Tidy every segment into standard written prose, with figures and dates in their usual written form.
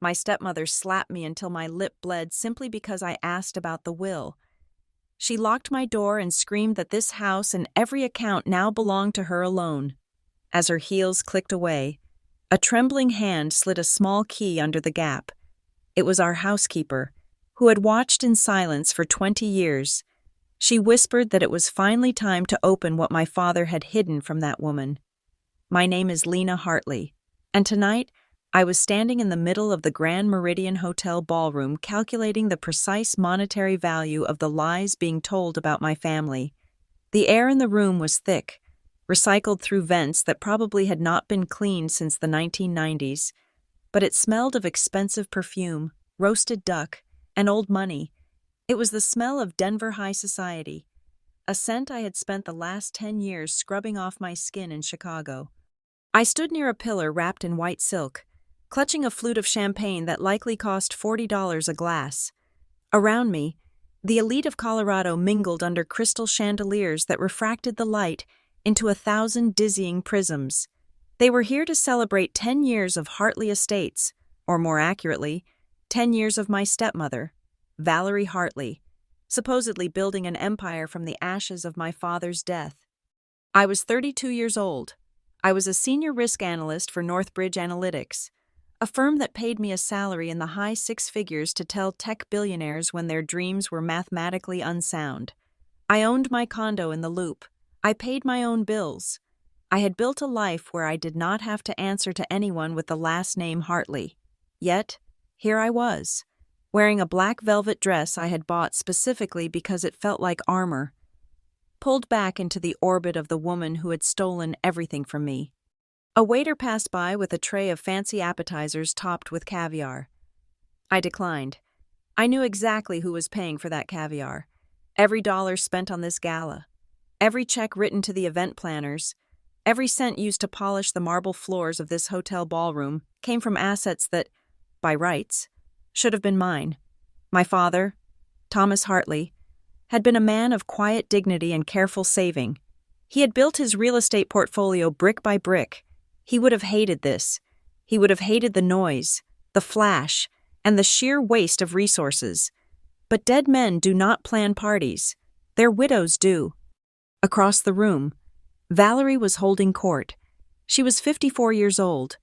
My stepmother slapped me until my lip bled simply because I asked about the will. She locked my door and screamed that this house and every account now belonged to her alone. As her heels clicked away, a trembling hand slid a small key under the gap. It was our housekeeper, who had watched in silence for 20 years. She whispered that it was finally time to open what my father had hidden from that woman. My name is Lena Hartley, and tonight I was standing in the middle of the Grand Meridian Hotel ballroom calculating the precise monetary value of the lies being told about my family. The air in the room was thick, recycled through vents that probably had not been cleaned since the 1990s, but it smelled of expensive perfume, roasted duck, and old money. It was the smell of Denver high society, a scent I had spent the last 10 years scrubbing off my skin in Chicago. I stood near a pillar wrapped in white silk, clutching a flute of champagne that likely cost $40 a glass. Around me, the elite of Colorado mingled under crystal chandeliers that refracted the light into 1,000 dizzying prisms. They were here to celebrate 10 years of Hartley Estates, or more accurately, 10 years of my stepmother, Valerie Hartley, supposedly building an empire from the ashes of my father's death. I was 32 years old. I was a senior risk analyst for Northbridge Analytics, a firm that paid me a salary in the high six figures to tell tech billionaires when their dreams were mathematically unsound. I owned my condo in the Loop. I paid my own bills. I had built a life where I did not have to answer to anyone with the last name Hartley. Yet, here I was, wearing a black velvet dress I had bought specifically because it felt like armor, pulled back into the orbit of the woman who had stolen everything from me. A waiter passed by with a tray of fancy appetizers topped with caviar. I declined. I knew exactly who was paying for that caviar. Every dollar spent on this gala, every check written to the event planners, every cent used to polish the marble floors of this hotel ballroom came from assets that, by rights, should have been mine. My father, Thomas Hartley, had been a man of quiet dignity and careful saving. He had built his real estate portfolio brick by brick. He would have hated this. He would have hated the noise, the flash, and the sheer waste of resources. But dead men do not plan parties. Their widows do. Across the room, Valerie was holding court. She was 54 years old,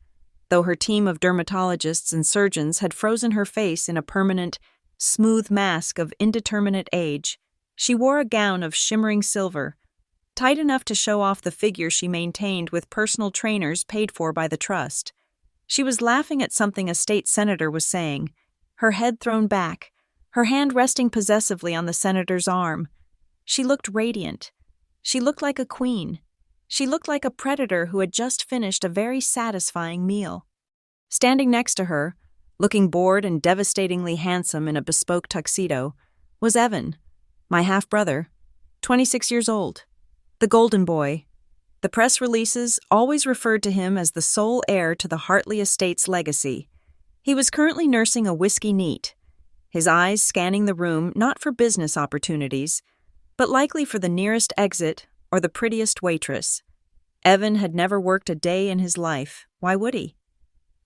though her team of dermatologists and surgeons had frozen her face in a permanent, smooth mask of indeterminate age. She wore a gown of shimmering silver, tight enough to show off the figure she maintained with personal trainers paid for by the trust. She was laughing at something a state senator was saying, her head thrown back, her hand resting possessively on the senator's arm. She looked radiant. She looked like a queen. She looked like a predator who had just finished a very satisfying meal. Standing next to her, looking bored and devastatingly handsome in a bespoke tuxedo, was Evan, my half-brother, 26 years old. The golden boy. The press releases always referred to him as the sole heir to the Hartley Estates legacy. He was currently nursing a whiskey neat, his eyes scanning the room not for business opportunities, but likely for the nearest exit or the prettiest waitress. Evan had never worked a day in his life. Why would he?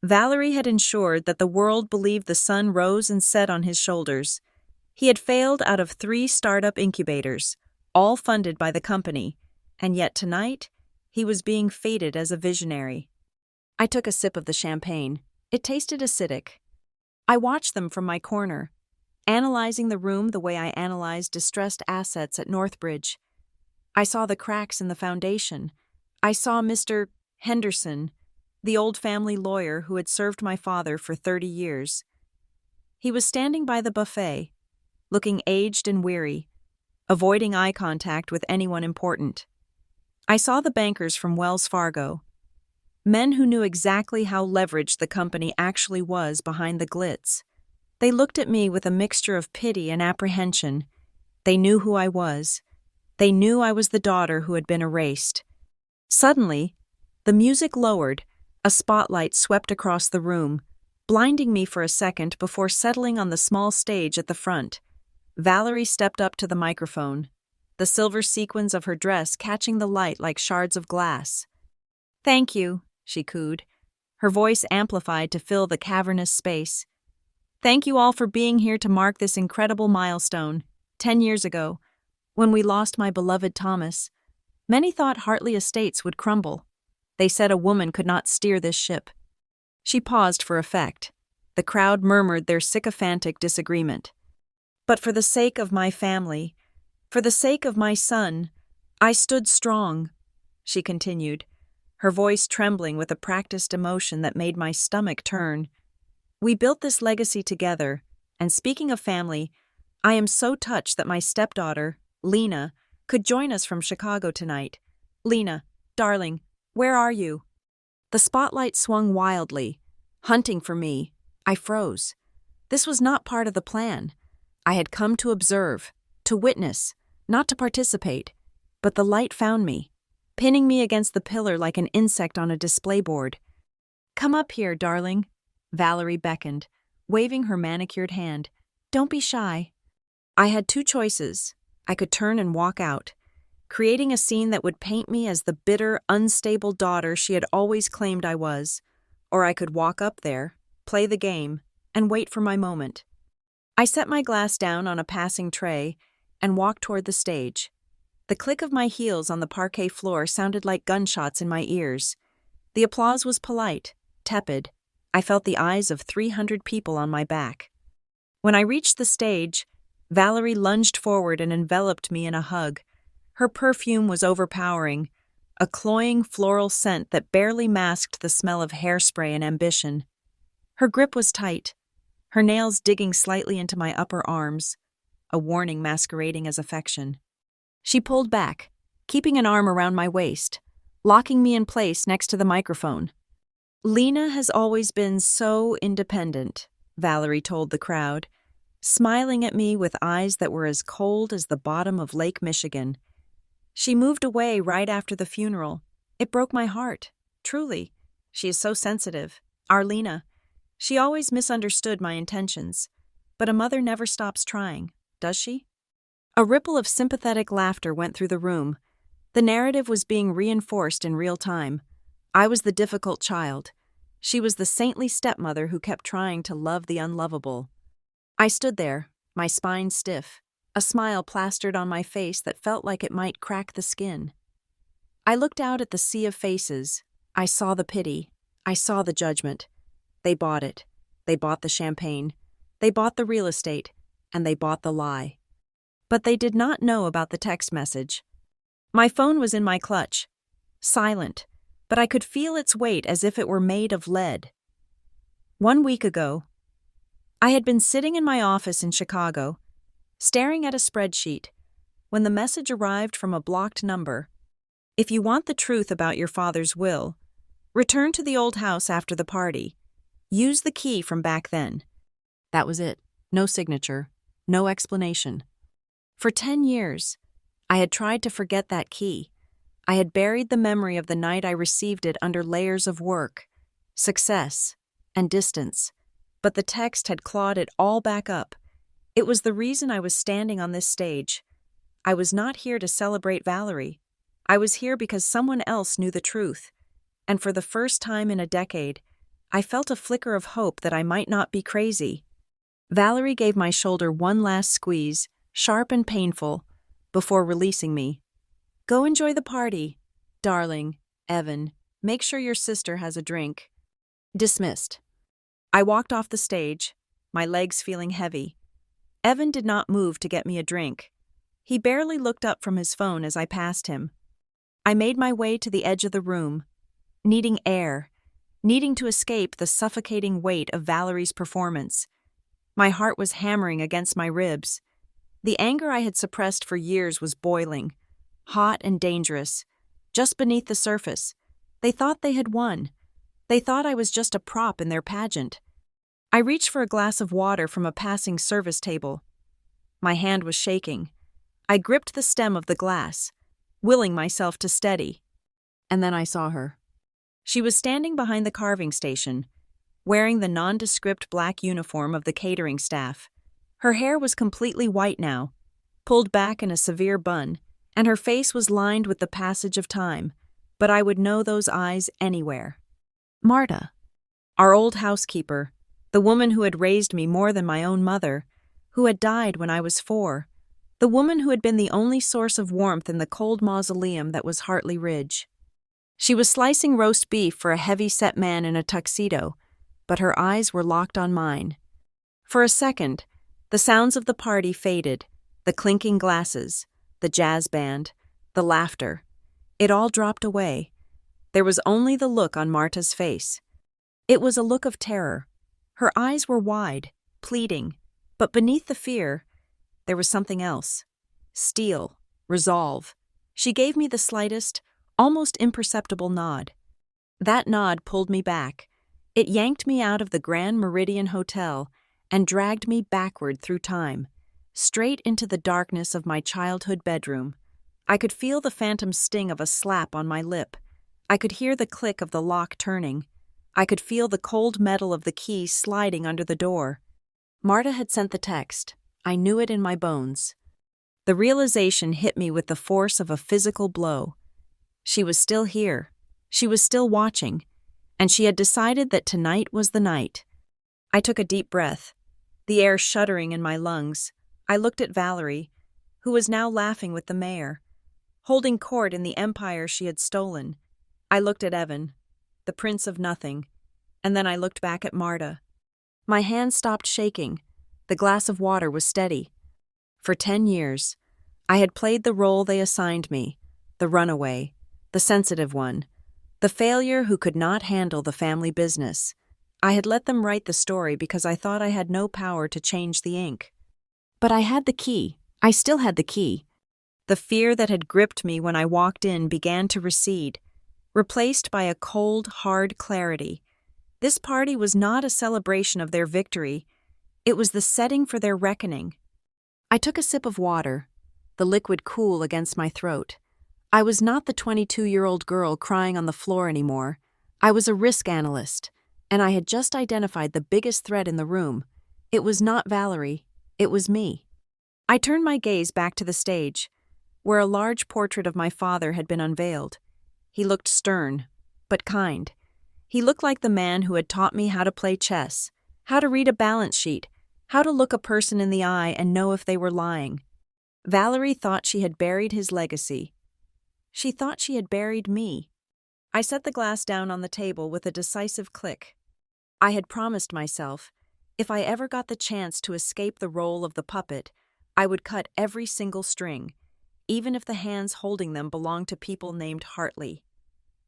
Valerie had ensured that the world believed the sun rose and set on his shoulders. He had failed out of 3 startup incubators, all funded by the company, and yet tonight, he was being feted as a visionary. I took a sip of the champagne. It tasted acidic. I watched them from my corner, analyzing the room the way I analyzed distressed assets at Northbridge. I saw the cracks in the foundation. I saw Mr. Henderson, the old family lawyer who had served my father for 30 years. He was standing by the buffet, looking aged and weary, avoiding eye contact with anyone important. I saw the bankers from Wells Fargo, men who knew exactly how leveraged the company actually was behind the glitz. They looked at me with a mixture of pity and apprehension. They knew who I was. They knew I was the daughter who had been erased. Suddenly, the music lowered, a spotlight swept across the room, blinding me for a second before settling on the small stage at the front. Valerie stepped up to the microphone, the silver sequins of her dress catching the light like shards of glass. "Thank you," she cooed. her voice amplified to fill the cavernous space. "Thank you all for being here to mark this incredible milestone. 10 years ago, when we lost my beloved Thomas, many thought Hartley Estates would crumble. They said a woman could not steer this ship." She paused for effect. The crowd murmured their sycophantic disagreement. "But for the sake of my family, for the sake of my son, I stood strong," she continued, her voice trembling with a practiced emotion that made my stomach turn. "We built this legacy together, and speaking of family, I am so touched that my stepdaughter, Lena, could join us from Chicago tonight. Lena, darling, where are you?" The spotlight swung wildly, hunting for me. I froze. This was not part of the plan. I had come to observe, to witness, not to participate. But the light found me, pinning me against the pillar like an insect on a display board. "Come up here, darling," Valerie beckoned, waving her manicured hand. "Don't be shy." I had two choices. I could turn and walk out, creating a scene that would paint me as the bitter, unstable daughter she had always claimed I was, or I could walk up there, play the game, and wait for my moment. I set my glass down on a passing tray and walked toward the stage. The click of my heels on the parquet floor sounded like gunshots in my ears. The applause was polite, tepid. I felt the eyes of 300 people on my back. When I reached the stage, Valerie lunged forward and enveloped me in a hug. Her perfume was overpowering, a cloying floral scent that barely masked the smell of hairspray and ambition. Her grip was tight, her nails digging slightly into my upper arms, a warning masquerading as affection. She pulled back, keeping an arm around my waist, locking me in place next to the microphone. "Lena has always been so independent," Valerie told the crowd, smiling at me with eyes that were as cold as the bottom of Lake Michigan. "She moved away right after the funeral. It broke my heart, truly. She is so sensitive. Our Lena. She always misunderstood my intentions. But a mother never stops trying, does she?" A ripple of sympathetic laughter went through the room. The narrative was being reinforced in real time. I was the difficult child. She was the saintly stepmother who kept trying to love the unlovable. I stood there, my spine stiff, a smile plastered on my face that felt like it might crack the skin. I looked out at the sea of faces. I saw the pity. I saw the judgment. They bought it. They bought the champagne. They bought the real estate. And they bought the lie. But they did not know about the text message. My phone was in my clutch, silent, but I could feel its weight as if it were made of lead. 1 week ago, I had been sitting in my office in Chicago, staring at a spreadsheet, when the message arrived from a blocked number. "If you want the truth about your father's will, return to the old house after the party. Use the key from back then." That was it. No signature. No explanation. For 10 years, I had tried to forget that key. I had buried the memory of the night I received it under layers of work, success, and distance. But the text had clawed it all back up. It was the reason I was standing on this stage. I was not here to celebrate Valerie. I was here because someone else knew the truth. And for the first time in a decade, I felt a flicker of hope that I might not be crazy. Valerie gave my shoulder one last squeeze, sharp and painful, before releasing me. "Go enjoy the party, darling, Evan. Make sure your sister has a drink." Dismissed. I walked off the stage, my legs feeling heavy. Evan did not move to get me a drink. He barely looked up from his phone as I passed him. I made my way to the edge of the room, needing air, needing to escape the suffocating weight of Valerie's performance. My heart was hammering against my ribs. The anger I had suppressed for years was boiling, hot and dangerous, just beneath the surface. They thought they had won. They thought I was just a prop in their pageant. I reached for a glass of water from a passing service table. My hand was shaking. I gripped the stem of the glass, willing myself to steady. And then I saw her. She was standing behind the carving station, wearing the nondescript black uniform of the catering staff. Her hair was completely white now, pulled back in a severe bun, and her face was lined with the passage of time, but I would know those eyes anywhere. "Marta," Our old housekeeper, the woman who had raised me more than my own mother, who had died when I was 4, the woman who had been the only source of warmth in the cold mausoleum that was Hartley Ridge. She was slicing roast beef for a heavy-set man in a tuxedo, but her eyes were locked on mine. For a second, the sounds of the party faded, the clinking glasses, the jazz band, the laughter. It all dropped away. There was only the look on Marta's face. It was a look of terror. Her eyes were wide, pleading, but beneath the fear, there was something else. Steel, resolve. She gave me the slightest, almost imperceptible nod. That nod pulled me back. It yanked me out of the Grand Meridian Hotel and dragged me backward through time, straight into the darkness of my childhood bedroom. I could feel the phantom sting of a slap on my lip. I could hear the click of the lock turning. I could feel the cold metal of the key sliding under the door. Marta had sent the text. I knew it in my bones. The realization hit me with the force of a physical blow. She was still here. She was still watching. And she had decided that tonight was the night. I took a deep breath, the air shuddering in my lungs. I looked at Valerie, who was now laughing with the mayor, holding court in the empire she had stolen. I looked at Evan, the prince of nothing, and then I looked back at Marta. My hand stopped shaking. The glass of water was steady. For 10 years, I had played the role they assigned me, the runaway, the sensitive one, the failure who could not handle the family business. I had let them write the story because I thought I had no power to change the ink. But I had the key. I still had the key. The fear that had gripped me when I walked in began to recede, replaced by a cold, hard clarity. This party was not a celebration of their victory. It was the setting for their reckoning. I took a sip of water, the liquid cool against my throat. I was not the 22-year-old girl crying on the floor anymore. I was a risk analyst, and I had just identified the biggest threat in the room. It was not Valerie. It was me. I turned my gaze back to the stage, where a large portrait of my father had been unveiled. He looked stern, but kind. He looked like the man who had taught me how to play chess, how to read a balance sheet, how to look a person in the eye and know if they were lying. Valerie thought she had buried his legacy. She thought she had buried me. I set the glass down on the table with a decisive click. I had promised myself, if I ever got the chance to escape the role of the puppet, I would cut every single string, even if the hands holding them belonged to people named Hartley.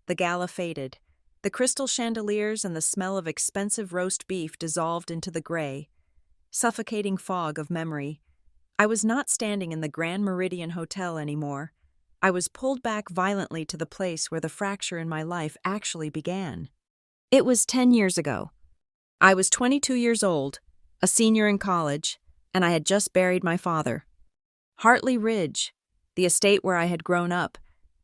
The gala faded. The crystal chandeliers and the smell of expensive roast beef dissolved into the gray, suffocating fog of memory. I was not standing in the Grand Meridian Hotel anymore. I was pulled back violently to the place where the fracture in my life actually began. It was 10 years ago. I was 22 years old, a senior in college, and I had just buried my father. Hartley Ridge, the estate where I had grown up,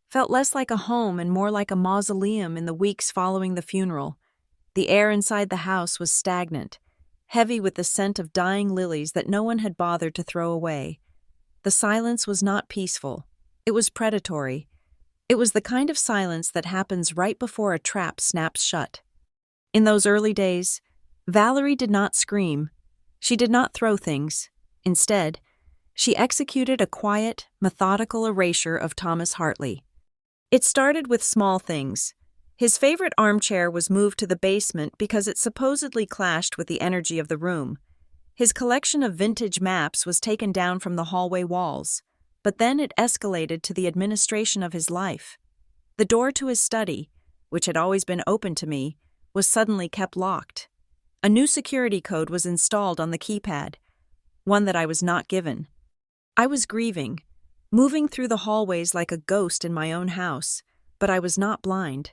felt less like a home and more like a mausoleum in the weeks following the funeral. The air inside the house was stagnant, heavy with the scent of dying lilies that no one had bothered to throw away. The silence was not peaceful. It was predatory. It was the kind of silence that happens right before a trap snaps shut. In those early days, Valerie did not scream. She did not throw things. Instead, she executed a quiet, methodical erasure of Thomas Hartley. It started with small things. His favorite armchair was moved to the basement because it supposedly clashed with the energy of the room. His collection of vintage maps was taken down from the hallway walls, but then it escalated to the administration of his life. The door to his study, which had always been open to me, was suddenly kept locked. A new security code was installed on the keypad, one that I was not given. I was grieving, moving through the hallways like a ghost in my own house, but I was not blind.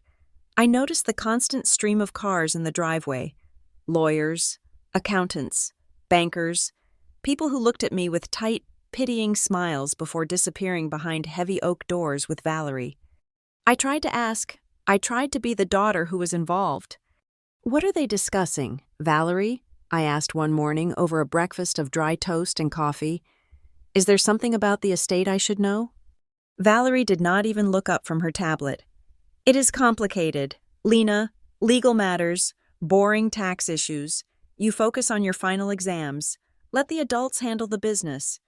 I noticed the constant stream of cars in the driveway. Lawyers, accountants, bankers, people who looked at me with tight, pitying smiles before disappearing behind heavy oak doors with Valerie. I tried to ask. I tried to be the daughter who was involved. "What are they discussing, Valerie?" I asked one morning over a breakfast of dry toast and coffee. "Is there something about the estate I should know?" Valerie did not even look up from her tablet. "It is complicated. Lena, legal matters, Boring tax issues. You focus on your final exams. Let the adults handle the business.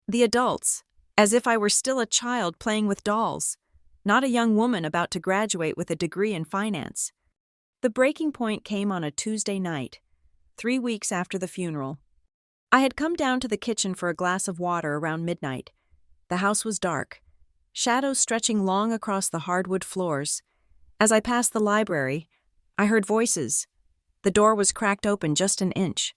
The adults, as if I were still a child playing with dolls, not a young woman about to graduate with a degree in finance. The breaking point came on a Tuesday night, 3 weeks after the funeral. I had come down to the kitchen for a glass of water around midnight. The house was dark, shadows stretching long across the hardwood floors. As I passed the library, I heard voices. The door was cracked open just an inch.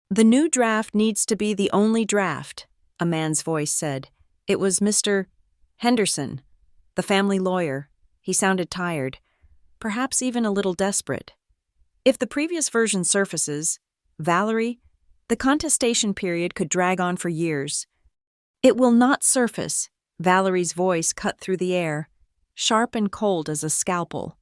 "The new draft needs to be the only draft," a man's voice said. It was Mr. Henderson, the family lawyer. He sounded tired, perhaps even a little desperate. If the previous version surfaces, Valerie, the contestation period could drag on for years. It will not surface, Valerie's voice cut through the air, sharp and cold as a scalpel.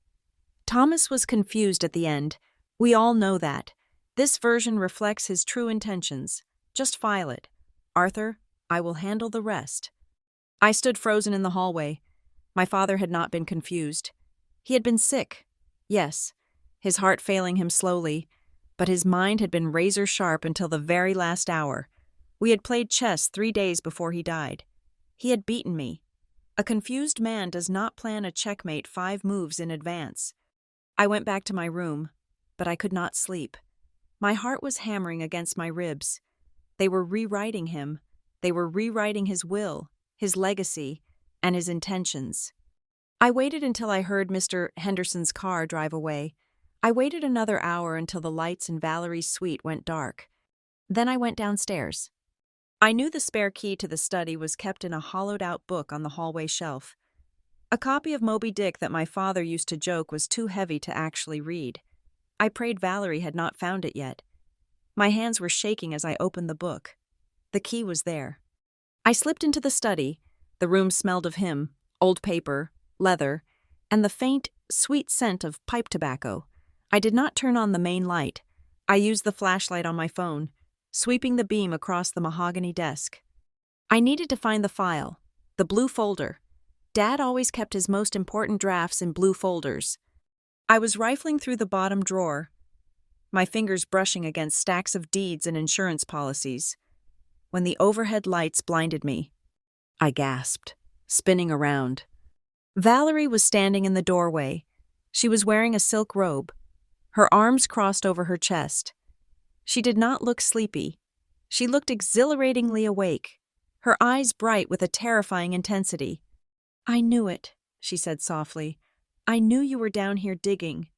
Thomas was confused at the end. We all know that. This version reflects his true intentions. Just file it. Arthur, I will handle the rest. I stood frozen in the hallway. My father had not been confused. He had been sick, yes, his heart failing him slowly, but his mind had been razor-sharp until the very last hour. We had played chess 3 days before he died. He had beaten me. A confused man does not plan a checkmate 5 moves in advance. I went back to my room, but I could not sleep. My heart was hammering against my ribs. They were rewriting him. They were rewriting his will, his legacy, and his intentions. I waited until I heard Mr. Henderson's car drive away. I waited another hour until the lights in Valerie's suite went dark. Then I went downstairs. I knew the spare key to the study was kept in a hollowed-out book on the hallway shelf. A copy of Moby Dick that my father used to joke was too heavy to actually read. I prayed Valerie had not found it yet. My hands were shaking as I opened the book. The key was there. I slipped into the study. The room smelled of him, old paper, leather, and the faint, sweet scent of pipe tobacco. I did not turn on the main light. I used the flashlight on my phone, sweeping the beam across the mahogany desk. I needed to find the file, the blue folder. Dad always kept his most important drafts in blue folders. I was rifling through the bottom drawer, my fingers brushing against stacks of deeds and insurance policies, when the overhead lights blinded me. I gasped, spinning around. Valerie was standing in the doorway. She was wearing a silk robe, her arms crossed over her chest. She did not look sleepy. She looked exhilaratingly awake, her eyes bright with a terrifying intensity. "I knew it," she said softly. "I knew you were down here digging."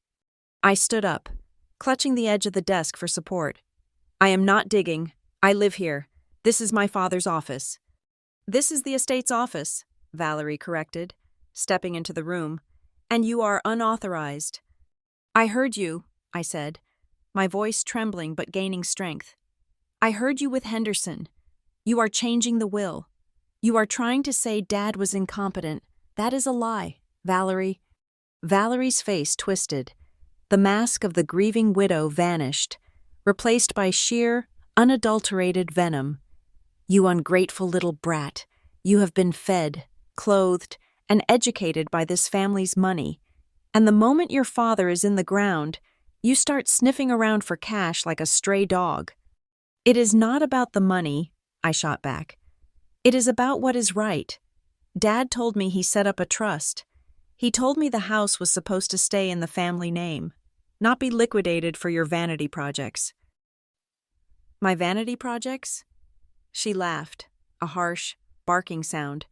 I stood up, clutching the edge of the desk for support. "I am not digging. I live here. This is my father's office." "This is the estate's office," Valerie corrected, stepping into the room. "And you are unauthorized." "I heard you," I said, my voice trembling but gaining strength. "I heard you with Henderson. You are changing the will. You are trying to say Dad was incompetent. That is a lie, Valerie." Valerie's face twisted. The mask of the grieving widow vanished, replaced by sheer, unadulterated venom. "You ungrateful little brat. You have been fed, clothed, and educated by this family's money. And the moment your father is in the ground, you start sniffing around for cash like a stray dog." "It is not about the money," I shot back. "It is about what is right. Dad told me he set up a trust. He told me the house was supposed to stay in the family name, not be liquidated for your vanity projects." "My vanity projects?" She laughed, a harsh, barking sound.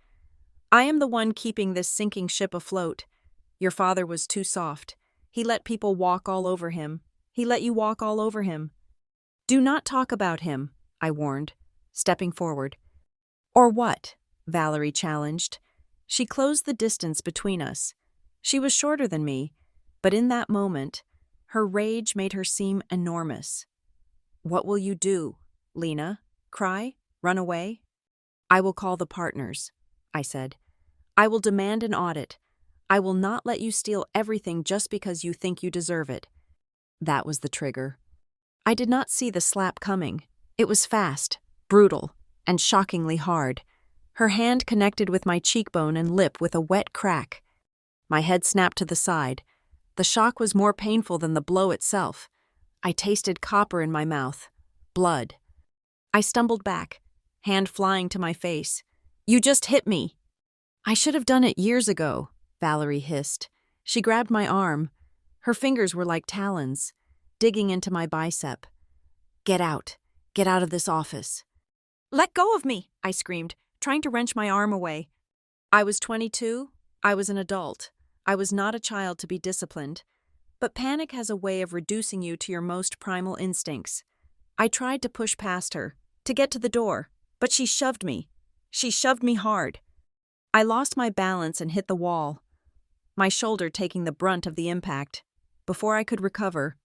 "I am the one keeping this sinking ship afloat. Your father was too soft. He let people walk all over him. He let you walk all over him." "Do not talk about him," I warned, stepping forward. "Or what?" Valerie challenged. She closed the distance between us. She was shorter than me, but in that moment, her rage made her seem enormous. "What will you do, Lena? Cry? Run away?" "I will call the partners," I said. "I will demand an audit. I will not let you steal everything just because you think you deserve it." That was the trigger. I did not see the slap coming. It was fast, brutal, and shockingly hard. Her hand connected with my cheekbone and lip with a wet crack. My head snapped to the side. The shock was more painful than the blow itself. I tasted copper in my mouth. Blood. I stumbled back, hand flying to my face. "You just hit me!" "I should have done it years ago," Valerie hissed. She grabbed my arm. Her fingers were like talons, digging into my bicep. "Get out. Get out of this office." "Let go of me," I screamed, trying to wrench my arm away. I was 22. I was an adult. I was not a child to be disciplined. But panic has a way of reducing you to your most primal instincts. I tried to push past her, to get to the door, but she shoved me. She shoved me hard. I lost my balance and hit the wall, my shoulder taking the brunt of the impact. Before I could recover,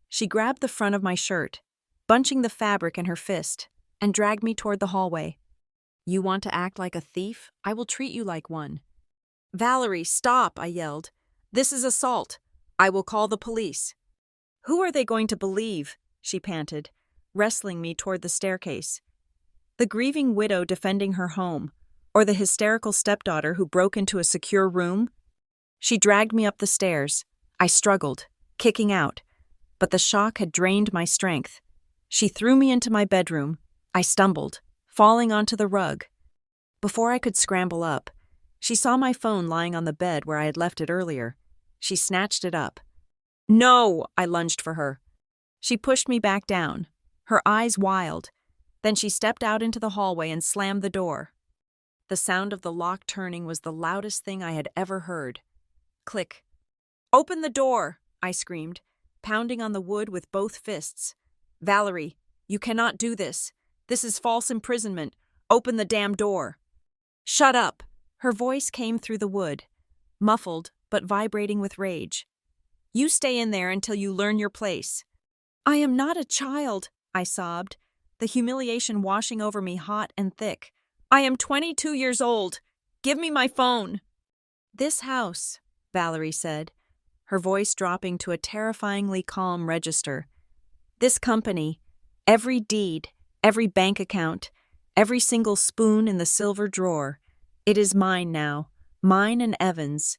she grabbed the front of my shirt, bunching the fabric in her fist, and dragged me toward the hallway. "You want to act like a thief? I will treat you like one." "Valerie, stop," I yelled. "This is assault. I will call the police." "Who are they going to believe?" she panted, wrestling me toward the staircase. The grieving widow defending her home, or the hysterical stepdaughter who broke into a secure room? She dragged me up the stairs. I struggled, kicking out, but the shock had drained my strength. She threw me into my bedroom. I stumbled, falling onto the rug. Before I could scramble up, she saw my phone lying on the bed where I had left it earlier. She snatched it up. "No!" I lunged for her. She pushed me back down, her eyes wild. Then she stepped out into the hallway and slammed the door. The sound of the lock turning was the loudest thing I had ever heard. Click. "Open the door!" I screamed, pounding on the wood with both fists. "Valerie, you cannot do this. This is false imprisonment. Open the damn door." "Shut up!" Her voice came through the wood, muffled but vibrating with rage. "You stay in there until you learn your place." "I am not a child," I sobbed, the humiliation washing over me hot and thick. "I am 22 years old. Give me my phone." "This house," Valerie said, her voice dropping to a terrifyingly calm register. "This company, every deed, every bank account, every single spoon in the silver drawer, it is mine now, mine and Evan's.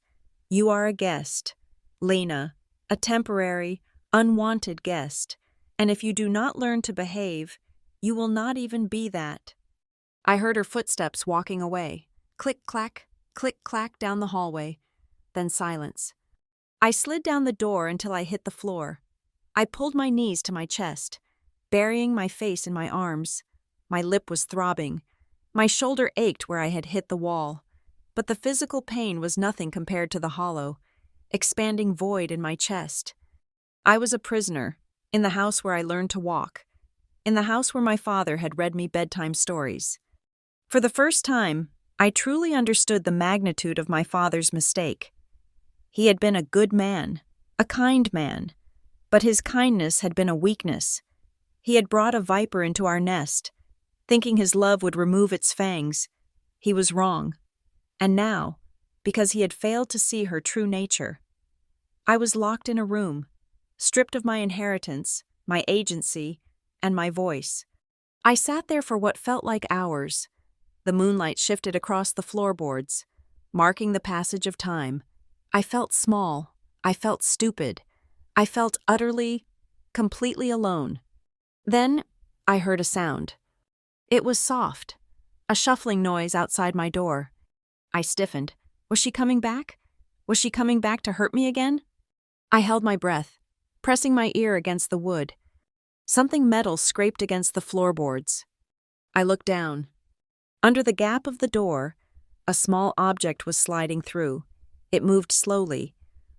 You are a guest, Lena, a temporary, unwanted guest, and if you do not learn to behave, you will not even be that." I heard her footsteps walking away, click-clack down the hallway, then silence. I slid down the door until I hit the floor. I pulled my knees to my chest, burying my face in my arms. My lip was throbbing. My shoulder ached where I had hit the wall, but the physical pain was nothing compared to the hollow, expanding void in my chest. I was a prisoner, in the house where I learned to walk, in the house where my father had read me bedtime stories. For the first time, I truly understood the magnitude of my father's mistake. He had been a good man, a kind man, but his kindness had been a weakness. He had brought a viper into our nest, thinking his love would remove its fangs. He was wrong. And now, because he had failed to see her true nature, I was locked in a room, stripped of my inheritance, my agency, and my voice. I sat there for what felt like hours. The moonlight shifted across the floorboards, marking the passage of time. I felt small. I felt stupid. I felt utterly, completely alone. Then I heard a sound. It was soft, a shuffling noise outside my door. I stiffened. Was she coming back? Was she coming back to hurt me again? I held my breath, pressing my ear against the wood. Something metal scraped against the floorboards. I looked down. Under the gap of the door, a small object was sliding through. It moved slowly,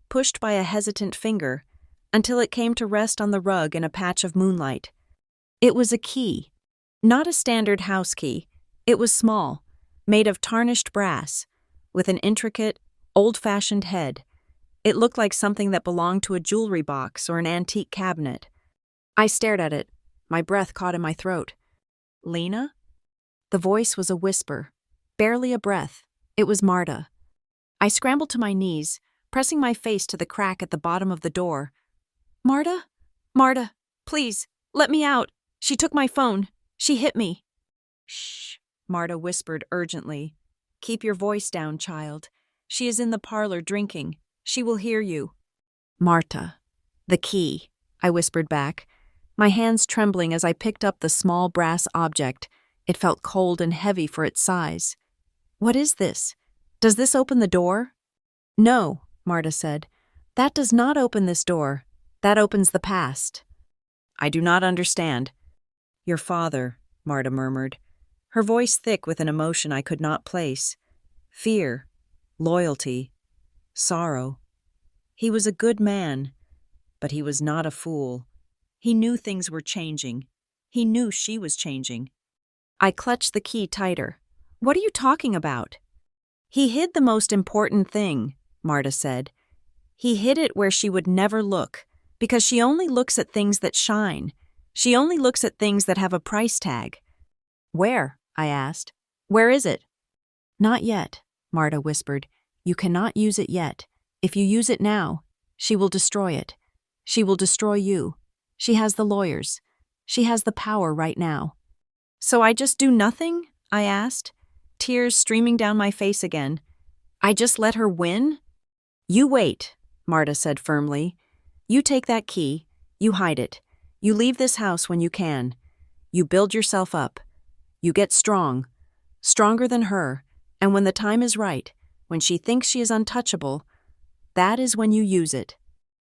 pushed by a hesitant finger, until it came to rest on the rug in a patch of moonlight. It was a key. Not a standard house key. It was small, made of tarnished brass, with an intricate, old-fashioned head. It looked like something that belonged to a jewelry box or an antique cabinet. I stared at it, my breath caught in my throat. "Lena?" The voice was a whisper, barely a breath. It was Marta. I scrambled to my knees, pressing my face to the crack at the bottom of the door. "Marta? Marta, please, let me out. She took my phone. She hit me." "Shh," Marta whispered urgently. "Keep your voice down, child. She is in the parlor drinking. She will hear you." Marta. The key, I whispered back, my hands trembling as I picked up the small brass object. It felt cold and heavy for its size. What is this? Does this open the door? No, Marta said. That does not open this door. That opens the past. I do not understand. Your father, Marta murmured, her voice thick with an emotion I could not place. Fear, loyalty, sorrow. He was a good man, but he was not a fool. He knew things were changing. He knew she was changing. I clutched the key tighter. What are you talking about? He hid the most important thing, Marta said. He hid it where she would never look, because she only looks at things that shine. She only looks at things that have a price tag. Where? I asked. Where is it? Not yet, Marta whispered. You cannot use it yet. If you use it now, she will destroy it. She will destroy you. She has the lawyers. She has the power right now. So I just do nothing? I asked, tears streaming down my face again. I just let her win? You wait, Marta said firmly. You take that key. You hide it. You leave this house when you can. You build yourself up. You get strong, stronger than her, and when the time is right, when she thinks she is untouchable, that is when you use it.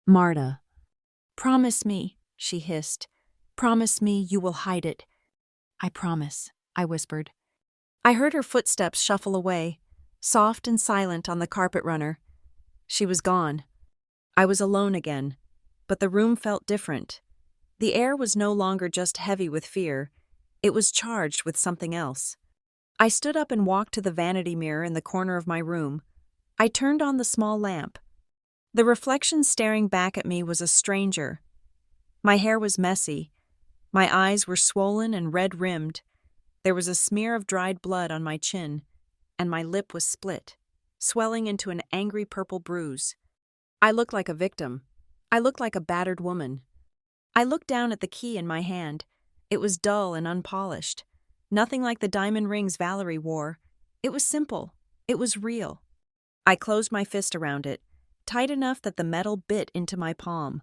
Marta. Promise me, she hissed. Promise me you will hide it. I promise, I whispered. I heard her footsteps shuffle away, soft and silent on the carpet runner. She was gone. I was alone again, but the room felt different. The air was no longer just heavy with fear. It was charged with something else. I stood up and walked to the vanity mirror in the corner of my room. I turned on the small lamp. The reflection staring back at me was a stranger. My hair was messy. My eyes were swollen and red-rimmed. There was a smear of dried blood on my chin, and my lip was split, swelling into an angry purple bruise. I looked like a victim. I looked like a battered woman. I looked down at the key in my hand. It was dull and unpolished. Nothing like the diamond rings Valerie wore. It was simple. It was real. I closed my fist around it, tight enough that the metal bit into my palm.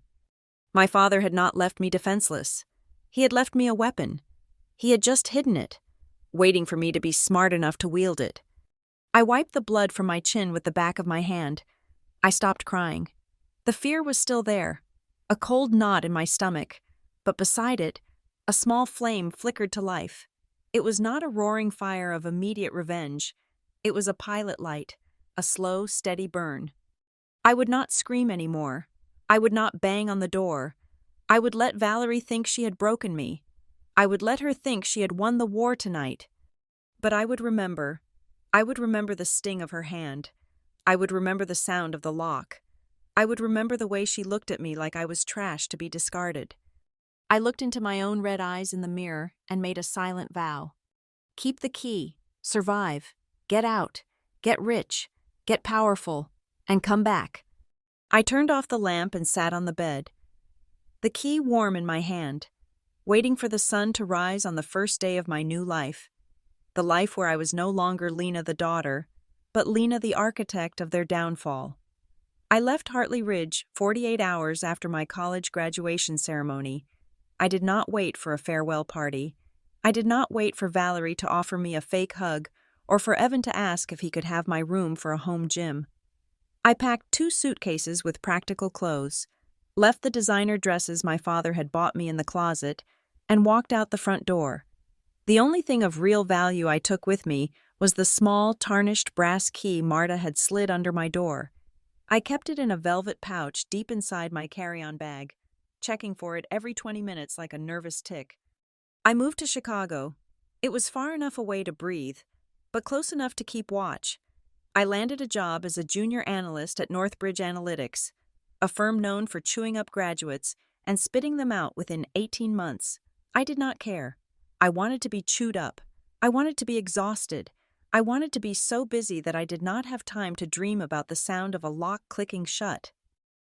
My father had not left me defenseless. He had left me a weapon. He had just hidden it, waiting for me to be smart enough to wield it. I wiped the blood from my chin with the back of my hand. I stopped crying. The fear was still there, a cold knot in my stomach, but beside it, a small flame flickered to life. It was not a roaring fire of immediate revenge. It was a pilot light, a slow, steady burn. I would not scream anymore. I would not bang on the door. I would let Valerie think she had broken me. I would let her think she had won the war tonight. But I would remember. I would remember the sting of her hand. I would remember the sound of the lock. I would remember the way she looked at me like I was trash to be discarded. I looked into my own red eyes in the mirror and made a silent vow. Keep the key, survive, get out, get rich, get powerful, and come back. I turned off the lamp and sat on the bed, the key warm in my hand, waiting for the sun to rise on the first day of my new life, the life where I was no longer Lena the daughter, but Lena the architect of their downfall. I left Hartley Ridge 48 hours after my college graduation ceremony. I did not wait for a farewell party. I did not wait for Valerie to offer me a fake hug or for Evan to ask if he could have my room for a home gym. I packed 2 suitcases with practical clothes, left the designer dresses my father had bought me in the closet, and walked out the front door. The only thing of real value I took with me was the small, tarnished brass key Marta had slid under my door. I kept it in a velvet pouch deep inside my carry-on bag, checking for it every 20 minutes like a nervous tick. I moved to Chicago. It was far enough away to breathe, but close enough to keep watch. I landed a job as a junior analyst at Northbridge Analytics, a firm known for chewing up graduates and spitting them out within 18 months. I did not care. I wanted to be chewed up. I wanted to be exhausted. I wanted to be so busy that I did not have time to dream about the sound of a lock clicking shut.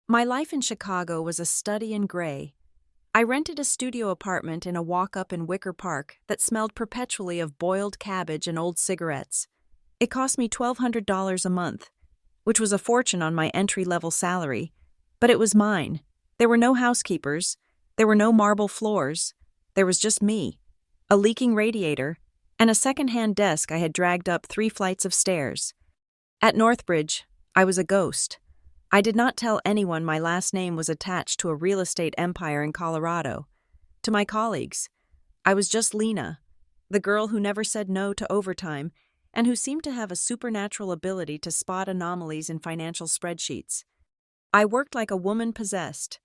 My life in Chicago was a study in gray. I rented a studio apartment in a walk-up in Wicker Park that smelled perpetually of boiled cabbage and old cigarettes. It cost me $1,200 a month, which was a fortune on my entry-level salary, But it was mine. There were no housekeepers. There were no marble floors. There was just me, a leaking radiator, and a second-hand desk I had dragged up 3 flights of stairs. At Northbridge, I was a ghost. I did not tell anyone my last name was attached to a real estate empire in Colorado. To my colleagues, I was just Lena, the girl who never said no to overtime and who seemed to have a supernatural ability to spot anomalies in financial spreadsheets. I worked like a woman possessed.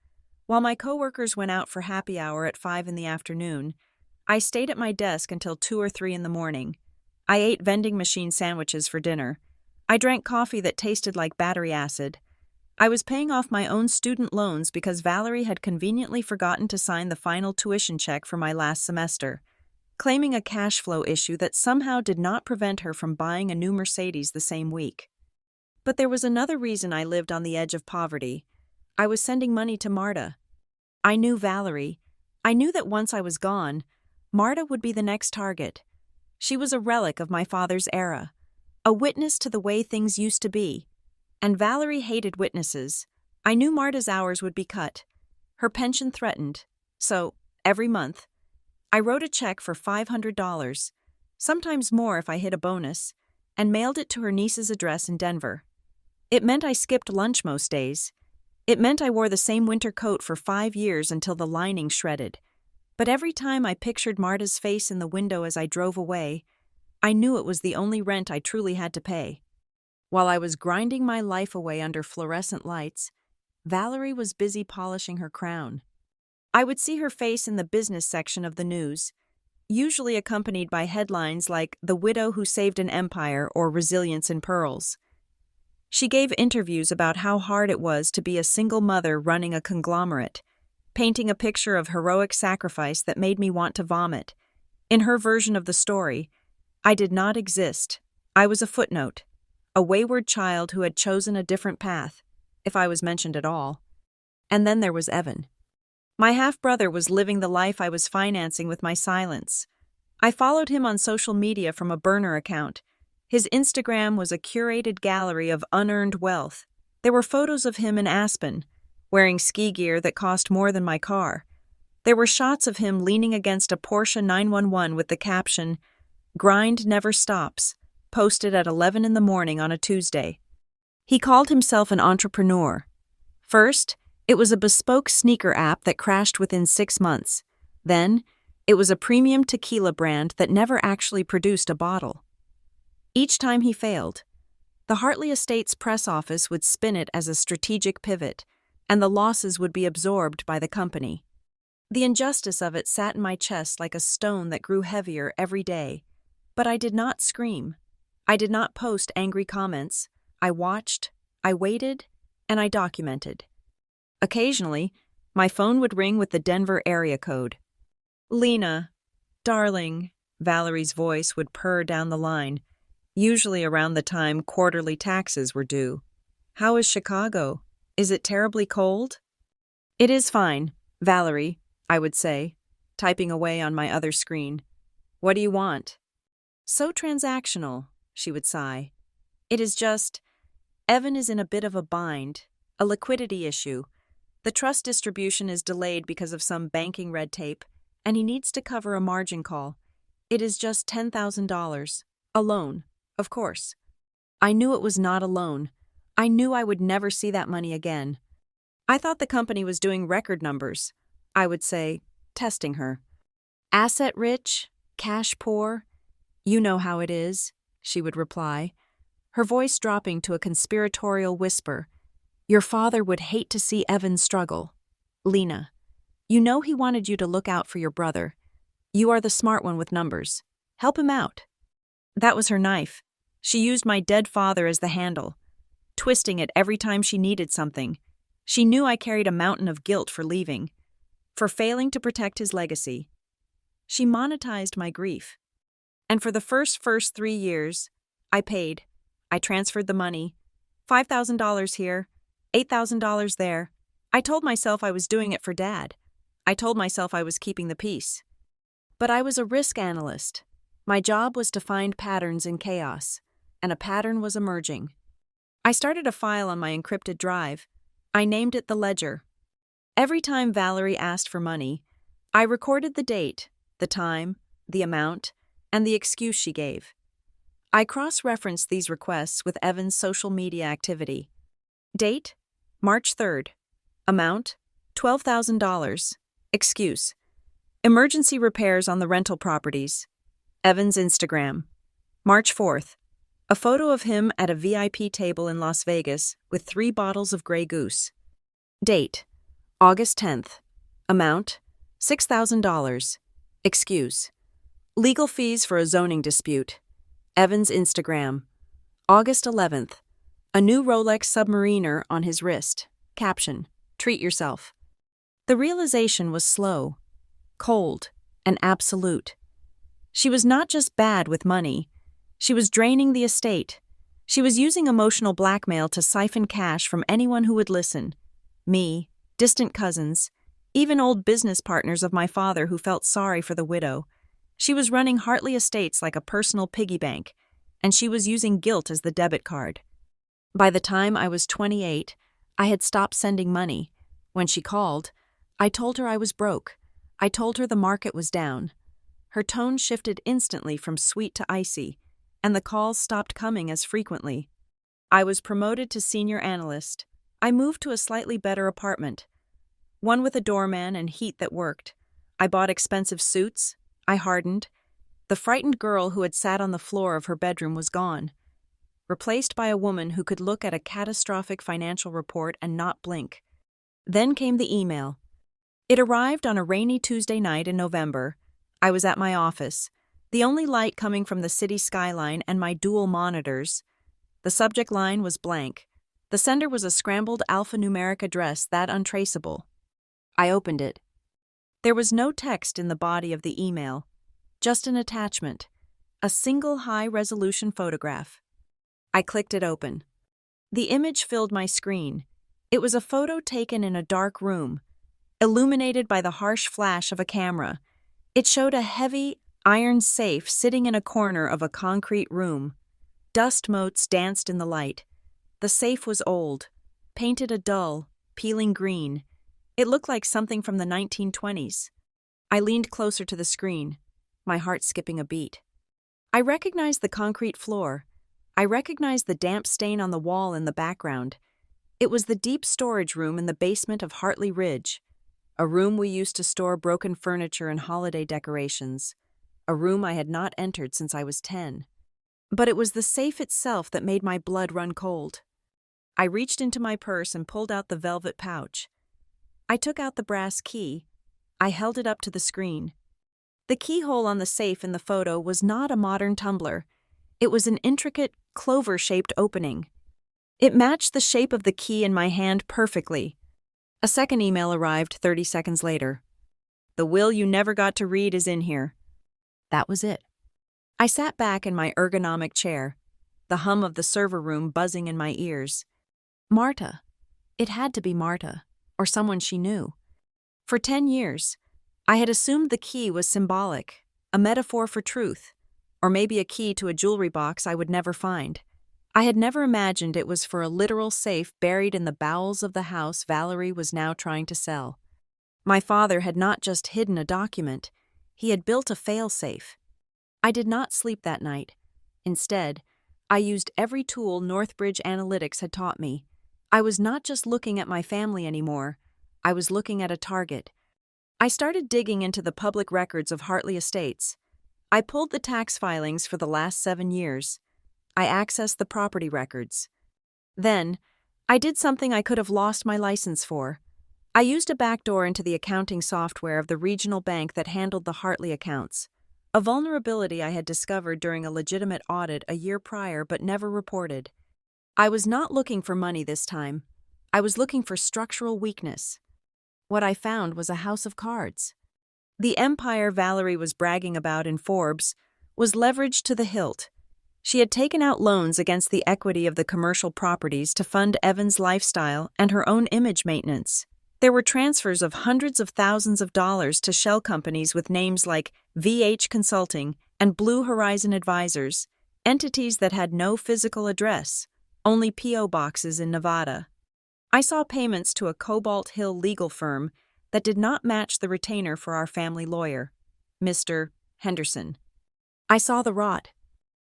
While my coworkers went out for happy hour at 5 in the afternoon, I stayed at my desk until 2 or 3 in the morning. I ate vending machine sandwiches for dinner. I drank coffee that tasted like battery acid. I was paying off my own student loans because Valerie had conveniently forgotten to sign the final tuition check for my last semester, claiming a cash flow issue that somehow did not prevent her from buying a new Mercedes the same week. But there was another reason I lived on the edge of poverty. I was sending money to Marta. I knew Valerie. I knew that once I was gone, Marta would be the next target. She was a relic of my father's era, a witness to the way things used to be. And Valerie hated witnesses. I knew Marta's hours would be cut, her pension threatened. So, every month, I wrote a check for $500, sometimes more if I hit a bonus, and mailed it to her niece's address in Denver. It meant I skipped lunch most days. It meant I wore the same winter coat for 5 years until the lining shredded. But every time I pictured Marta's face in the window as I drove away, I knew it was the only rent I truly had to pay. While I was grinding my life away under fluorescent lights, Valerie was busy polishing her crown. I would see her face in the business section of the news, usually accompanied by headlines like "The Widow Who Saved an Empire" or "Resilience in Pearls." She gave interviews about how hard it was to be a single mother running a conglomerate, painting a picture of heroic sacrifice that made me want to vomit. In her version of the story, I did not exist. I was a footnote, a wayward child who had chosen a different path, if I was mentioned at all. And then there was Evan. My half-brother was living the life I was financing with my silence. I followed him on social media from a burner account. His Instagram was a curated gallery of unearned wealth. There were photos of him in Aspen, wearing ski gear that cost more than my car. There were shots of him leaning against a Porsche 911 with the caption, "Grind never stops," posted at 11 in the morning on a Tuesday. He called himself an entrepreneur. First, it was a bespoke sneaker app that crashed within 6 months. Then, it was a premium tequila brand that never actually produced a bottle. Each time he failed, the Hartley Estates press office would spin it as a strategic pivot, and the losses would be absorbed by the company. The injustice of it sat in my chest like a stone that grew heavier every day. But I did not scream. I did not post angry comments. I watched, I waited, and I documented. Occasionally, my phone would ring with the Denver area code. "Lena, darling," Valerie's voice would purr down the line, usually around the time quarterly taxes were due. "How is Chicago? Is it terribly cold?" "It is fine, Valerie," I would say, typing away on my other screen. "What do you want?" "So transactional," she would sigh. "It is just, Evan is in a bit of a bind, a liquidity issue. The trust distribution is delayed because of some banking red tape, and he needs to cover a margin call. It is just $10,000. A loan, of course." I knew it was not a loan. I knew I would never see that money again. "I thought the company was doing record numbers," I would say, testing her. "Asset rich, cash poor. You know how it is," she would reply, her voice dropping to a conspiratorial whisper. "Your father would hate to see Evan struggle. Lena, you know he wanted you to look out for your brother. You are the smart one with numbers. Help him out." That was her knife. She used my dead father as the handle, twisting it every time she needed something. She knew I carried a mountain of guilt for leaving, for failing to protect his legacy. She monetized my grief. And for the first 3 years, I paid. I transferred the money. $5,000 here, $8,000 there. I told myself I was doing it for Dad. I told myself I was keeping the peace. But I was a risk analyst. My job was to find patterns in chaos, and a pattern was emerging. I started a file on my encrypted drive. I named it the ledger. Every time Valerie asked for money, I recorded the date, the time, the amount, and the excuse she gave. I cross-referenced these requests with Evan's social media activity. Date: March 3rd. Amount: $12,000. Excuse: emergency repairs on the rental properties. Evan's Instagram. March 4th. A photo of him at a VIP table in Las Vegas with 3 bottles of Grey Goose. Date: August 10th. Amount: $6,000. Excuse: legal fees for a zoning dispute. Evan's Instagram. August 11th. A new Rolex Submariner on his wrist. Caption: treat yourself. The realization was slow, cold, and absolute. She was not just bad with money. She was draining the estate. She was using emotional blackmail to siphon cash from anyone who would listen. Me, distant cousins, even old business partners of my father who felt sorry for the widow. She was running Hartley Estates like a personal piggy bank, and she was using guilt as the debit card. By the time I was 28, I had stopped sending money. When she called, I told her I was broke. I told her the market was down. Her tone shifted instantly from sweet to icy, and the calls stopped coming as frequently. I was promoted to senior analyst. I moved to a slightly better apartment, one with a doorman and heat that worked. I bought expensive suits. I hardened. The frightened girl who had sat on the floor of her bedroom was gone, replaced by a woman who could look at a catastrophic financial report and not blink. Then came the email. It arrived on a rainy Tuesday night in November. I was at my office, the only light coming from the city skyline and my dual monitors. The subject line was blank. The sender was a scrambled alphanumeric address that untraceable. I opened it. There was no text in the body of the email, just an attachment, a single high-resolution photograph. I clicked it open. The image filled my screen. It was a photo taken in a dark room, illuminated by the harsh flash of a camera. It showed a heavy, iron safe sitting in a corner of a concrete room. Dust motes danced in the light. The safe was old, painted a dull, peeling green. It looked like something from the 1920s. I leaned closer to the screen, my heart skipping a beat. I recognized the concrete floor. I recognized the damp stain on the wall in the background. It was the deep storage room in the basement of Hartley Ridge, a room we used to store broken furniture and holiday decorations, a room I had not entered since I was 10. But it was the safe itself that made my blood run cold. I reached into my purse and pulled out the velvet pouch. I took out the brass key. I held it up to the screen. The keyhole on the safe in the photo was not a modern tumbler. It was an intricate, clover-shaped opening. It matched the shape of the key in my hand perfectly. A second email arrived 30 seconds later. The will you never got to read is in here. That was it. I sat back in my ergonomic chair, the hum of the server room buzzing in my ears. Marta. It had to be Marta, or someone she knew. For 10 years, I had assumed the key was symbolic, a metaphor for truth, or maybe a key to a jewelry box I would never find. I had never imagined it was for a literal safe buried in the bowels of the house Valerie was now trying to sell. My father had not just hidden a document, he had built a fail-safe. I did not sleep that night. Instead, I used every tool Northbridge Analytics had taught me. I was not just looking at my family anymore, I was looking at a target. I started digging into the public records of Hartley Estates. I pulled the tax filings for the last 7 years. I accessed the property records. Then, I did something I could have lost my license for. I used a backdoor into the accounting software of the regional bank that handled the Hartley accounts, a vulnerability I had discovered during a legitimate audit a year prior but never reported. I was not looking for money this time. I was looking for structural weakness. What I found was a house of cards. The empire Valerie was bragging about in Forbes was leveraged to the hilt. She had taken out loans against the equity of the commercial properties to fund Evan's lifestyle and her own image maintenance. There were transfers of hundreds of thousands of dollars to shell companies with names like VH Consulting and Blue Horizon Advisors, entities that had no physical address, only P.O. boxes in Nevada. I saw payments to a Cobalt Hill legal firm that did not match the retainer for our family lawyer, Mr. Henderson. I saw the rot.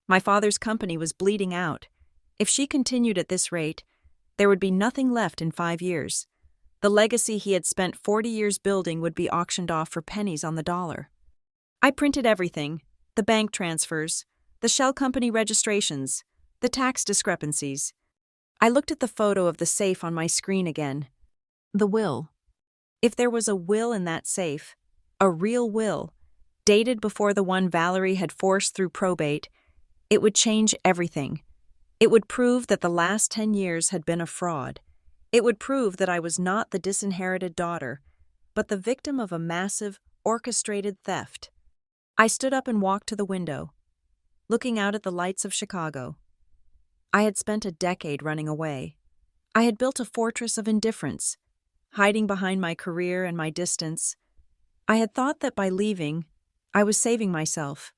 My father's company was bleeding out. If she continued at this rate, there would be nothing left in 5 years. The legacy he had spent 40 years building would be auctioned off for pennies on the dollar. I printed everything: the bank transfers, the shell company registrations, the tax discrepancies. I looked at the photo of the safe on my screen again. The will. If there was a will in that safe, a real will, dated before the one Valerie had forced through probate, it would change everything. It would prove that the last 10 years had been a fraud. It would prove that I was not the disinherited daughter, but the victim of a massive, orchestrated theft. I stood up and walked to the window, looking out at the lights of Chicago. I had spent a decade running away. I had built a fortress of indifference, hiding behind my career and my distance. I had thought that by leaving, I was saving myself.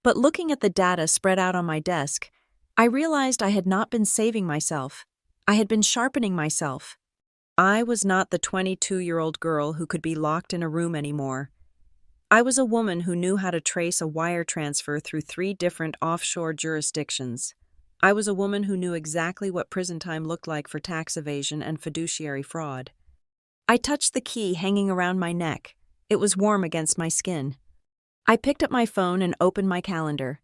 But looking at the data spread out on my desk, I realized I had not been saving myself. I had been sharpening myself. I was not the 22-year-old girl who could be locked in a room anymore. I was a woman who knew how to trace a wire transfer through 3 different offshore jurisdictions. I was a woman who knew exactly what prison time looked like for tax evasion and fiduciary fraud. I touched the key hanging around my neck. It was warm against my skin. I picked up my phone and opened my calendar.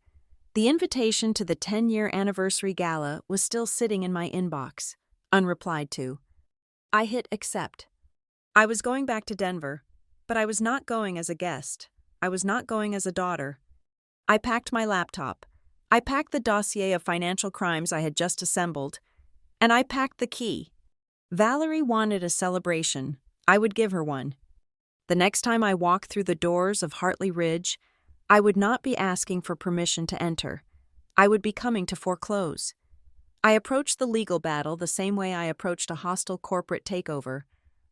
The invitation to the 10-year anniversary gala was still sitting in my inbox, unreplied to. I hit accept. I was going back to Denver, but I was not going as a guest. I was not going as a daughter. I packed my laptop. I packed the dossier of financial crimes I had just assembled, and I packed the key. Valerie wanted a celebration. I would give her one. The next time I walked through the doors of Hartley Ridge, I would not be asking for permission to enter. I would be coming to foreclose. I approached the legal battle the same way I approached a hostile corporate takeover.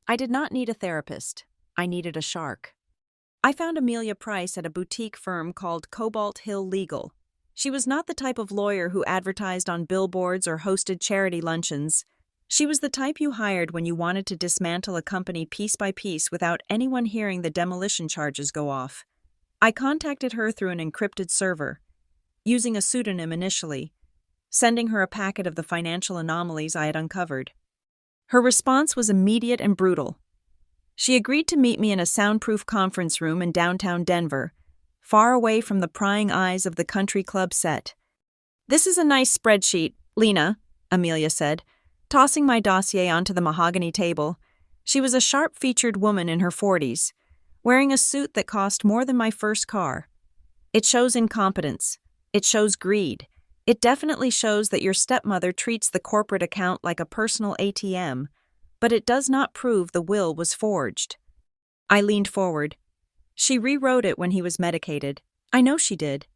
I did not need a therapist. I needed a shark. I found Amelia Price at a boutique firm called Cobalt Hill Legal. She was not the type of lawyer who advertised on billboards or hosted charity luncheons. She was the type you hired when you wanted to dismantle a company piece by piece without anyone hearing the demolition charges go off. I contacted her through an encrypted server, using a pseudonym initially, sending her a packet of the financial anomalies I had uncovered. Her response was immediate and brutal. She agreed to meet me in a soundproof conference room in downtown Denver, far away from the prying eyes of the country club set. "This is a nice spreadsheet, Lena," Amelia said, tossing my dossier onto the mahogany table. She was a sharp-featured woman in her 40s, wearing a suit that cost more than my first car. "It shows incompetence. It shows greed. It definitely shows that your stepmother treats the corporate account like a personal ATM, but it does not prove the will was forged." I leaned forward. "She rewrote it when he was medicated. I know she did."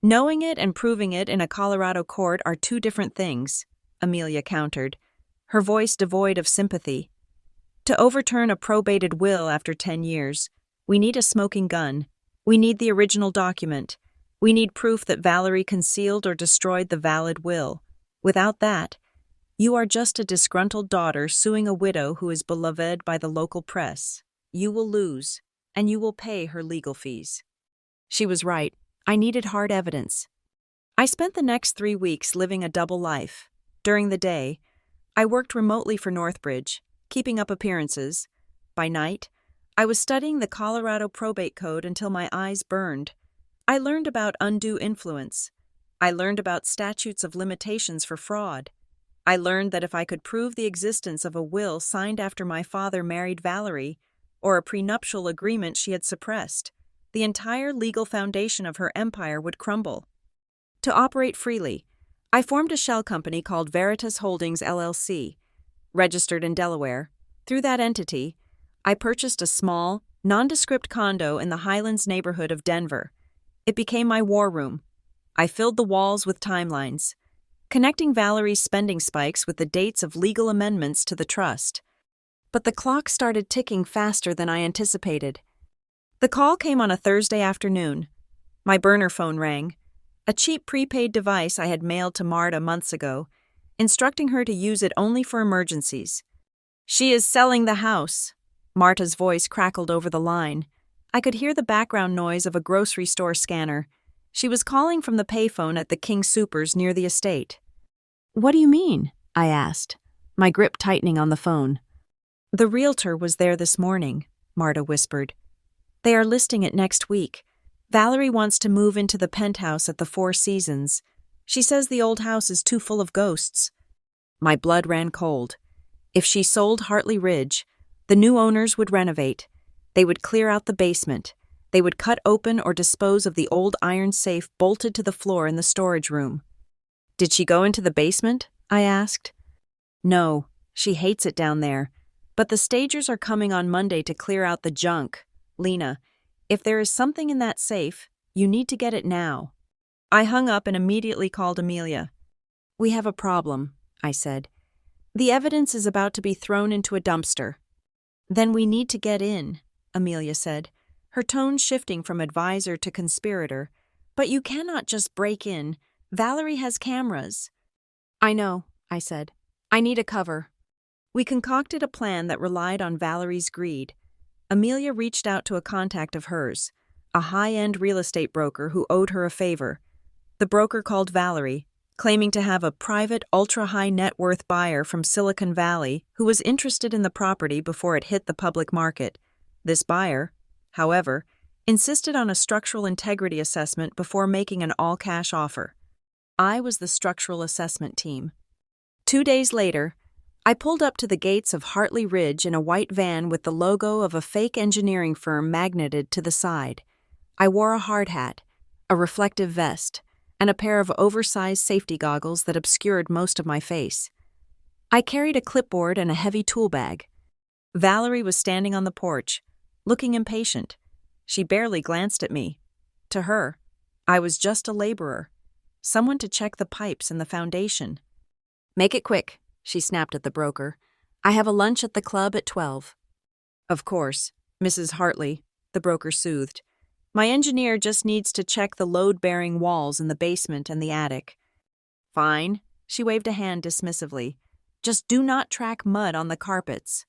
"Knowing it and proving it in a Colorado court are 2 different things," Amelia countered, her voice devoid of sympathy. "To overturn a probated will after 10 years, we need a smoking gun. We need the original document. We need proof that Valerie concealed or destroyed the valid will. Without that, you are just a disgruntled daughter suing a widow who is beloved by the local press. You will lose, and you will pay her legal fees." She was right. I needed hard evidence. I spent the next 3 weeks living a double life. During the day, I worked remotely for Northbridge, keeping up appearances. By night, I was studying the Colorado probate code until my eyes burned. I learned about undue influence. I learned about statutes of limitations for fraud. I learned that if I could prove the existence of a will signed after my father married Valerie, or a prenuptial agreement she had suppressed, the entire legal foundation of her empire would crumble. To operate freely, I formed a shell company called Veritas Holdings LLC, registered in Delaware. Through that entity, I purchased a small, nondescript condo in the Highlands neighborhood of Denver. It became my war room. I filled the walls with timelines, connecting Valerie's spending spikes with the dates of legal amendments to the trust. But the clock started ticking faster than I anticipated. The call came on a Thursday afternoon. My burner phone rang, a cheap prepaid device I had mailed to Marta months ago, instructing her to use it only for emergencies. She is selling the house. Marta's voice crackled over the line. I could hear the background noise of a grocery store scanner. She was calling from the payphone at the King Soopers near the estate. What do you mean? I asked, my grip tightening on the phone. The realtor was there this morning, Marta whispered. They are listing it next week. Valerie wants to move into the penthouse at the Four Seasons. She says the old house is too full of ghosts. My blood ran cold. If she sold Hartley Ridge, the new owners would renovate. They would clear out the basement. They would cut open or dispose of the old iron safe bolted to the floor in the storage room. Did she go into the basement? I asked. No, she hates it down there. But the stagers are coming on Monday to clear out the junk. Lena, if there is something in that safe, you need to get it now. I hung up and immediately called Amelia. We have a problem, I said. The evidence is about to be thrown into a dumpster. Then we need to get in, Amelia said, her tone shifting from advisor to conspirator. But you cannot just break in. Valerie has cameras. I know, I said. I need a cover. We concocted a plan that relied on Valerie's greed. Amelia reached out to a contact of hers, a high-end real estate broker who owed her a favor. The broker called Valerie, claiming to have a private, ultra-high net worth buyer from Silicon Valley who was interested in the property before it hit the public market. This buyer, however, insisted on a structural integrity assessment before making an all-cash offer. I was the structural assessment team. 2 days later, I pulled up to the gates of Hartley Ridge in a white van with the logo of a fake engineering firm magneted to the side. I wore a hard hat, a reflective vest, and a pair of oversized safety goggles that obscured most of my face. I carried a clipboard and a heavy tool bag. Valerie was standing on the porch, looking impatient. She barely glanced at me. To her, I was just a laborer, someone to check the pipes and the foundation. Make it quick, she snapped at the broker. I have a lunch at the club at 12. Of course, Mrs. Hartley, the broker soothed. My engineer just needs to check the load-bearing walls in the basement and the attic. Fine, she waved a hand dismissively. Just do not track mud on the carpets.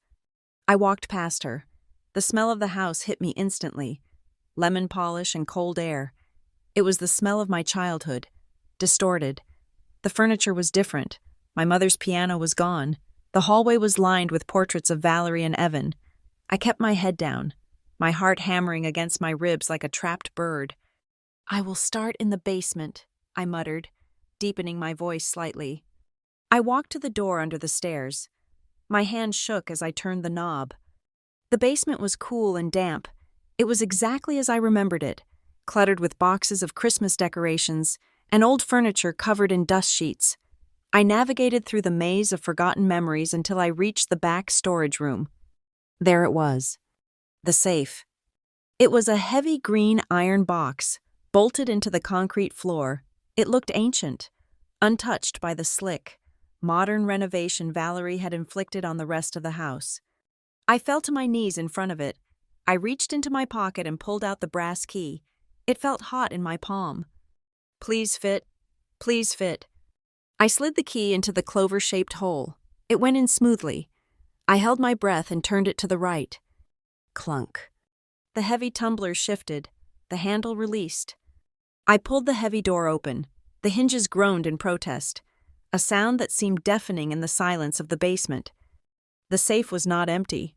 I walked past her. The smell of the house hit me instantly. Lemon polish and cold air. It was the smell of my childhood, distorted. The furniture was different. My mother's piano was gone. The hallway was lined with portraits of Valerie and Evan. I kept my head down, my heart hammering against my ribs like a trapped bird. I will start in the basement, I muttered, deepening my voice slightly. I walked to the door under the stairs. My hand shook as I turned the knob. The basement was cool and damp. It was exactly as I remembered it, cluttered with boxes of Christmas decorations and old furniture covered in dust sheets. I navigated through the maze of forgotten memories until I reached the back storage room. There it was. The safe. It was a heavy green iron box, bolted into the concrete floor. It looked ancient, untouched by the slick, modern renovation Valerie had inflicted on the rest of the house. I fell to my knees in front of it. I reached into my pocket and pulled out the brass key. It felt hot in my palm. Please fit. Please fit. I slid the key into the clover-shaped hole. It went in smoothly. I held my breath and turned it to the right. Clunk. The heavy tumbler shifted. The handle released. I pulled the heavy door open. The hinges groaned in protest, a sound that seemed deafening in the silence of the basement. The safe was not empty.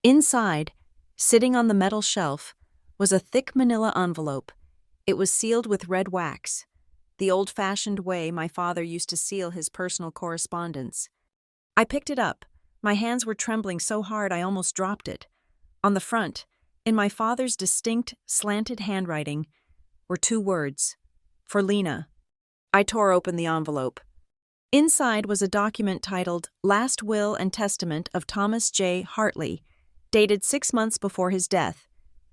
Inside, sitting on the metal shelf, was a thick manila envelope. It was sealed with red wax, the old-fashioned way my father used to seal his personal correspondence. I picked it up. My hands were trembling so hard I almost dropped it. On the front, in my father's distinct, slanted handwriting, were 2 words, for Lena. I tore open the envelope. Inside was a document titled Last Will and Testament of Thomas J. Hartley, dated 6 months before his death,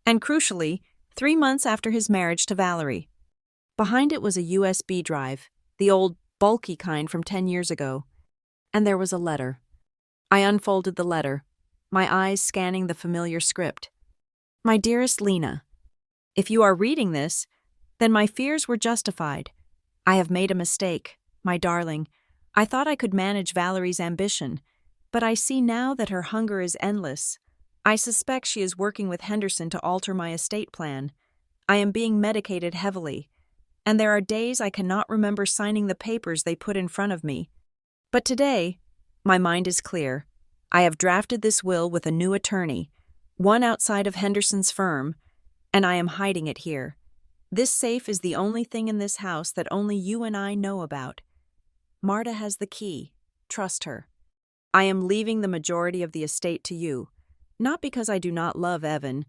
and crucially, 3 months after his marriage to Valerie. Behind it was a USB drive, the old, bulky kind from 10 years ago. And there was a letter. I unfolded the letter, my eyes scanning the familiar script. My dearest Lena, if you are reading this, then my fears were justified. I have made a mistake, my darling. I thought I could manage Valerie's ambition. But I see now that her hunger is endless. I suspect she is working with Henderson to alter my estate plan. I am being medicated heavily, and there are days I cannot remember signing the papers they put in front of me. But today, my mind is clear. I have drafted this will with a new attorney, one outside of Henderson's firm, and I am hiding it here. This safe is the only thing in this house that only you and I know about. Marta has the key. Trust her. I am leaving the majority of the estate to you, not because I do not love Evan,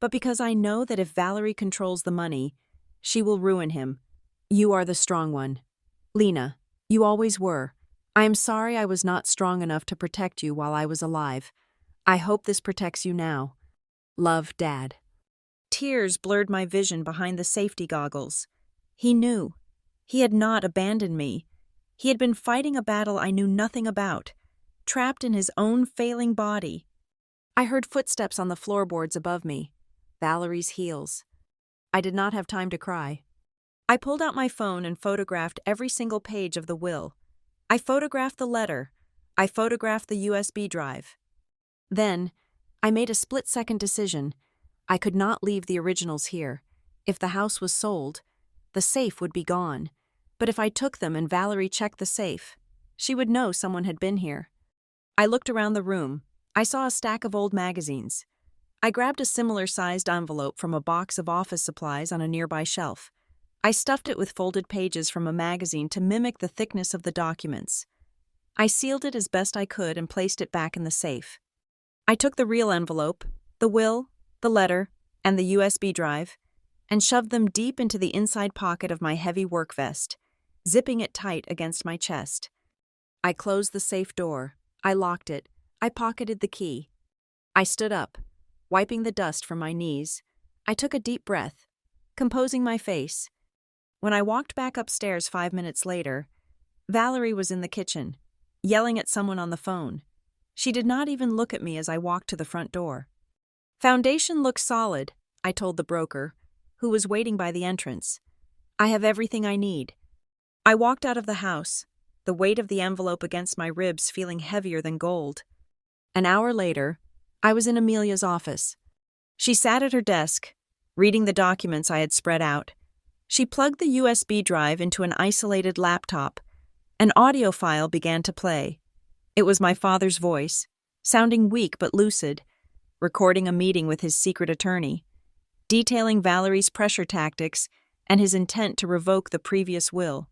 but because I know that if Valerie controls the money, she will ruin him. You are the strong one. Lena, you always were. I am sorry I was not strong enough to protect you while I was alive. I hope this protects you now. Love, Dad. Tears blurred my vision behind the safety goggles. He knew. He had not abandoned me. He had been fighting a battle I knew nothing about, trapped in his own failing body. I heard footsteps on the floorboards above me. Valerie's heels. I did not have time to cry. I pulled out my phone and photographed every single page of the will. I photographed the letter. I photographed the USB drive. Then, I made a split-second decision. I could not leave the originals here. If the house was sold, the safe would be gone. But if I took them and Valerie checked the safe, she would know someone had been here. I looked around the room. I saw a stack of old magazines. I grabbed a similar-sized envelope from a box of office supplies on a nearby shelf. I stuffed it with folded pages from a magazine to mimic the thickness of the documents. I sealed it as best I could and placed it back in the safe. I took the real envelope, the will, the letter, and the USB drive, and shoved them deep into the inside pocket of my heavy work vest, zipping it tight against my chest. I closed the safe door. I locked it. I pocketed the key. I stood up, wiping the dust from my knees. I took a deep breath, composing my face. When I walked back upstairs 5 minutes later, Valerie was in the kitchen, yelling at someone on the phone. She did not even look at me as I walked to the front door. Foundation looks solid, I told the broker, who was waiting by the entrance. I have everything I need. I walked out of the house, the weight of the envelope against my ribs feeling heavier than gold. An hour later, I was in Amelia's office. She sat at her desk, reading the documents I had spread out. She plugged the USB drive into an isolated laptop. An audio file began to play. It was my father's voice, sounding weak but lucid, recording a meeting with his secret attorney, detailing Valerie's pressure tactics and his intent to revoke the previous will.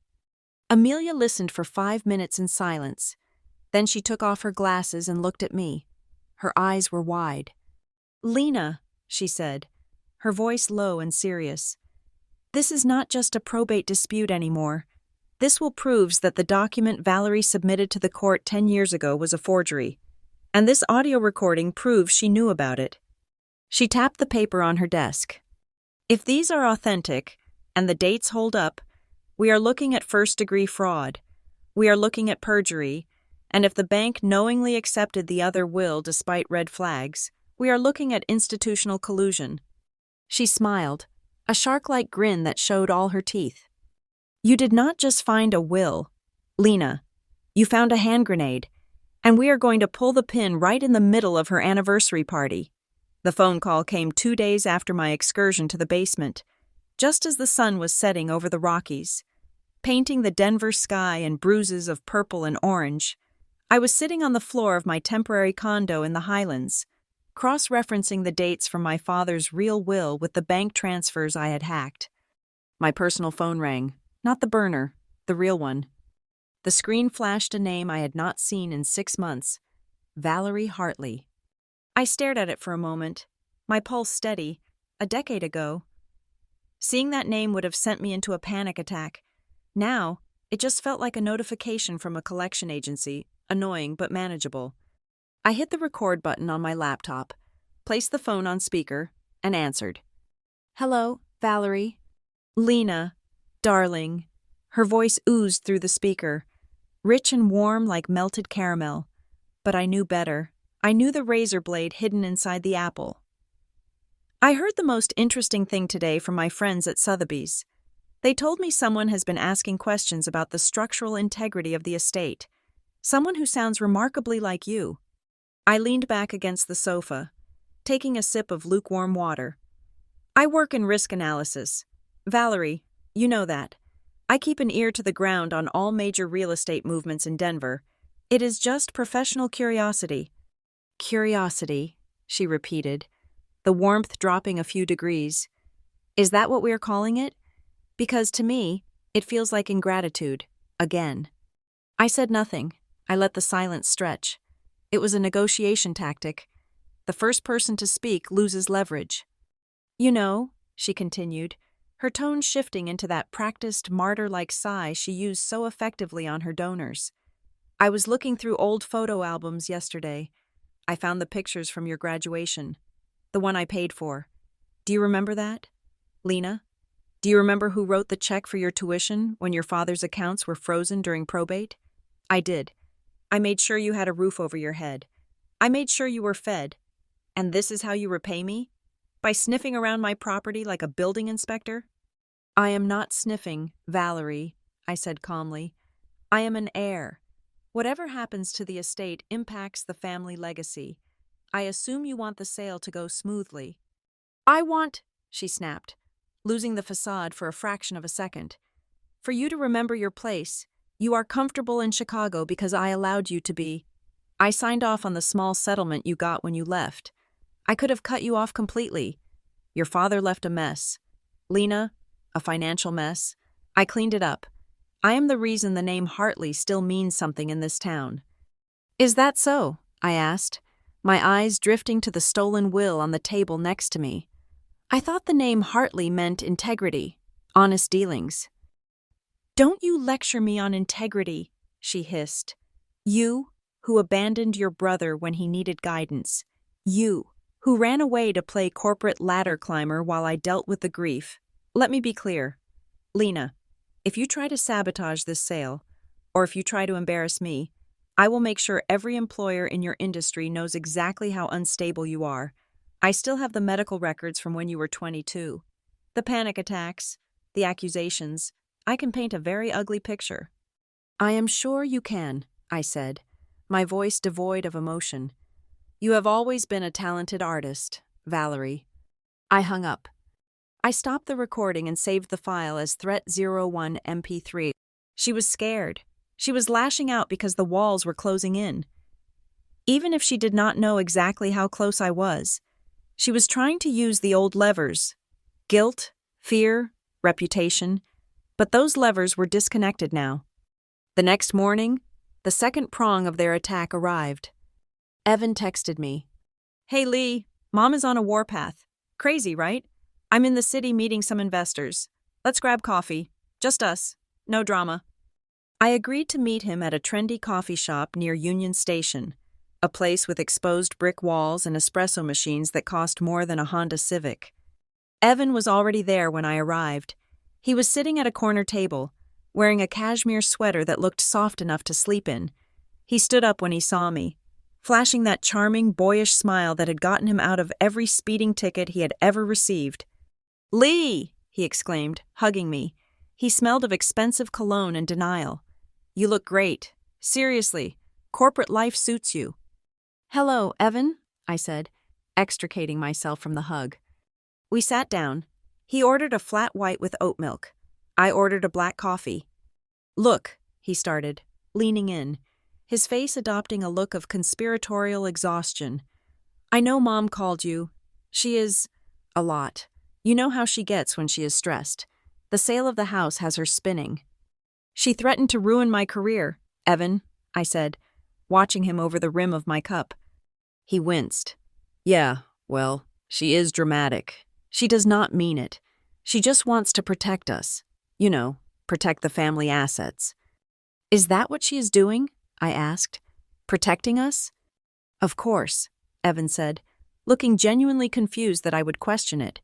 Amelia listened for 5 minutes in silence. Then she took off her glasses and looked at me. Her eyes were wide. "Lena," she said, her voice low and serious, "this is not just a probate dispute anymore. This will prove that the document Valerie submitted to the court 10 years ago was a forgery, and this audio recording proves she knew about it." She tapped the paper on her desk. "If these are authentic, and the dates hold up, we are looking at first-degree fraud. We are looking at perjury, and if the bank knowingly accepted the other will despite red flags, we are looking at institutional collusion." She smiled, a shark-like grin that showed all her teeth. "You did not just find a will, Lena. You found a hand grenade, and we are going to pull the pin right in the middle of her anniversary party." The phone call came 2 days after my excursion to the basement, just as the sun was setting over the Rockies, painting the Denver sky in bruises of purple and orange. I was sitting on the floor of my temporary condo in the Highlands, cross-referencing the dates from my father's real will with the bank transfers I had hacked. My personal phone rang, not the burner, the real one. The screen flashed a name I had not seen in 6 months, Valerie Hartley. I stared at it for a moment, my pulse steady, a decade ago. Seeing that name would have sent me into a panic attack. Now, it just felt like a notification from a collection agency, annoying but manageable. I hit the record button on my laptop, placed the phone on speaker, and answered. "Hello, Valerie." "Lena, darling." Her voice oozed through the speaker, rich and warm like melted caramel. But I knew better. I knew the razor blade hidden inside the apple. "I heard the most interesting thing today from my friends at Sotheby's. They told me someone has been asking questions about the structural integrity of the estate. Someone who sounds remarkably like you. I leaned back against the sofa, taking a sip of lukewarm water. I work in risk analysis. Valerie, you know that. I keep an ear to the ground on all major real estate movements in Denver. It is just professional curiosity. Curiosity, she repeated, the warmth dropping a few degrees. Is that what we are calling it? Because to me, it feels like ingratitude, again. I said nothing. I let the silence stretch. It was a negotiation tactic. The first person to speak loses leverage. You know, she continued, her tone shifting into that practiced martyr-like sigh she used so effectively on her donors. I was looking through old photo albums yesterday. I found the pictures from your graduation. The one I paid for. Do you remember that? Lena? Do you remember who wrote the check for your tuition when your father's accounts were frozen during probate? I did. I made sure you had a roof over your head. I made sure you were fed. And this is how you repay me? By sniffing around my property like a building inspector? I am not sniffing, Valerie, I said calmly. I am an heir. Whatever happens to the estate impacts the family legacy. I assume you want the sale to go smoothly. I want, she snapped, losing the facade for a fraction of a second. For you to remember your place. You are comfortable in Chicago because I allowed you to be. I signed off on the small settlement you got when you left. I could have cut you off completely. Your father left a mess. Lena, a financial mess. I cleaned it up. I am the reason the name Hartley still means something in this town. Is that so? I asked, my eyes drifting to the stolen will on the table next to me. I thought the name Hartley meant integrity, honest dealings. Don't you lecture me on integrity, she hissed. You, who abandoned your brother when he needed guidance. You, who ran away to play corporate ladder climber while I dealt with the grief. Let me be clear. Lena, if you try to sabotage this sale, or if you try to embarrass me, I will make sure every employer in your industry knows exactly how unstable you are. I still have the medical records from when you were 22. The panic attacks, the accusations. I can paint a very ugly picture. I am sure you can, I said, my voice devoid of emotion. You have always been a talented artist, Valerie. I hung up. I stopped the recording and saved the file as Threat01 MP3. She was scared. She was lashing out because the walls were closing in. Even if she did not know exactly how close I was, she was trying to use the old levers. Guilt, fear, reputation. But those levers were disconnected now. The next morning, the second prong of their attack arrived. Evan texted me. Hey Lee, Mom is on a warpath. Crazy, right? I'm in the city meeting some investors. Let's grab coffee. Just us. No drama. I agreed to meet him at a trendy coffee shop near Union Station, a place with exposed brick walls and espresso machines that cost more than a Honda Civic. Evan was already there when I arrived. He was sitting at a corner table, wearing a cashmere sweater that looked soft enough to sleep in. He stood up when he saw me, flashing that charming, boyish smile that had gotten him out of every speeding ticket he had ever received. Lee! He exclaimed, hugging me. He smelled of expensive cologne and denial. You look great. Seriously, corporate life suits you. Hello, Evan, I said, extricating myself from the hug. We sat down. He ordered a flat white with oat milk. I ordered a black coffee. Look, he started, leaning in, his face adopting a look of conspiratorial exhaustion. I know Mom called you. She is a lot. You know how she gets when she is stressed. The sale of the house has her spinning. She threatened to ruin my career, Evan, I said, watching him over the rim of my cup. He winced. Yeah, well, she is dramatic. She does not mean it. She just wants to protect us. You know, protect the family assets. Is that what she is doing? I asked. Protecting us? Of course, Evan said, looking genuinely confused that I would question it.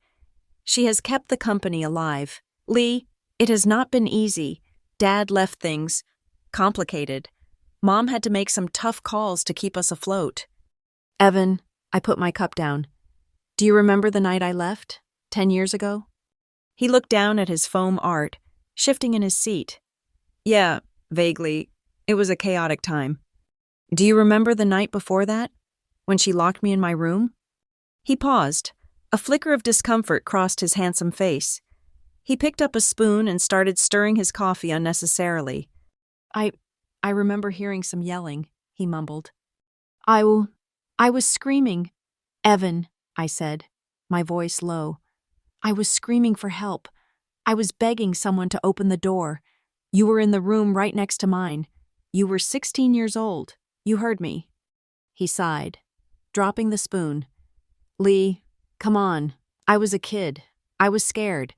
She has kept the company alive. Lee, it has not been easy. Dad left things complicated. Mom had to make some tough calls to keep us afloat. Evan, I put my cup down. Do you remember the night I left, 10 years ago? He looked down at his foam art, shifting in his seat. Yeah, vaguely. It was a chaotic time. Do you remember the night before that, when she locked me in my room? He paused. A flicker of discomfort crossed his handsome face. He picked up a spoon and started stirring his coffee unnecessarily. I remember hearing some yelling, he mumbled. I was screaming. Evan, I said, my voice low. I was screaming for help. I was begging someone to open the door. You were in the room right next to mine. You were 16 years old. You heard me. He sighed, dropping the spoon. Lee, come on. I was a kid. I was scared.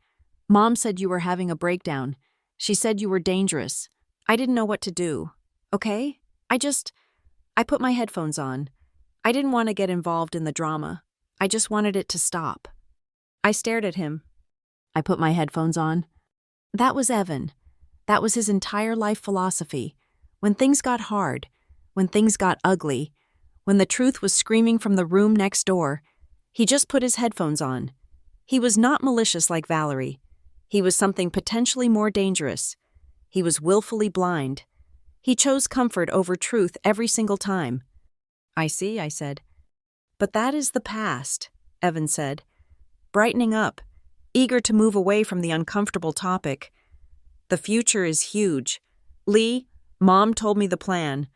Mom said you were having a breakdown. She said you were dangerous. I didn't know what to do. Okay? I put my headphones on. I didn't want to get involved in the drama. I just wanted it to stop. I stared at him. I put my headphones on. That was Evan. That was his entire life philosophy. When things got hard, when things got ugly, when the truth was screaming from the room next door, he just put his headphones on. He was not malicious like Valerie. He was something potentially more dangerous. He was willfully blind. He chose comfort over truth every single time. I see, I said. But that is the past, Evan said, brightening up, eager to move away from the uncomfortable topic. The future is huge. Lee, Mom told me the plan.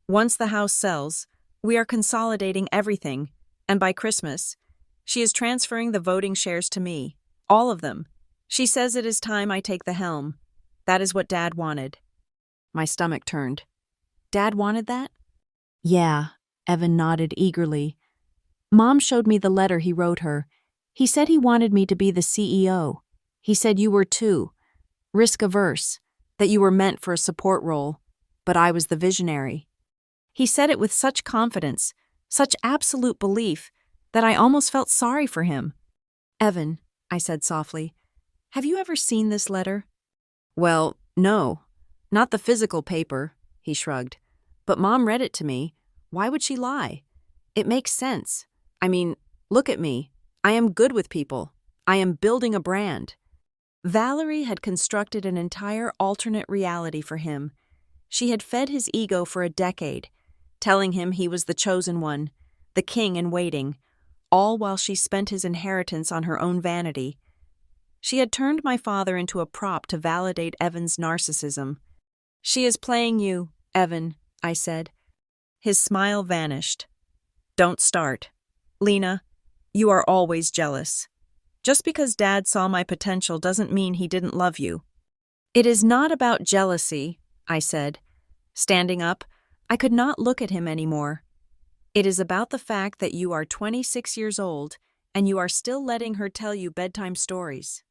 Once the house sells, we are consolidating everything, and by Christmas, she is transferring the voting shares to me, all of them. She says it is time I take the helm. That is what Dad wanted. My stomach turned. Dad wanted that? Yeah, Evan nodded eagerly. Mom showed me the letter he wrote her. He said he wanted me to be the CEO. He said you were too. Risk-averse, that you were meant for a support role, but I was the visionary. He said it with such confidence, such absolute belief, that I almost felt sorry for him. Evan, I said softly, have you ever seen this letter? Well, no. Not the physical paper, he shrugged. But Mom read it to me. Why would she lie? It makes sense. I mean, look at me. I am good with people. I am building a brand. Valerie had constructed an entire alternate reality for him. She had fed his ego for a decade, telling him he was the chosen one, the king in waiting, all while she spent his inheritance on her own vanity. She had turned my father into a prop to validate Evan's narcissism. She is playing you, Evan, I said. His smile vanished. Don't start. Lena, you are always jealous. Just because Dad saw my potential doesn't mean he didn't love you. It is not about jealousy, I said. Standing up, I could not look at him anymore. It is about the fact that you are 26 years old and you are still letting her tell you bedtime stories.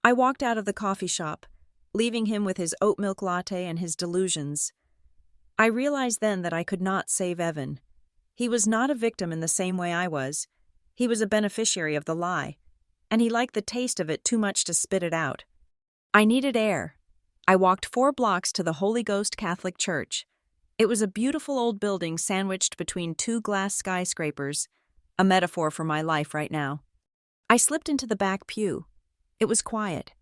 I walked out of the coffee shop, leaving him with his oat milk latte and his delusions. I realized then that I could not save Evan. He was not a victim in the same way I was. He was a beneficiary of the lie, and he liked the taste of it too much to spit it out. I needed air. I walked 4 blocks to the Holy Ghost Catholic Church. It was a beautiful old building sandwiched between 2 glass skyscrapers, a metaphor for my life right now. I slipped into the back pew. It was quiet,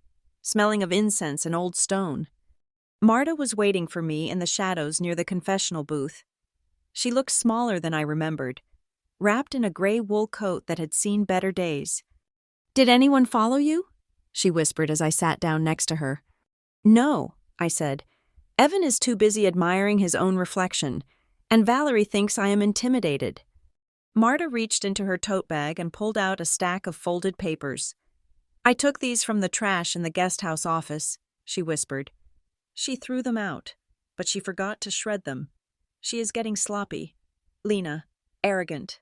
smelling of incense and old stone. Marta was waiting for me in the shadows near the confessional booth. She looked smaller than I remembered, wrapped in a gray wool coat that had seen better days. "Did anyone follow you?" she whispered as I sat down next to her. "No," I said. "Evan is too busy admiring his own reflection, and Valerie thinks I am intimidated." Marta reached into her tote bag and pulled out a stack of folded papers. "I took these from the trash in the guest house office," she whispered. She threw them out, but she forgot to shred them. She is getting sloppy. Lena, arrogant.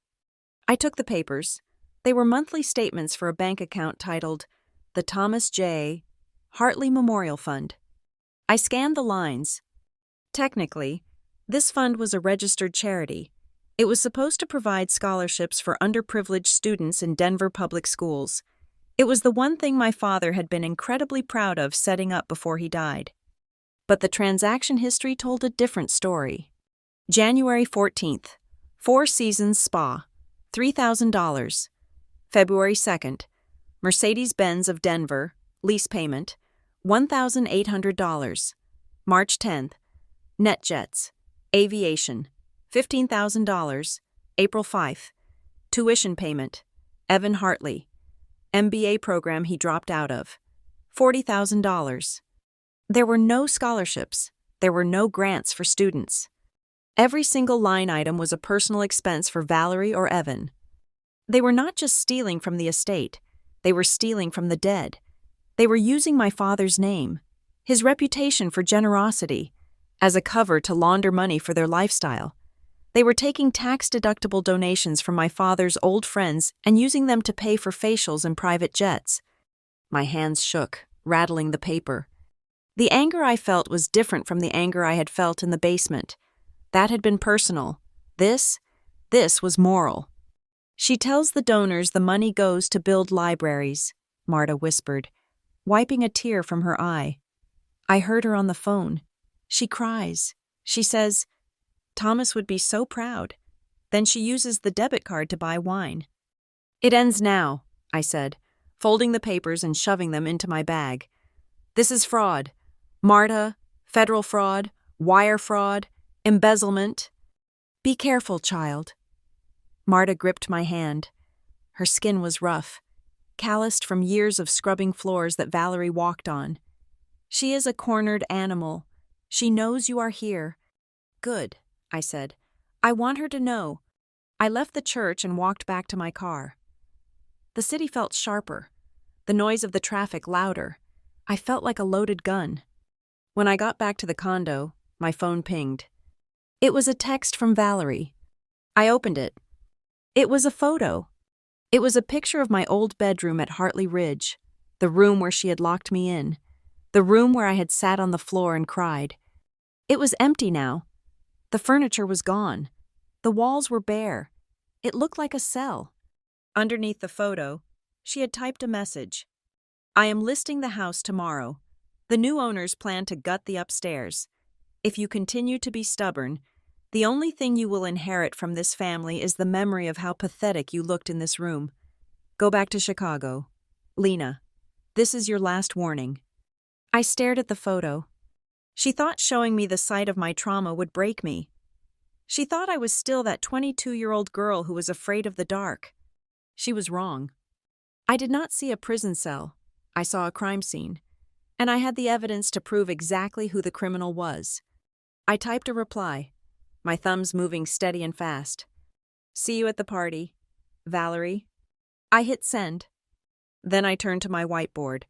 I took the papers. They were monthly statements for a bank account titled the Thomas J. Hartley Memorial Fund. I scanned the lines. Technically, this fund was a registered charity. It was supposed to provide scholarships for underprivileged students in Denver public schools. It was the one thing my father had been incredibly proud of setting up before he died. But the transaction history told a different story. January 14th, Four Seasons Spa, $3,000. February 2nd, Mercedes-Benz of Denver, lease payment, $1,800. March 10th, NetJets, aviation, $15,000. April 5th. Tuition payment. Evan Hartley. MBA program he dropped out of. $40,000. There were no scholarships. There were no grants for students. Every single line item was a personal expense for Valerie or Evan. They were not just stealing from the estate. They were stealing from the dead. They were using my father's name, his reputation for generosity, as a cover to launder money for their lifestyle. They were taking tax-deductible donations from my father's old friends and using them to pay for facials and private jets. My hands shook, rattling the paper. The anger I felt was different from the anger I had felt in the basement. That had been personal. This was moral. She tells the donors the money goes to build libraries, Marta whispered, wiping a tear from her eye. I heard her on the phone. She cries. She says, Thomas would be so proud. Then she uses the debit card to buy wine. It ends now, I said, folding the papers and shoving them into my bag. This is fraud. Marta, federal fraud, wire fraud, embezzlement. Be careful, child. Marta gripped my hand. Her skin was rough, calloused from years of scrubbing floors that Valerie walked on. She is a cornered animal. She knows you are here. Good, I said. I want her to know. I left the church and walked back to my car. The city felt sharper, the noise of the traffic louder. I felt like a loaded gun. When I got back to the condo, my phone pinged. It was a text from Valerie. I opened it. It was a photo. It was a picture of my old bedroom at Hartley Ridge, the room where she had locked me in, the room where I had sat on the floor and cried. It was empty now. The furniture was gone. The walls were bare. It looked like a cell. Underneath the photo, she had typed a message. I am listing the house tomorrow. The new owners plan to gut the upstairs. If you continue to be stubborn, the only thing you will inherit from this family is the memory of how pathetic you looked in this room. Go back to Chicago. Lena, this is your last warning. I stared at the photo. She thought showing me the site of my trauma would break me. She thought I was still that 22-year-old girl who was afraid of the dark. She was wrong. I did not see a prison cell. I saw a crime scene. And I had the evidence to prove exactly who the criminal was. I typed a reply, my thumbs moving steady and fast. See you at the party. Valerie. I hit send. Then I turned to my whiteboard.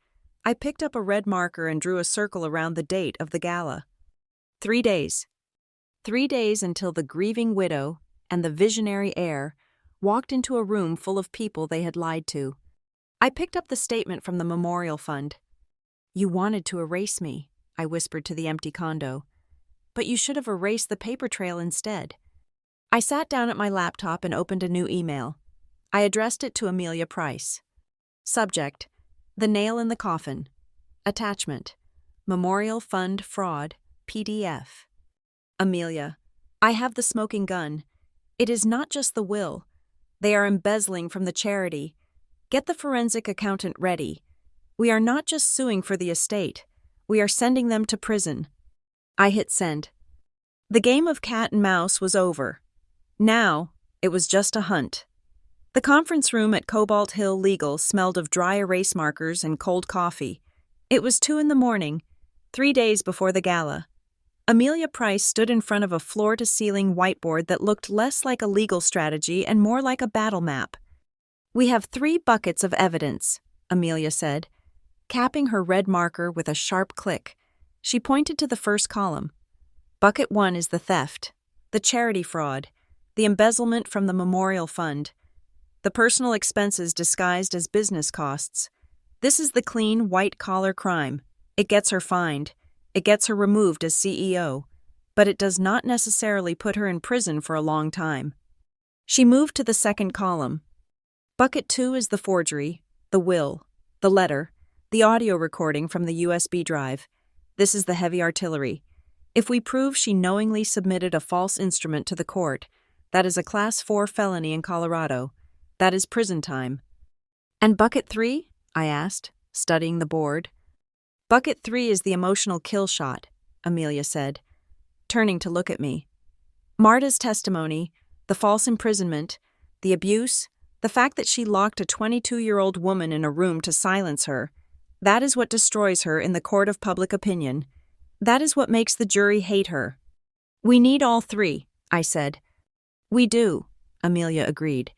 I picked up a red marker and drew a circle around the date of the gala. 3 days. 3 days until the grieving widow and the visionary heir walked into a room full of people they had lied to. I picked up the statement from the memorial fund. You wanted to erase me, I whispered to the empty condo. But you should have erased the paper trail instead. I sat down at my laptop and opened a new email. I addressed it to Amelia Price. Subject: The Nail in the Coffin. Attachment: Memorial Fund Fraud, PDF. Amelia, I have the smoking gun. It is not just the will. They are embezzling from the charity. Get the forensic accountant ready. We are not just suing for the estate. We are sending them to prison. I hit send. The game of cat and mouse was over. Now, it was just a hunt. The conference room at Cobalt Hill Legal smelled of dry erase markers and cold coffee. It was 2 a.m, 3 days before the gala. Amelia Price stood in front of a floor-to-ceiling whiteboard that looked less like a legal strategy and more like a battle map. We have 3 buckets of evidence, Amelia said, capping her red marker with a sharp click. She pointed to the first column. Bucket 1 is the theft, the charity fraud, the embezzlement from the memorial fund, the personal expenses disguised as business costs. This is the clean, white-collar crime. It gets her fined. It gets her removed as CEO. But it does not necessarily put her in prison for a long time. She moved to the second column. Bucket 2 is the forgery, the will, the letter, the audio recording from the USB drive. This is the heavy artillery. If we prove she knowingly submitted a false instrument to the court, that is a Class 4 felony in Colorado. That is prison time. And bucket 3? I asked, studying the board. Bucket 3 is the emotional kill shot, Amelia said, turning to look at me. Marta's testimony, the false imprisonment, the abuse, the fact that she locked a 22-year-old woman in a room to silence her, that is what destroys her in the court of public opinion. That is what makes the jury hate her. We need all three, I said. We do, Amelia agreed.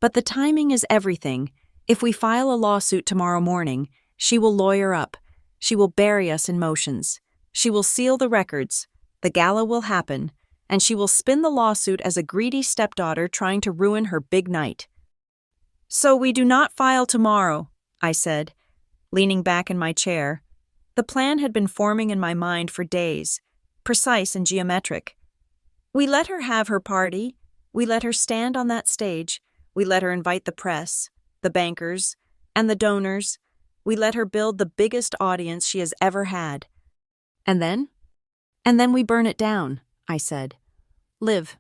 But the timing is everything. If we file a lawsuit tomorrow morning, she will lawyer up. She will bury us in motions. She will seal the records. The gala will happen, and she will spin the lawsuit as a greedy stepdaughter trying to ruin her big night. So we do not file tomorrow, I said, leaning back in my chair. The plan had been forming in my mind for days, precise and geometric. We let her have her party. We let her stand on that stage. We let her invite the press, the bankers, and the donors. We let her build the biggest audience she has ever had. And then? And then we burn it down, I said. Liv.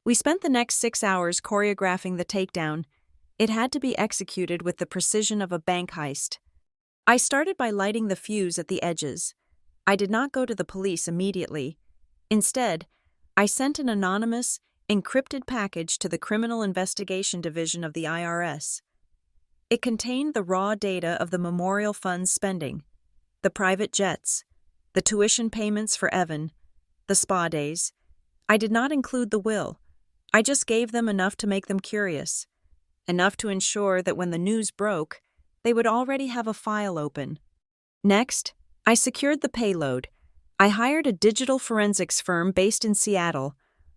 We spent the next 6 hours choreographing the takedown. It had to be executed with the precision of a bank heist. I started by lighting the fuse at the edges. I did not go to the police immediately. Instead, I sent an anonymous, encrypted package to the Criminal Investigation Division of the IRS. It contained the raw data of the memorial fund's spending, the private jets, the tuition payments for Evan, the spa days. I did not include the will. I just gave them enough to make them curious, enough to ensure that when the news broke, they would already have a file open. Next, I secured the payload. I hired a digital forensics firm based in Seattle,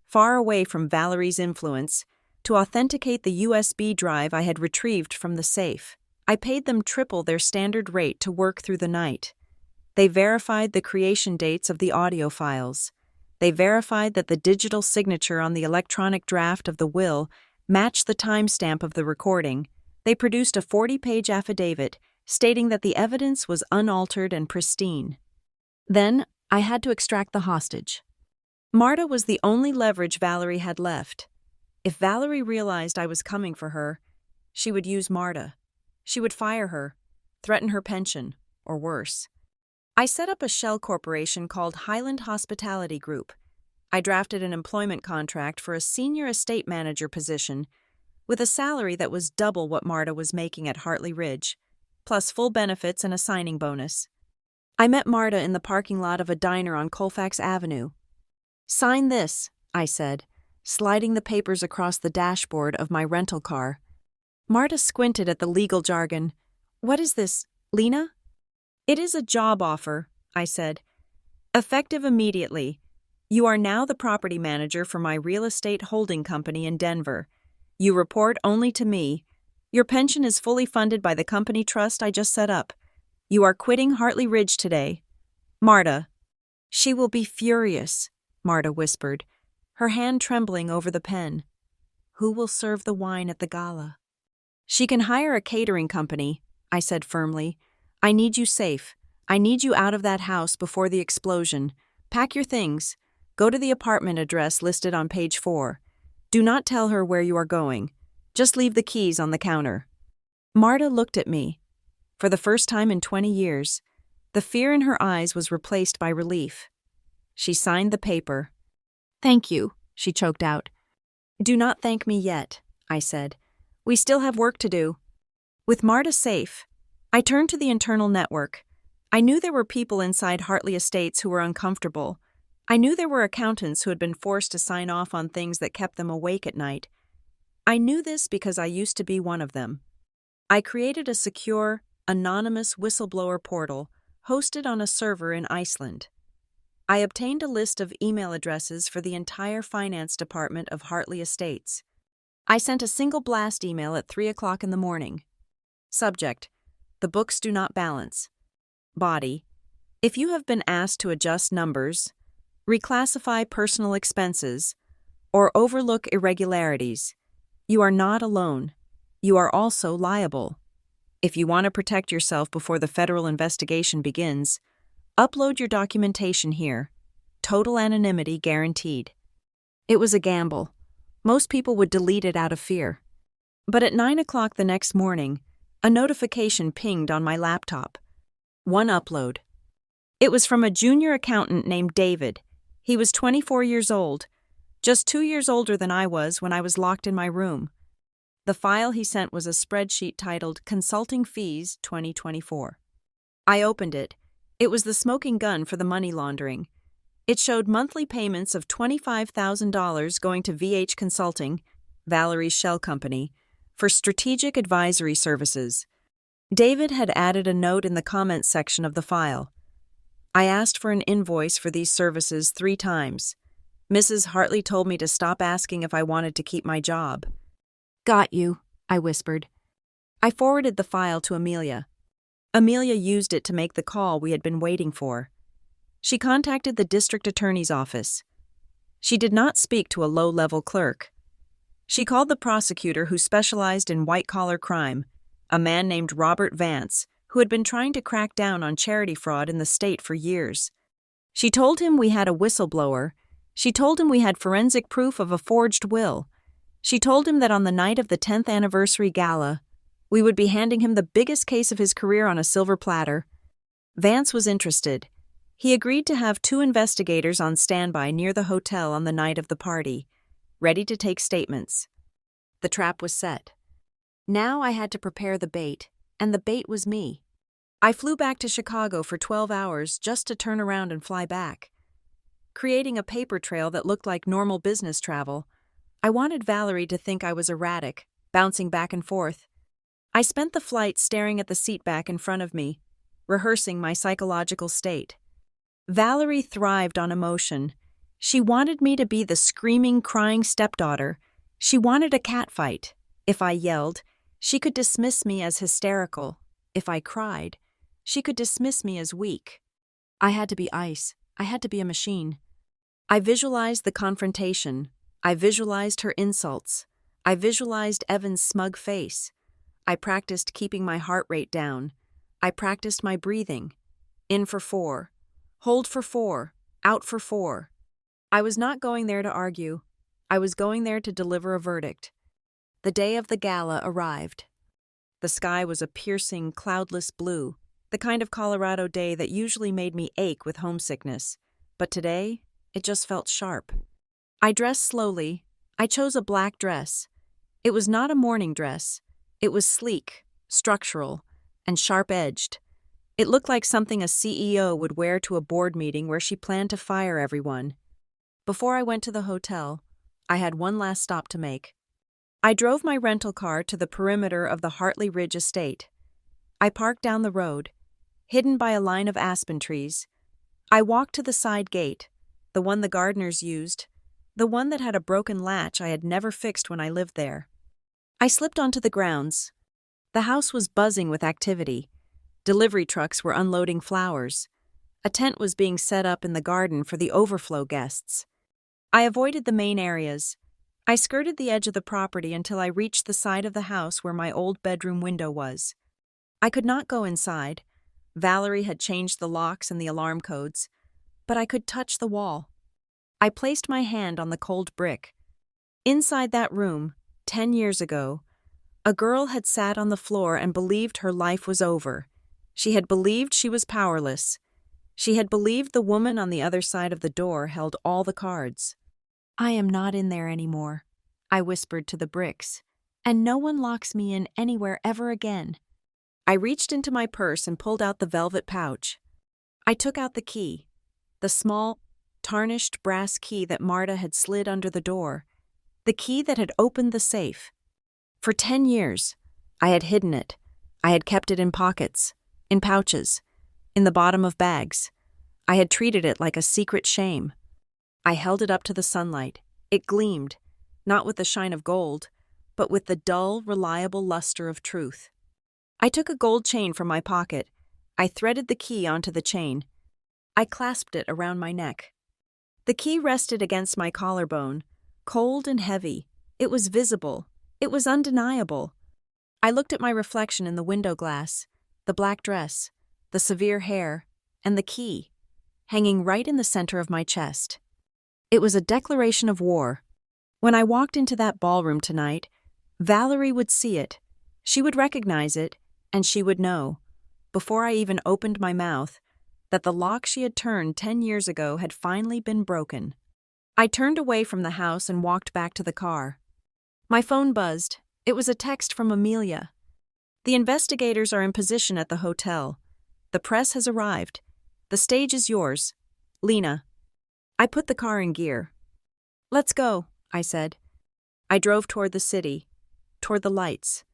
far away from Valerie's influence, to authenticate the USB drive I had retrieved from the safe. I paid them triple their standard rate to work through the night. They verified the creation dates of the audio files. They verified that the digital signature on the electronic draft of the will matched the timestamp of the recording. They produced a 40-page affidavit stating that the evidence was unaltered and pristine. Then, I had to extract the hostage. Marta was the only leverage Valerie had left. If Valerie realized I was coming for her, she would use Marta. She would fire her, threaten her pension, or worse. I set up a shell corporation called Highland Hospitality Group. I drafted an employment contract for a senior estate manager position with a salary that was double what Marta was making at Hartley Ridge, plus full benefits and a signing bonus. I met Marta in the parking lot of a diner on Colfax Avenue. Sign this, I said, sliding the papers across the dashboard of my rental car. Marta squinted at the legal jargon. What is this, Lena? It is a job offer, I said. Effective immediately. You are now the property manager for my real estate holding company in Denver. You report only to me. Your pension is fully funded by the company trust I just set up. You are quitting Hartley Ridge today. Marta. She will be furious, Marta whispered, her hand trembling over the pen. Who will serve the wine at the gala? She can hire a catering company, I said firmly. I need you safe. I need you out of that house before the explosion. Pack your things. Go to the apartment address listed on page 4. Do not tell her where you are going. Just leave the keys on the counter. Marta looked at me. For the first time in 20 years, the fear in her eyes was replaced by relief. She signed the paper. Thank you, she choked out. Do not thank me yet, I said. We still have work to do. With Marta safe, I turned to the internal network. I knew there were people inside Hartley Estates who were uncomfortable. I knew there were accountants who had been forced to sign off on things that kept them awake at night. I knew this because I used to be one of them. I created a secure, anonymous whistleblower portal hosted on a server in Iceland. I obtained a list of email addresses for the entire finance department of Hartley Estates. I sent a single blast email at 3 o'clock in the morning. Subject: The books do not balance. Body: If you have been asked to adjust numbers, reclassify personal expenses, or overlook irregularities, you are not alone. You are also liable. If you want to protect yourself before the federal investigation begins, upload your documentation here. Total anonymity guaranteed. It was a gamble. Most people would delete it out of fear. But at 9 o'clock the next morning, a notification pinged on my laptop. One upload. It was from a junior accountant named David. He was 24 years old. just 2 years older than I was when I was locked in my room. The file he sent was a spreadsheet titled Consulting Fees 2024. I opened it. It was the smoking gun for the money laundering. It showed monthly payments of $25,000 going to VH Consulting, Valerie's shell company, for strategic advisory services. David had added a note in the comments section of the file. I asked for an invoice for these services 3 times. Mrs. Hartley told me to stop asking if I wanted to keep my job. "Got you," I whispered. I forwarded the file to Amelia. Amelia used it to make the call we had been waiting for. She contacted the district attorney's office. She did not speak to a low-level clerk. She called the prosecutor who specialized in white-collar crime, a man named Robert Vance, who had been trying to crack down on charity fraud in the state for years. She told him we had a whistleblower. She told him we had forensic proof of a forged will. She told him that on the night of the 10th anniversary gala, we would be handing him the biggest case of his career on a silver platter. Vance was interested. He agreed to have 2 investigators on standby near the hotel on the night of the party, ready to take statements. The trap was set. Now I had to prepare the bait, and the bait was me. I flew back to Chicago for 12 hours just to turn around and fly back. Creating a paper trail that looked like normal business travel, I wanted Valerie to think I was erratic, bouncing back and forth. I spent the flight staring at the seat back in front of me, rehearsing my psychological state. Valerie thrived on emotion. She wanted me to be the screaming, crying stepdaughter. She wanted a catfight. If I yelled, she could dismiss me as hysterical. If I cried, she could dismiss me as weak. I had to be ice. I had to be a machine. I visualized the confrontation. I visualized her insults. I visualized Evan's smug face. I practiced keeping my heart rate down. I practiced my breathing. In for 4. Hold for 4. Out for 4. I was not going there to argue. I was going there to deliver a verdict. The day of the gala arrived. The sky was a piercing, cloudless blue, the kind of Colorado day that usually made me ache with homesickness. But today, it just felt sharp. I dressed slowly. I chose a black dress. It was not a morning dress. It was sleek, structural, and sharp-edged. It looked like something a CEO would wear to a board meeting where she planned to fire everyone. Before I went to the hotel, I had one last stop to make. I drove my rental car to the perimeter of the Hartley Ridge estate. I parked down the road, hidden by a line of aspen trees. I walked to the side gate, the one the gardeners used, the one that had a broken latch I had never fixed when I lived there. I slipped onto the grounds. The house was buzzing with activity. Delivery trucks were unloading flowers. A tent was being set up in the garden for the overflow guests. I avoided the main areas. I skirted the edge of the property until I reached the side of the house where my old bedroom window was. I could not go inside. Valerie had changed the locks and the alarm codes, but I could touch the wall. I placed my hand on the cold brick. Inside that room, 10 years ago, a girl had sat on the floor and believed her life was over. She had believed she was powerless. She had believed the woman on the other side of the door held all the cards. "I am not in there anymore," I whispered to the bricks, "and no one locks me in anywhere ever again." I reached into my purse and pulled out the velvet pouch. I took out the key, the small, tarnished brass key that Marta had slid under the door, the key that had opened the safe. For 10 years, I had hidden it. I had kept it in pockets, in pouches, in the bottom of bags. I had treated it like a secret shame. I held it up to the sunlight. It gleamed, not with the shine of gold, but with the dull, reliable luster of truth. I took a gold chain from my pocket. I threaded the key onto the chain. I clasped it around my neck. The key rested against my collarbone, cold and heavy. It was visible. It was undeniable. I looked at my reflection in the window glass, the black dress, the severe hair, and the key, hanging right in the center of my chest. It was a declaration of war. When I walked into that ballroom tonight, Valerie would see it. She would recognize it, and she would know, before I even opened my mouth, that the lock she had turned 10 years ago had finally been broken. I turned away from the house and walked back to the car. My phone buzzed. It was a text from Amelia. The investigators are in position at the hotel. The press has arrived. The stage is yours. Lena. I put the car in gear. Let's go, I said. I drove toward the city, toward the lights,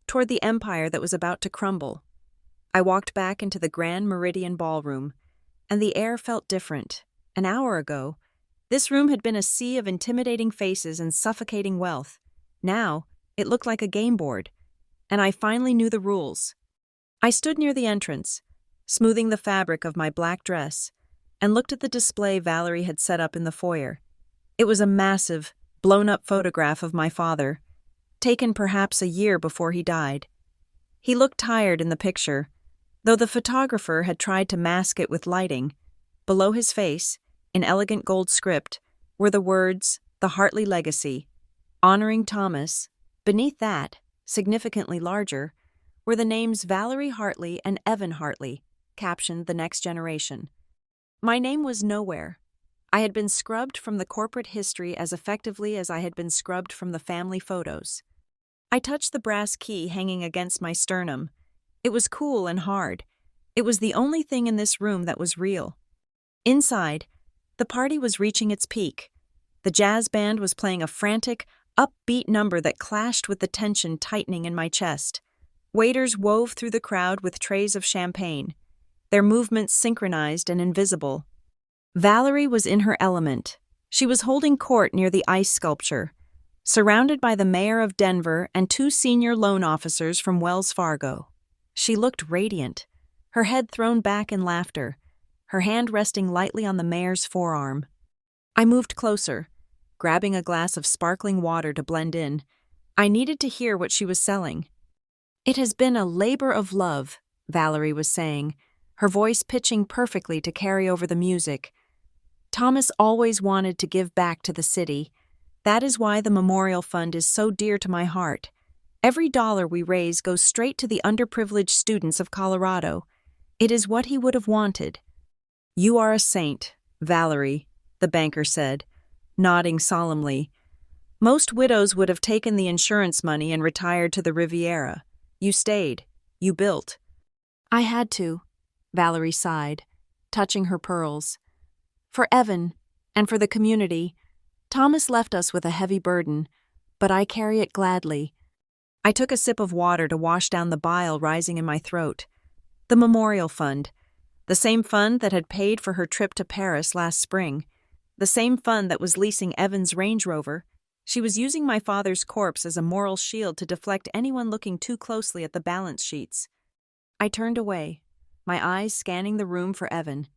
toward the empire that was about to crumble. I walked back into the Grand Meridian Ballroom, and the air felt different. An hour ago, this room had been a sea of intimidating faces and suffocating wealth. Now, it looked like a game board, and I finally knew the rules. I stood near the entrance, smoothing the fabric of my black dress, and looked at the display Valerie had set up in the foyer. It was a massive, blown-up photograph of my father, taken perhaps a year before he died. He looked tired in the picture, though the photographer had tried to mask it with lighting. Below his face, in elegant gold script, were the words, "The Hartley Legacy," honoring Thomas. Beneath that, significantly larger, were the names Valerie Hartley and Evan Hartley, captioned "The Next Generation." My name was nowhere. I had been scrubbed from the corporate history as effectively as I had been scrubbed from the family photos. I touched the brass key hanging against my sternum. It was cool and hard. It was the only thing in this room that was real. Inside, the party was reaching its peak. The jazz band was playing a frantic, upbeat number that clashed with the tension tightening in my chest. Waiters wove through the crowd with trays of champagne, their movements synchronized and invisible. Valerie was in her element. She was holding court near the ice sculpture, surrounded by the mayor of Denver and 2 senior loan officers from Wells Fargo. She looked radiant, her head thrown back in laughter, her hand resting lightly on the mayor's forearm. I moved closer, grabbing a glass of sparkling water to blend in. I needed to hear what she was selling. "It has been a labor of love," Valerie was saying, her voice pitching perfectly to carry over the music. "Thomas always wanted to give back to the city. That is why the Memorial Fund is so dear to my heart. Every dollar we raise goes straight to the underprivileged students of Colorado. It is what he would have wanted." "You are a saint, Valerie," the banker said, nodding solemnly. "Most widows would have taken the insurance money and retired to the Riviera. You stayed. You built." "I had to," Valerie sighed, touching her pearls. "For Evan, and for the community. Thomas left us with a heavy burden, but I carry it gladly." I took a sip of water to wash down the bile rising in my throat. The Memorial Fund. The same fund that had paid for her trip to Paris last spring. The same fund that was leasing Evan's Range Rover. She was using my father's corpse as a moral shield to deflect anyone looking too closely at the balance sheets. I turned away, my eyes scanning the room for Evan.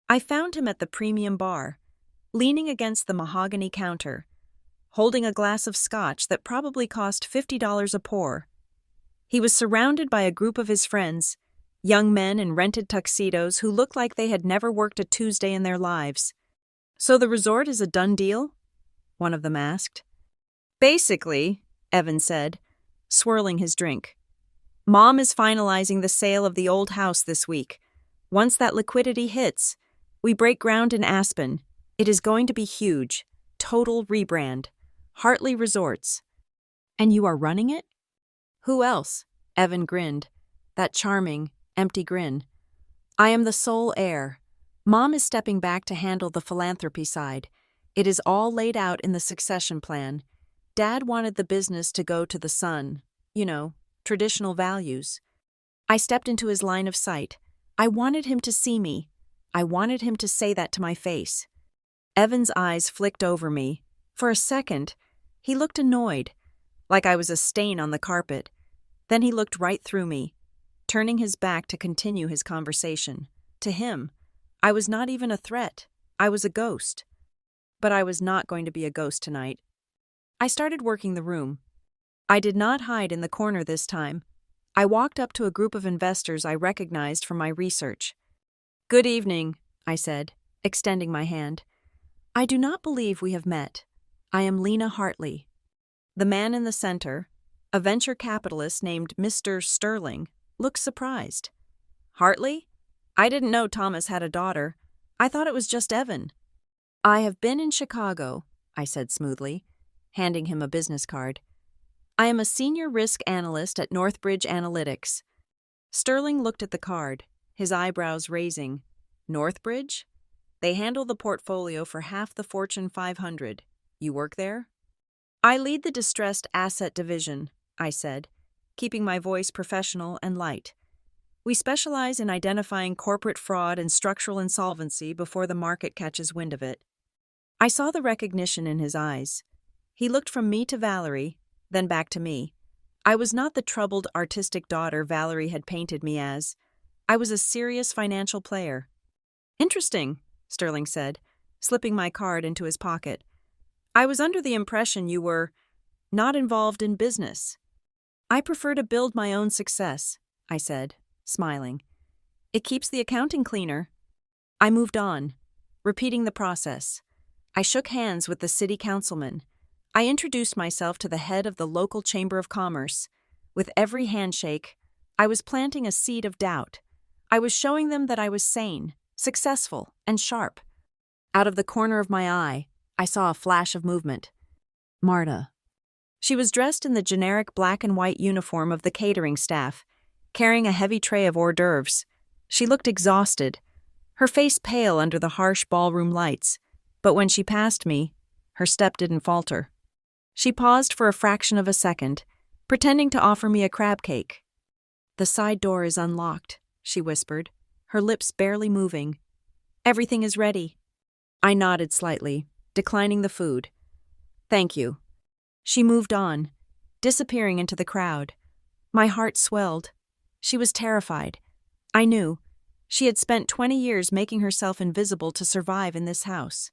I found him at the premium bar, leaning against the mahogany counter, holding a glass of scotch that probably cost $50 a pour. He was surrounded by a group of his friends, young men in rented tuxedos who looked like they had never worked a Tuesday in their lives. "So the resort is a done deal?" one of them asked. "Basically," Evan said, swirling his drink. "Mom is finalizing the sale of the old house this week. Once that liquidity hits, we break ground in Aspen. It is going to be huge. Total rebrand. Hartley Resorts." "And you are running it?" "Who else?" Evan grinned, that charming, empty grin. "I am the sole heir. Mom is stepping back to handle the philanthropy side. It is all laid out in the succession plan. Dad wanted the business to go to the son. Traditional values." I stepped into his line of sight. I wanted him to see me. I wanted him to say that to my face. Evan's eyes flicked over me. For a second, he looked annoyed, like I was a stain on the carpet. Then he looked right through me, turning his back to continue his conversation. To him, I was not even a threat. I was a ghost. But I was not going to be a ghost tonight. I started working the room. I did not hide in the corner this time. I walked up to a group of investors I recognized from my research. "Good evening," I said, extending my hand. "I do not believe we have met. I am Lena Hartley." The man in the center, a venture capitalist named Mr. Sterling, looked surprised. "Hartley? I didn't know Thomas had a daughter. I thought it was just Evan." I have been in Chicago, I said smoothly, handing him a business card. I am a senior risk analyst at Northbridge Analytics. Sterling looked at the card, his eyebrows raising. Northbridge? They handle the portfolio for half the Fortune 500. You work there? I lead the distressed asset division, I said, keeping my voice professional and light. We specialize in identifying corporate fraud and structural insolvency before the market catches wind of it. I saw the recognition in his eyes. He looked from me to Valerie, then back to me. I was not the troubled, artistic daughter Valerie had painted me as. I was a serious financial player. Interesting, Sterling said, slipping my card into his pocket. I was under the impression you were not involved in business. I prefer to build my own success, I said, smiling. It keeps the accounting cleaner. I moved on, repeating the process. I shook hands with the city councilman. I introduced myself to the head of the local chamber of commerce. With every handshake, I was planting a seed of doubt. I was showing them that I was sane, successful, and sharp. Out of the corner of my eye, I saw a flash of movement. Marta. She was dressed in the generic black and white uniform of the catering staff, carrying a heavy tray of hors d'oeuvres. She looked exhausted, her face pale under the harsh ballroom lights, but when she passed me, her step didn't falter. She paused for a fraction of a second, pretending to offer me a crab cake. The side door is unlocked, she whispered, her lips barely moving. Everything is ready. I nodded slightly, declining the food. Thank you. She moved on, disappearing into the crowd. My heart swelled. She was terrified. I knew. She had spent 20 years making herself invisible to survive in this house.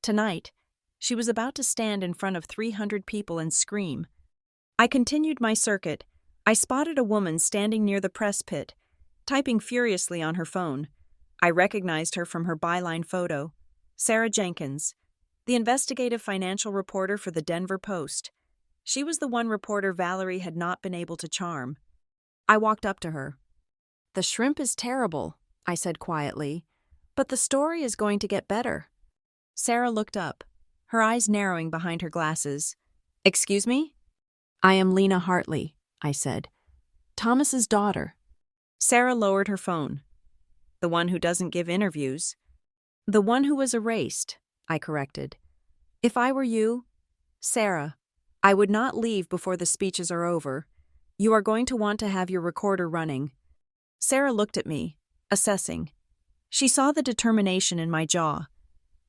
Tonight, she was about to stand in front of 300 people and scream. I continued my circuit. I spotted a woman standing near the press pit, typing furiously on her phone. I recognized her from her byline photo. Sarah Jenkins, the investigative financial reporter for the Denver Post. She was the one reporter Valerie had not been able to charm. I walked up to her. The shrimp is terrible, I said quietly, but the story is going to get better. Sarah looked up, her eyes narrowing behind her glasses. Excuse me? I am Lena Hartley, I said. Thomas's daughter. Sarah lowered her phone. The one who doesn't give interviews. The one who was erased, I corrected. If I were you, Sarah, I would not leave before the speeches are over. You are going to want to have your recorder running. Sarah looked at me, assessing. She saw the determination in my jaw.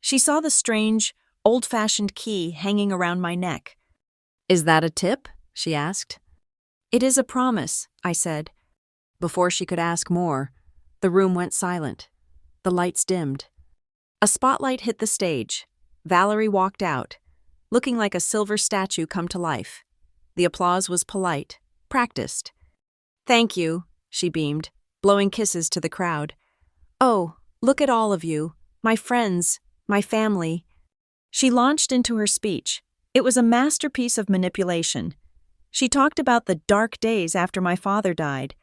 She saw the strange, old-fashioned key hanging around my neck. Is that a tip? She asked. It is a promise, I said. Before she could ask more, the room went silent. The lights dimmed. A spotlight hit the stage. Valerie walked out, looking like a silver statue come to life. The applause was polite, practiced. Thank you, she beamed, blowing kisses to the crowd. Oh, look at all of you, my friends, my family. She launched into her speech. It was a masterpiece of manipulation. She talked about the dark days after my father died.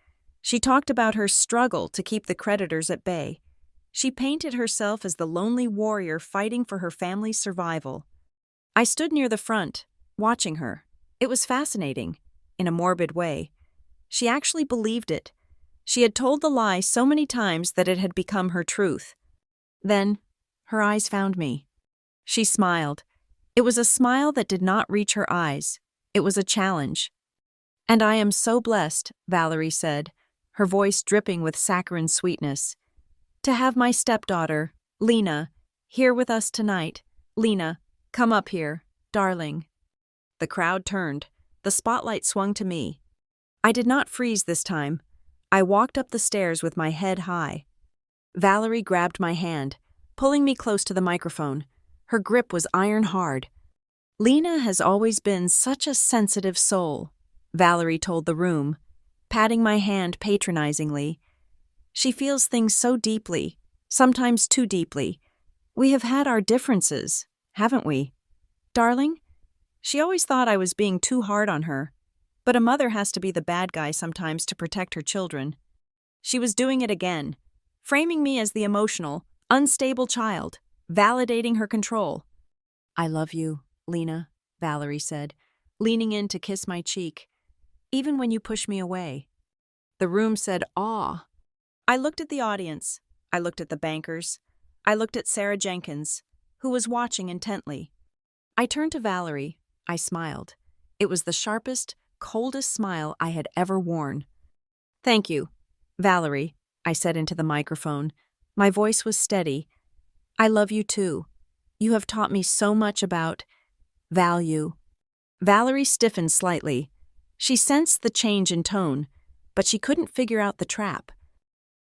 She talked about her struggle to keep the creditors at bay. She painted herself as the lonely warrior fighting for her family's survival. I stood near the front, watching her. It was fascinating, in a morbid way. She actually believed it. She had told the lie so many times that it had become her truth. Then, her eyes found me. She smiled. It was a smile that did not reach her eyes. It was a challenge. And I am so blessed, Valerie said, her voice dripping with saccharine sweetness, to have my stepdaughter, Lena, here with us tonight. Lena, come up here, darling. The crowd turned. The spotlight swung to me. I did not freeze this time. I walked up the stairs with my head high. Valerie grabbed my hand, pulling me close to the microphone. Her grip was iron hard. Lena has always been such a sensitive soul, Valerie told the room, patting my hand patronizingly. She feels things so deeply, sometimes too deeply. We have had our differences, haven't we? Darling? She always thought I was being too hard on her, but a mother has to be the bad guy sometimes to protect her children. She was doing it again, framing me as the emotional, unstable child, validating her control. "I love you, Lena," Valerie said, leaning in to kiss my cheek, "even when you push me away." The room said awe. I looked at the audience. I looked at the bankers. I looked at Sarah Jenkins, who was watching intently. I turned to Valerie. I smiled. It was the sharpest, coldest smile I had ever worn. "Thank you, Valerie," I said into the microphone. My voice was steady. "I love you too. You have taught me so much about value." Valerie stiffened slightly. She sensed the change in tone, but she couldn't figure out the trap.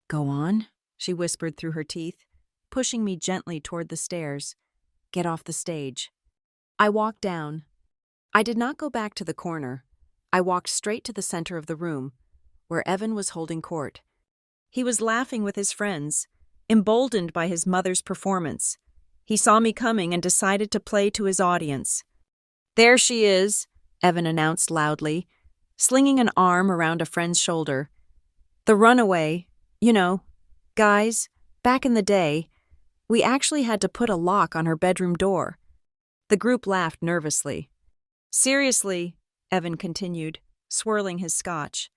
"Go on," she whispered through her teeth, pushing me gently toward the stairs. "Get off the stage." I walked down. I did not go back to the corner. I walked straight to the center of the room, where Evan was holding court. He was laughing with his friends, emboldened by his mother's performance. He saw me coming and decided to play to his audience. "There she is," Evan announced loudly, slinging an arm around a friend's shoulder. "The runaway, guys, back in the day, we actually had to put a lock on her bedroom door." The group laughed nervously. "Seriously," Evan continued, swirling his scotch.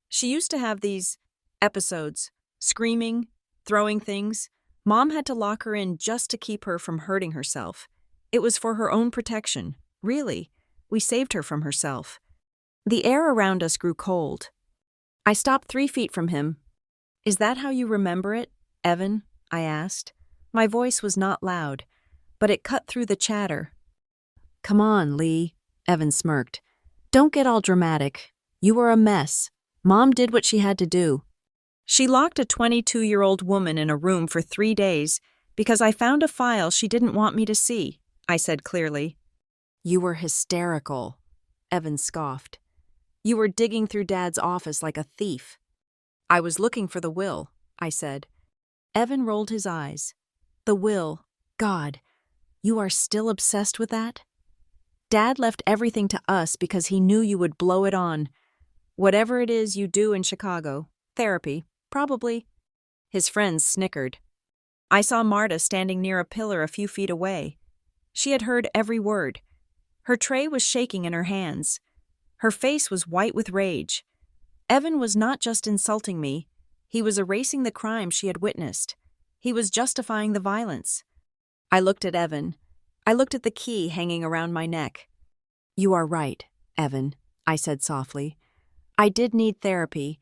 "She used to have these episodes, screaming, throwing things. Mom had to lock her in just to keep her from hurting herself. It was for her own protection. Really, we saved her from herself." The air around us grew cold. I stopped 3 feet from him. "Is that how you remember it, Evan?" I asked. My voice was not loud, but it cut through the chatter. "Come on, Lee," Evan smirked. "Don't get all dramatic. You were a mess. Mom did what she had to do. She locked a 22-year-old woman in a room for 3 days because I found a file she didn't want me to see," I said clearly. "You were hysterical," Evan scoffed. "You were digging through Dad's office like a thief." "I was looking for the will," I said. Evan rolled his eyes. "The will. God, you are still obsessed with that? Dad left everything to us because he knew you would blow it on. Whatever it is you do in Chicago, therapy, probably." His friends snickered. I saw Marta standing near a pillar a few feet away. She had heard every word. Her tray was shaking in her hands. Her face was white with rage. Evan was not just insulting me. He was erasing the crime she had witnessed. He was justifying the violence. I looked at Evan. I looked at the key hanging around my neck. "You are right, Evan," I said softly. "I did need therapy.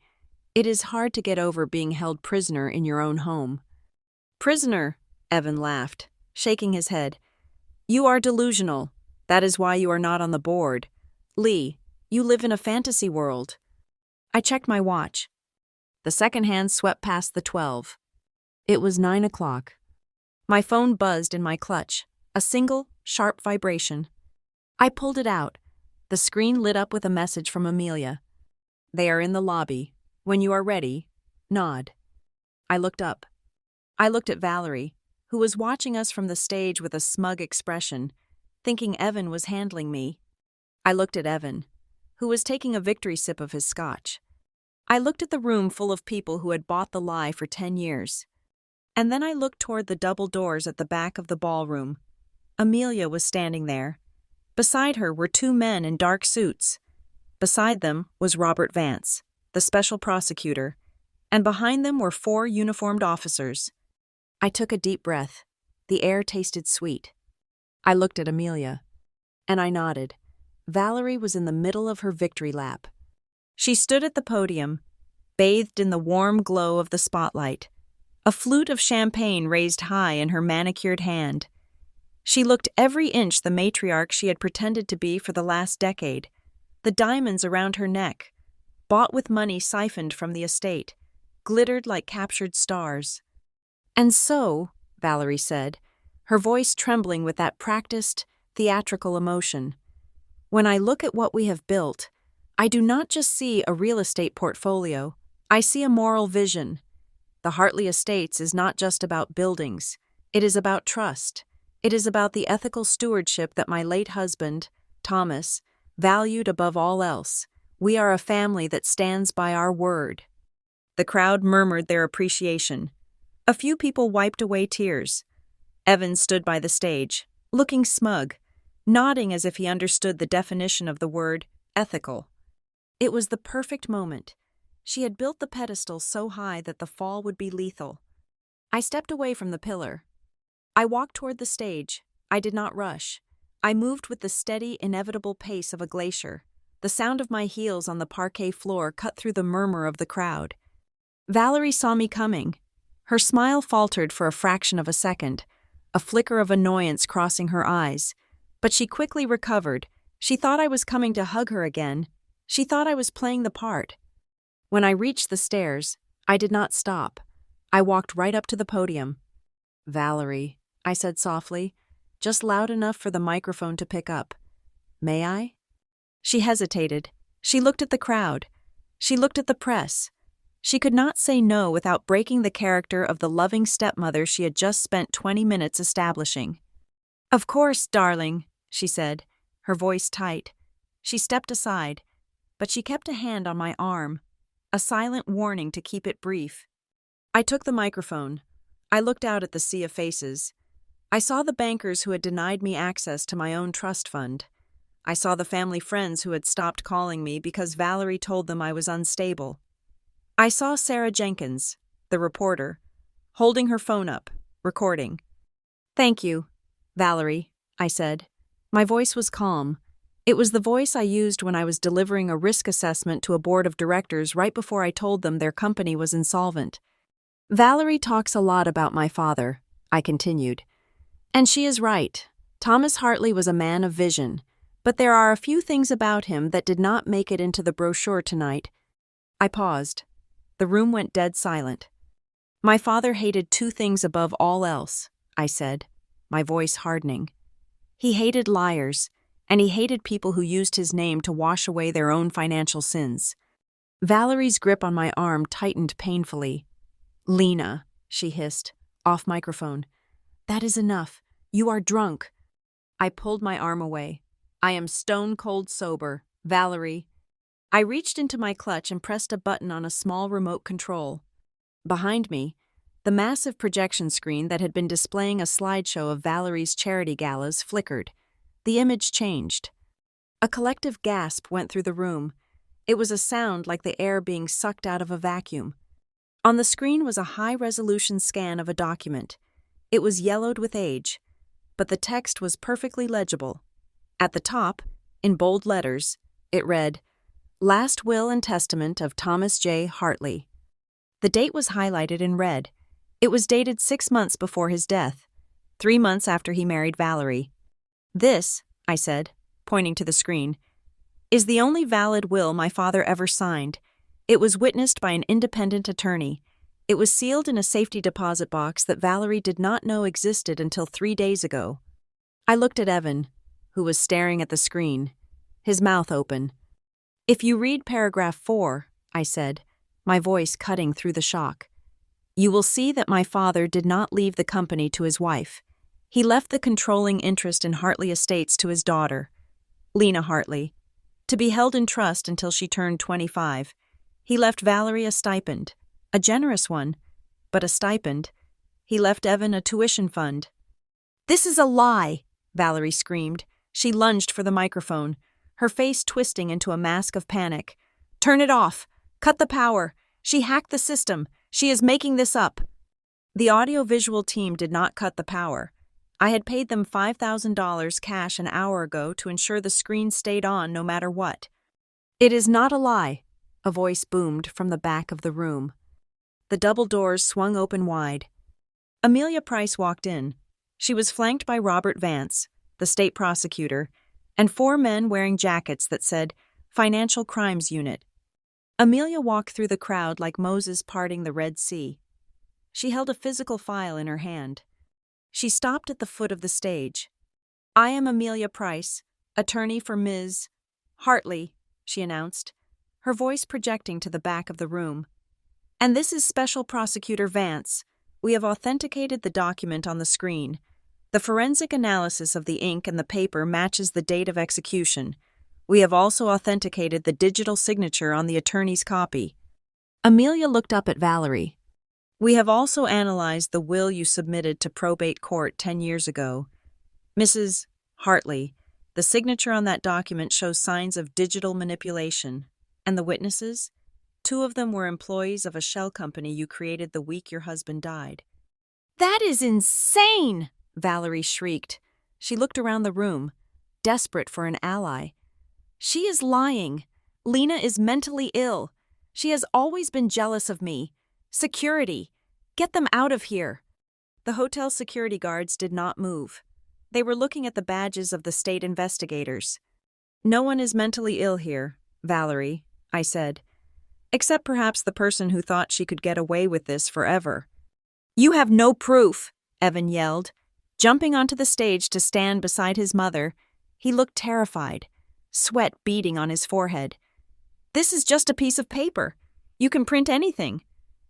It is hard to get over being held prisoner in your own home." "Prisoner," Evan laughed, shaking his head. "You are delusional. That is why you are not on the board. Lee, you live in a fantasy world." I checked my watch. The second hand swept past the 12. It was 9 o'clock. My phone buzzed in my clutch, a single, sharp vibration. I pulled it out. The screen lit up with a message from Amelia. "They are in the lobby. When you are ready, nod." I looked up. I looked at Valerie, who was watching us from the stage with a smug expression, thinking Evan was handling me. I looked at Evan, who was taking a victory sip of his scotch. I looked at the room full of people who had bought the lie for 10 years. And then I looked toward the double doors at the back of the ballroom. Amelia was standing there. Beside her were 2 men in dark suits. Beside them was Robert Vance, the special prosecutor, and behind them were 4 uniformed officers. I took a deep breath. The air tasted sweet. I looked at Amelia, and I nodded. Valerie was in the middle of her victory lap. She stood at the podium, bathed in the warm glow of the spotlight, a flute of champagne raised high in her manicured hand. She looked every inch the matriarch she had pretended to be for the last decade. The diamonds around her neck, bought with money siphoned from the estate, glittered like captured stars. "And so," Valerie said, her voice trembling with that practiced, theatrical emotion, "when I look at what we have built, I do not just see a real estate portfolio. I see a moral vision. The Hartley Estates is not just about buildings. It is about trust. It is about the ethical stewardship that my late husband, Thomas, valued above all else. We are a family that stands by our word." The crowd murmured their appreciation. A few people wiped away tears. Evan stood by the stage, looking smug, nodding as if he understood the definition of the word ethical. It was the perfect moment. She had built the pedestal so high that the fall would be lethal. I stepped away from the pillar. I walked toward the stage. I did not rush. I moved with the steady, inevitable pace of a glacier. The sound of my heels on the parquet floor cut through the murmur of the crowd. Valerie saw me coming. Her smile faltered for a fraction of a second, a flicker of annoyance crossing her eyes. But she quickly recovered. She thought I was coming to hug her again. She thought I was playing the part. When I reached the stairs, I did not stop. I walked right up to the podium. "Valerie," I said softly, just loud enough for the microphone to pick up. "May I?" She hesitated. She looked at the crowd. She looked at the press. She could not say no without breaking the character of the loving stepmother she had just spent 20 minutes establishing. "Of course, darling," she said, her voice tight. She stepped aside, but she kept a hand on my arm, a silent warning to keep it brief. I took the microphone. I looked out at the sea of faces. I saw the bankers who had denied me access to my own trust fund. I saw the family friends who had stopped calling me because Valerie told them I was unstable. I saw Sarah Jenkins, the reporter, holding her phone up, recording. "Thank you, Valerie," I said. My voice was calm. It was the voice I used when I was delivering a risk assessment to a board of directors right before I told them their company was insolvent. "Valerie talks a lot about my father," I continued. "And she is right. Thomas Hartley was a man of vision. But there are a few things about him that did not make it into the brochure tonight." I paused. The room went dead silent. "My father hated two things above all else," I said, my voice hardening. "He hated liars, and he hated people who used his name to wash away their own financial sins." Valerie's grip on my arm tightened painfully. "Lena," she hissed, off microphone. "That is enough. You are drunk." I pulled my arm away. "I am stone cold sober, Valerie." I reached into my clutch and pressed a button on a small remote control. Behind me, the massive projection screen that had been displaying a slideshow of Valerie's charity galas flickered. The image changed. A collective gasp went through the room. It was a sound like the air being sucked out of a vacuum. On the screen was a high-resolution scan of a document. It was yellowed with age, but the text was perfectly legible. At the top, in bold letters, it read, "Last Will and Testament of Thomas J. Hartley." The date was highlighted in red. It was dated 6 months before his death, 3 months after he married Valerie. "This," I said, pointing to the screen, "is the only valid will my father ever signed. It was witnessed by an independent attorney. It was sealed in a safety deposit box that Valerie did not know existed until 3 days ago." I looked at Evan, who was staring at the screen, his mouth open. "If you read paragraph 4, I said, my voice cutting through the shock, "you will see that my father did not leave the company to his wife. He left the controlling interest in Hartley Estates to his daughter, Lena Hartley, to be held in trust until she turned 25. He left Valerie a stipend, a generous one, but a stipend. He left Evan a tuition fund." "This is a lie!" Valerie screamed. She lunged for the microphone, her face twisting into a mask of panic. "Turn it off! Cut the power! She hacked the system! She is making this up!" The audiovisual team did not cut the power. I had paid them $5,000 cash an hour ago to ensure the screen stayed on no matter what. "It is not a lie," a voice boomed from the back of the room. The double doors swung open wide. Amelia Price walked in. She was flanked by Robert Vance, the state prosecutor, and 4 men wearing jackets that said Financial Crimes Unit. Amelia walked through the crowd like Moses parting the Red Sea. She held a physical file in her hand. She stopped at the foot of the stage. "I am Amelia Price, attorney for Ms. Hartley," she announced, her voice projecting to the back of the room. "And this is Special Prosecutor Vance. We have authenticated the document on the screen. The forensic analysis of the ink and the paper matches the date of execution. We have also authenticated the digital signature on the attorney's copy." Amelia looked up at Valerie. We have also analyzed the will you submitted to probate court 10 years ago. Mrs. Hartley, the signature on that document shows signs of digital manipulation. And the witnesses? 2 of them were employees of a shell company you created the week your husband died. That is insane! Valerie shrieked. She looked around the room, desperate for an ally. She is lying. Lena is mentally ill. She has always been jealous of me. Security! Get them out of here! The hotel security guards did not move. They were looking at the badges of the state investigators. No one is mentally ill here, Valerie, I said. Except perhaps the person who thought she could get away with this forever. You have no proof, Evan yelled. Jumping onto the stage to stand beside his mother, he looked terrified, sweat beading on his forehead. This is just a piece of paper. You can print anything.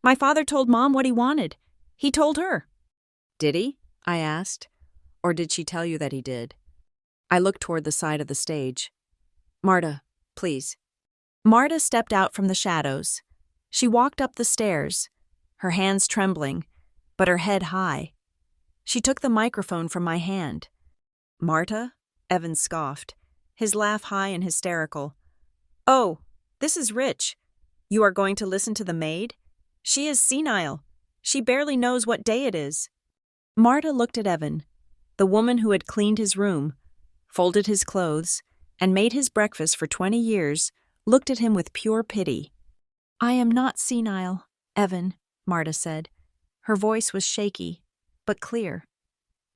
My father told Mom what he wanted. He told her. Did he? I asked. Or did she tell you that he did? I looked toward the side of the stage. Marta, please. Marta stepped out from the shadows. She walked up the stairs, her hands trembling, but her head high. She took the microphone from my hand. Marta? Evan scoffed, his laugh high and hysterical. Oh, this is Rich. You are going to listen to the maid? She is senile. She barely knows what day it is. Marta looked at Evan, the woman who had cleaned his room, folded his clothes, and made his breakfast for 20 years, looked at him with pure pity. I am not senile, Evan, Marta said. Her voice was shaky, but clear.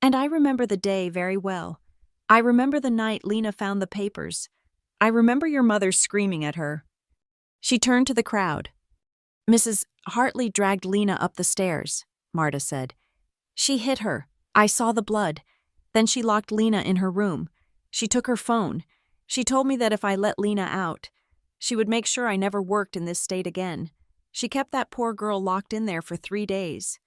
And I remember the day very well. I remember the night Lena found the papers. I remember your mother screaming at her. She turned to the crowd. Mrs. Hartley dragged Lena up the stairs, Marta said. She hit her. I saw the blood. Then she locked Lena in her room. She took her phone. She told me that if I let Lena out, she would make sure I never worked in this state again. She kept that poor girl locked in there for 3 days.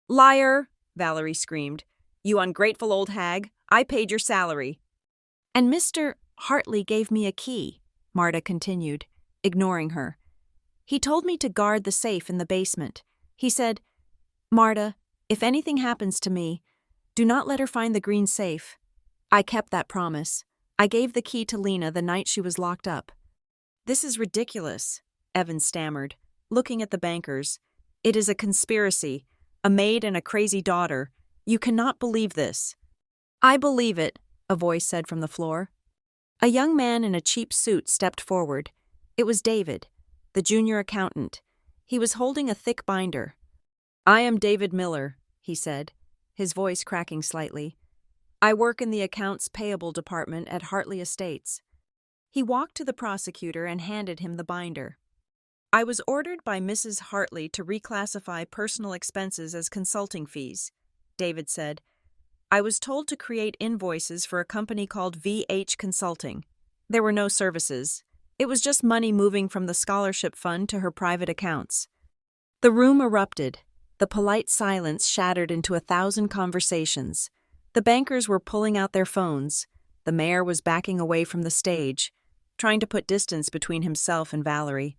Liar, Valerie screamed. You ungrateful old hag. I paid your salary. And Mr. Hartley gave me a key, Marta continued, ignoring her. He told me to guard the safe in the basement. He said, Marta, if anything happens to me, do not let her find the green safe. I kept that promise. I gave the key to Lena the night she was locked up. This is ridiculous, Evan stammered, looking at the bankers. It is a conspiracy, a maid and a crazy daughter. You cannot believe this. I believe it, a voice said from the floor. A young man in a cheap suit stepped forward. It was David, the junior accountant. He was holding a thick binder. I am David Miller, he said, his voice cracking slightly. I work in the accounts payable department at Hartley Estates. He walked to the prosecutor and handed him the binder. I was ordered by Mrs. Hartley to reclassify personal expenses as consulting fees, David said. I was told to create invoices for a company called VH Consulting. There were no services. It was just money moving from the scholarship fund to her private accounts. The room erupted. The polite silence shattered into 1,000 conversations. The bankers were pulling out their phones. The mayor was backing away from the stage, trying to put distance between himself and Valerie.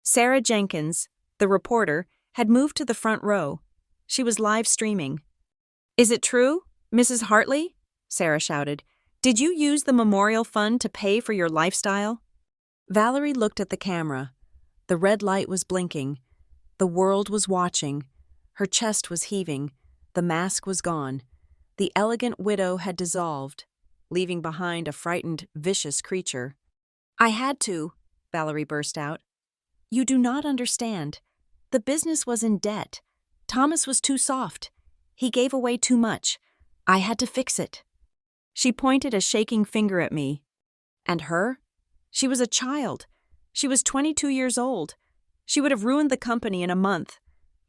Sarah Jenkins, the reporter, had moved to the front row. She was live streaming. Is it true, Mrs. Hartley? Sarah shouted. Did you use the memorial fund to pay for your lifestyle? Valerie looked at the camera. The red light was blinking. The world was watching. Her chest was heaving. The mask was gone. The elegant widow had dissolved, leaving behind a frightened, vicious creature. I had to, Valerie burst out. You do not understand. The business was in debt. Thomas was too soft. He gave away too much. I had to fix it. She pointed a shaking finger at me. And her? She was a child. She was 22 years old. She would have ruined the company in a month.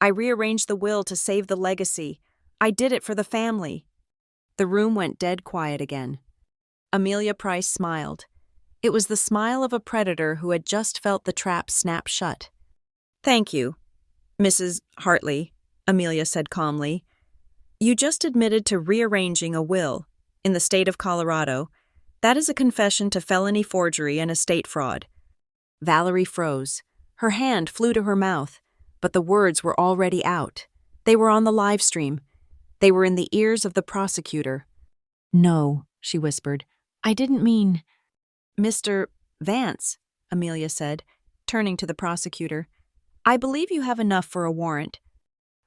I rearranged the will to save the legacy. I did it for the family. The room went dead quiet again. Amelia Price smiled. It was the smile of a predator who had just felt the trap snap shut. Thank you, Mrs. Hartley, Amelia said calmly. You just admitted to rearranging a will in the state of Colorado. That is a confession to felony forgery and estate fraud. Valerie froze. Her hand flew to her mouth, but the words were already out. They were on the live stream. They were in the ears of the prosecutor. "No," she whispered. "I didn't mean—" "Mr. Vance," Amelia said, turning to the prosecutor. "I believe you have enough for a warrant."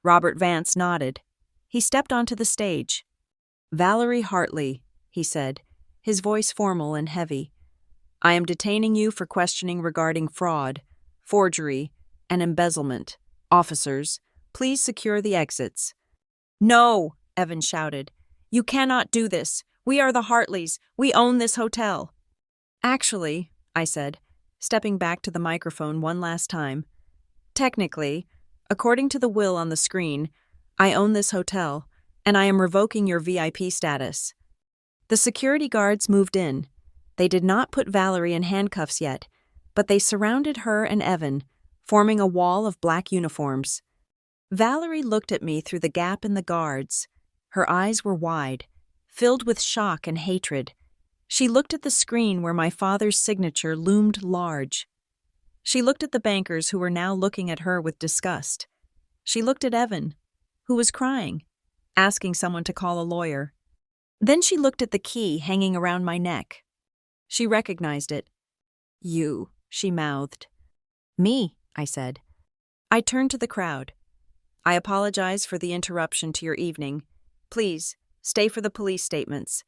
Robert Vance nodded. He stepped onto the stage. "Valerie Hartley," he said, his voice formal and heavy. "I am detaining you for questioning regarding fraud, forgery, and embezzlement. Officers, please secure the exits." "No!" Evan shouted. "You cannot do this. We are the Hartleys. We own this hotel." "Actually," I said, stepping back to the microphone one last time, "technically, according to the will on the screen, I own this hotel, and I am revoking your VIP status." The security guards moved in. They did not put Valerie in handcuffs yet, but they surrounded her and Evan, forming a wall of black uniforms. Valerie looked at me through the gap in the guards. Her eyes were wide, filled with shock and hatred. She looked at the screen where my father's signature loomed large. She looked at the bankers who were now looking at her with disgust. She looked at Evan, who was crying, asking someone to call a lawyer. Then she looked at the key hanging around my neck. She recognized it. "You," she mouthed. "Me," I said. I turned to the crowd. "I apologize for the interruption to your evening. Please, stay for the police statements.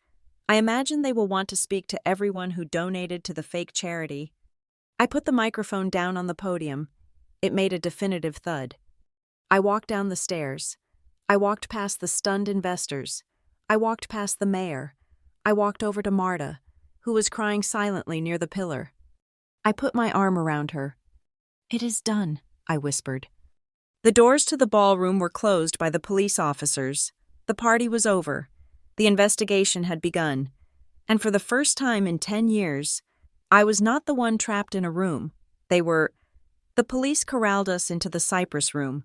I imagine they will want to speak to everyone who donated to the fake charity." I put the microphone down on the podium. It made a definitive thud. I walked down the stairs. I walked past the stunned investors. I walked past the mayor. I walked over to Marta, who was crying silently near the pillar. I put my arm around her. "It is done," I whispered. The doors to the ballroom were closed by the police officers. The party was over. The investigation had begun. And for the first time in 10 years, I was not the one trapped in a room. They were. The police corralled us into the Cypress Room,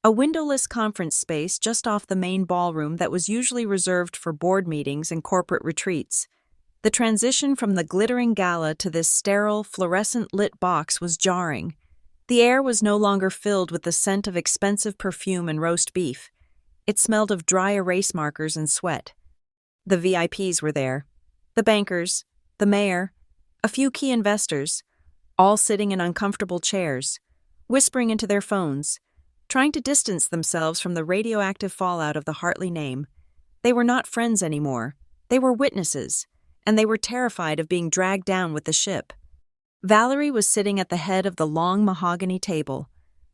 a windowless conference space just off the main ballroom that was usually reserved for board meetings and corporate retreats. The transition from the glittering gala to this sterile, fluorescent-lit box was jarring. The air was no longer filled with the scent of expensive perfume and roast beef. It smelled of dry erase markers and sweat. The VIPs were there. The bankers, the mayor, a few key investors, all sitting in uncomfortable chairs, whispering into their phones, trying to distance themselves from the radioactive fallout of the Hartley name. They were not friends anymore. They were witnesses, and they were terrified of being dragged down with the ship. Valerie was sitting at the head of the long mahogany table.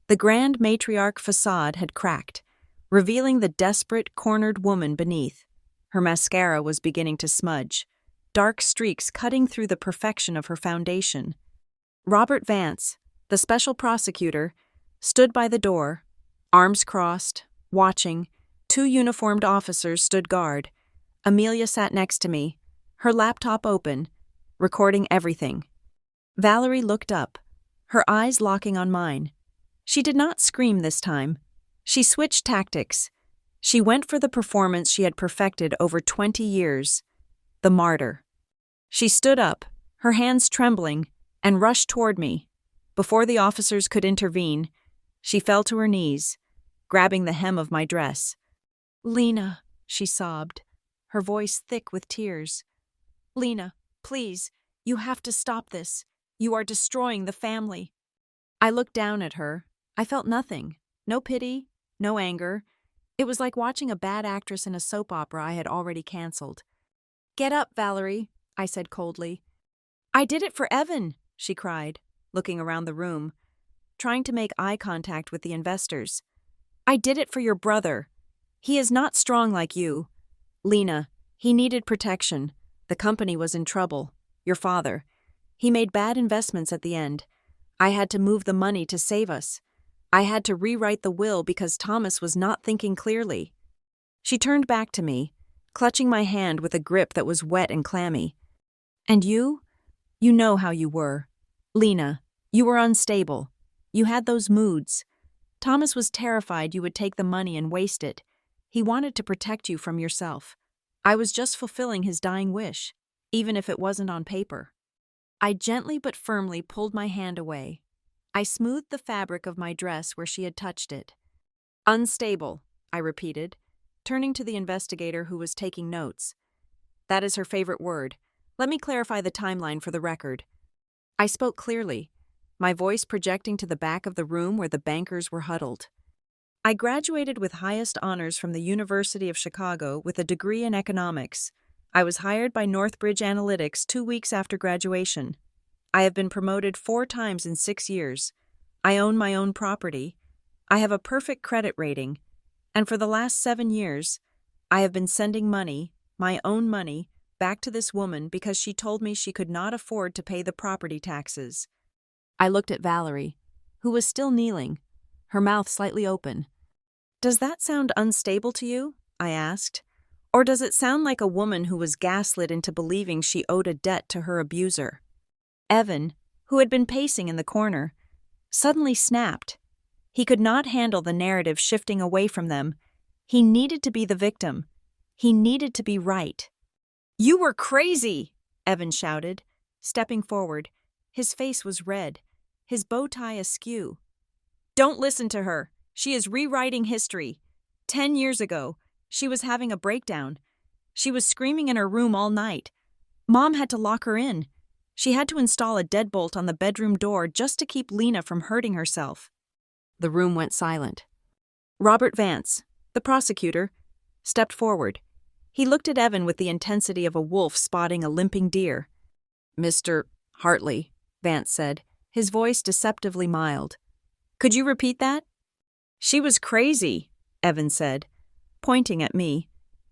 The grand matriarch facade had cracked, revealing the desperate, cornered woman beneath. Her mascara was beginning to smudge, dark streaks cutting through the perfection of her foundation. Robert Vance, the special prosecutor, stood by the door, arms crossed, watching. 2 uniformed officers stood guard. Amelia sat next to me, her laptop open, recording everything. Valerie looked up, her eyes locking on mine. She did not scream this time. She switched tactics. She went for the performance she had perfected over 20 years, the martyr. She stood up, her hands trembling, and rushed toward me. Before the officers could intervene, she fell to her knees, grabbing the hem of my dress. "Lena," she sobbed, her voice thick with tears. "Lena, please, you have to stop this. You are destroying the family." I looked down at her. I felt nothing. No pity, no anger. It was like watching a bad actress in a soap opera I had already canceled. "Get up, Valerie," I said coldly. "I did it for Evan," she cried, looking around the room, trying to make eye contact with the investors. "I did it for your brother. He is not strong like you. Lena, he needed protection. The company was in trouble. Your father. He made bad investments at the end. I had to move the money to save us. I had to rewrite the will because Thomas was not thinking clearly." She turned back to me, clutching my hand with a grip that was wet and clammy. "And you? You know how you were. Lena, you were unstable. You had those moods. Thomas was terrified you would take the money and waste it. He wanted to protect you from yourself. I was just fulfilling his dying wish, even if it wasn't on paper." I gently but firmly pulled my hand away. I smoothed the fabric of my dress where she had touched it. Unstable, I repeated, turning to the investigator who was taking notes. That is her favorite word. Let me clarify the timeline for the record. I spoke clearly, my voice projecting to the back of the room where the bankers were huddled. I graduated with highest honors from the University of Chicago with a degree in economics. I was hired by Northbridge Analytics 2 weeks after graduation. I have been promoted 4 times in 6 years. I own my own property. I have a perfect credit rating. And for the last 7 years, I have been sending money, my own money, back to this woman because she told me she could not afford to pay the property taxes. I looked at Valerie, who was still kneeling, her mouth slightly open. Does that sound unstable to you? I asked. Or does it sound like a woman who was gaslit into believing she owed a debt to her abuser? Evan, who had been pacing in the corner, suddenly snapped. He could not handle the narrative shifting away from them. He needed to be the victim. He needed to be right. You were crazy, Evan shouted, stepping forward. His face was red, his bow tie askew. Don't listen to her. She is rewriting history. 10 years ago, she was having a breakdown. She was screaming in her room all night. Mom had to lock her in. She had to install a deadbolt on the bedroom door just to keep Lena from hurting herself. The room went silent. Robert Vance, the prosecutor, stepped forward. He looked at Evan with the intensity of a wolf spotting a limping deer. Mr. Hartley, Vance said, his voice deceptively mild. Could you repeat that? She was crazy, Evan said, pointing at me,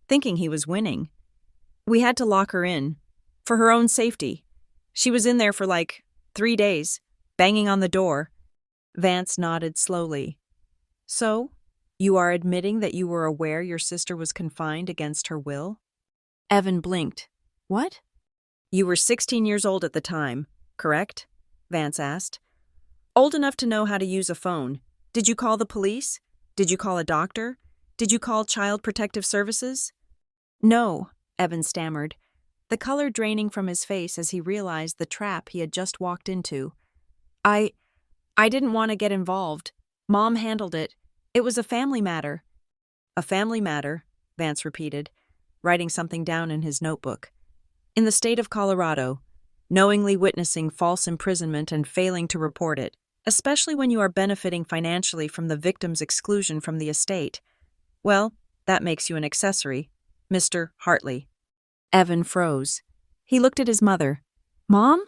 thinking he was winning. We had to lock her in, for her own safety. She was in there for 3 days, banging on the door. Vance nodded slowly. So, you are admitting that you were aware your sister was confined against her will? Evan blinked. What? You were 16 years old at the time, correct? Vance asked. Old enough to know how to use a phone. Did you call the police? Did you call a doctor? Did you call Child Protective Services? No, Evan stammered, the color draining from his face as he realized the trap he had just walked into. I didn't want to get involved. Mom handled it. It was a family matter. A family matter, Vance repeated, writing something down in his notebook. In the state of Colorado, knowingly witnessing false imprisonment and failing to report it, especially when you are benefiting financially from the victim's exclusion from the estate, well, that makes you an accessory, Mr. Hartley. Evan froze. He looked at his mother. Mom?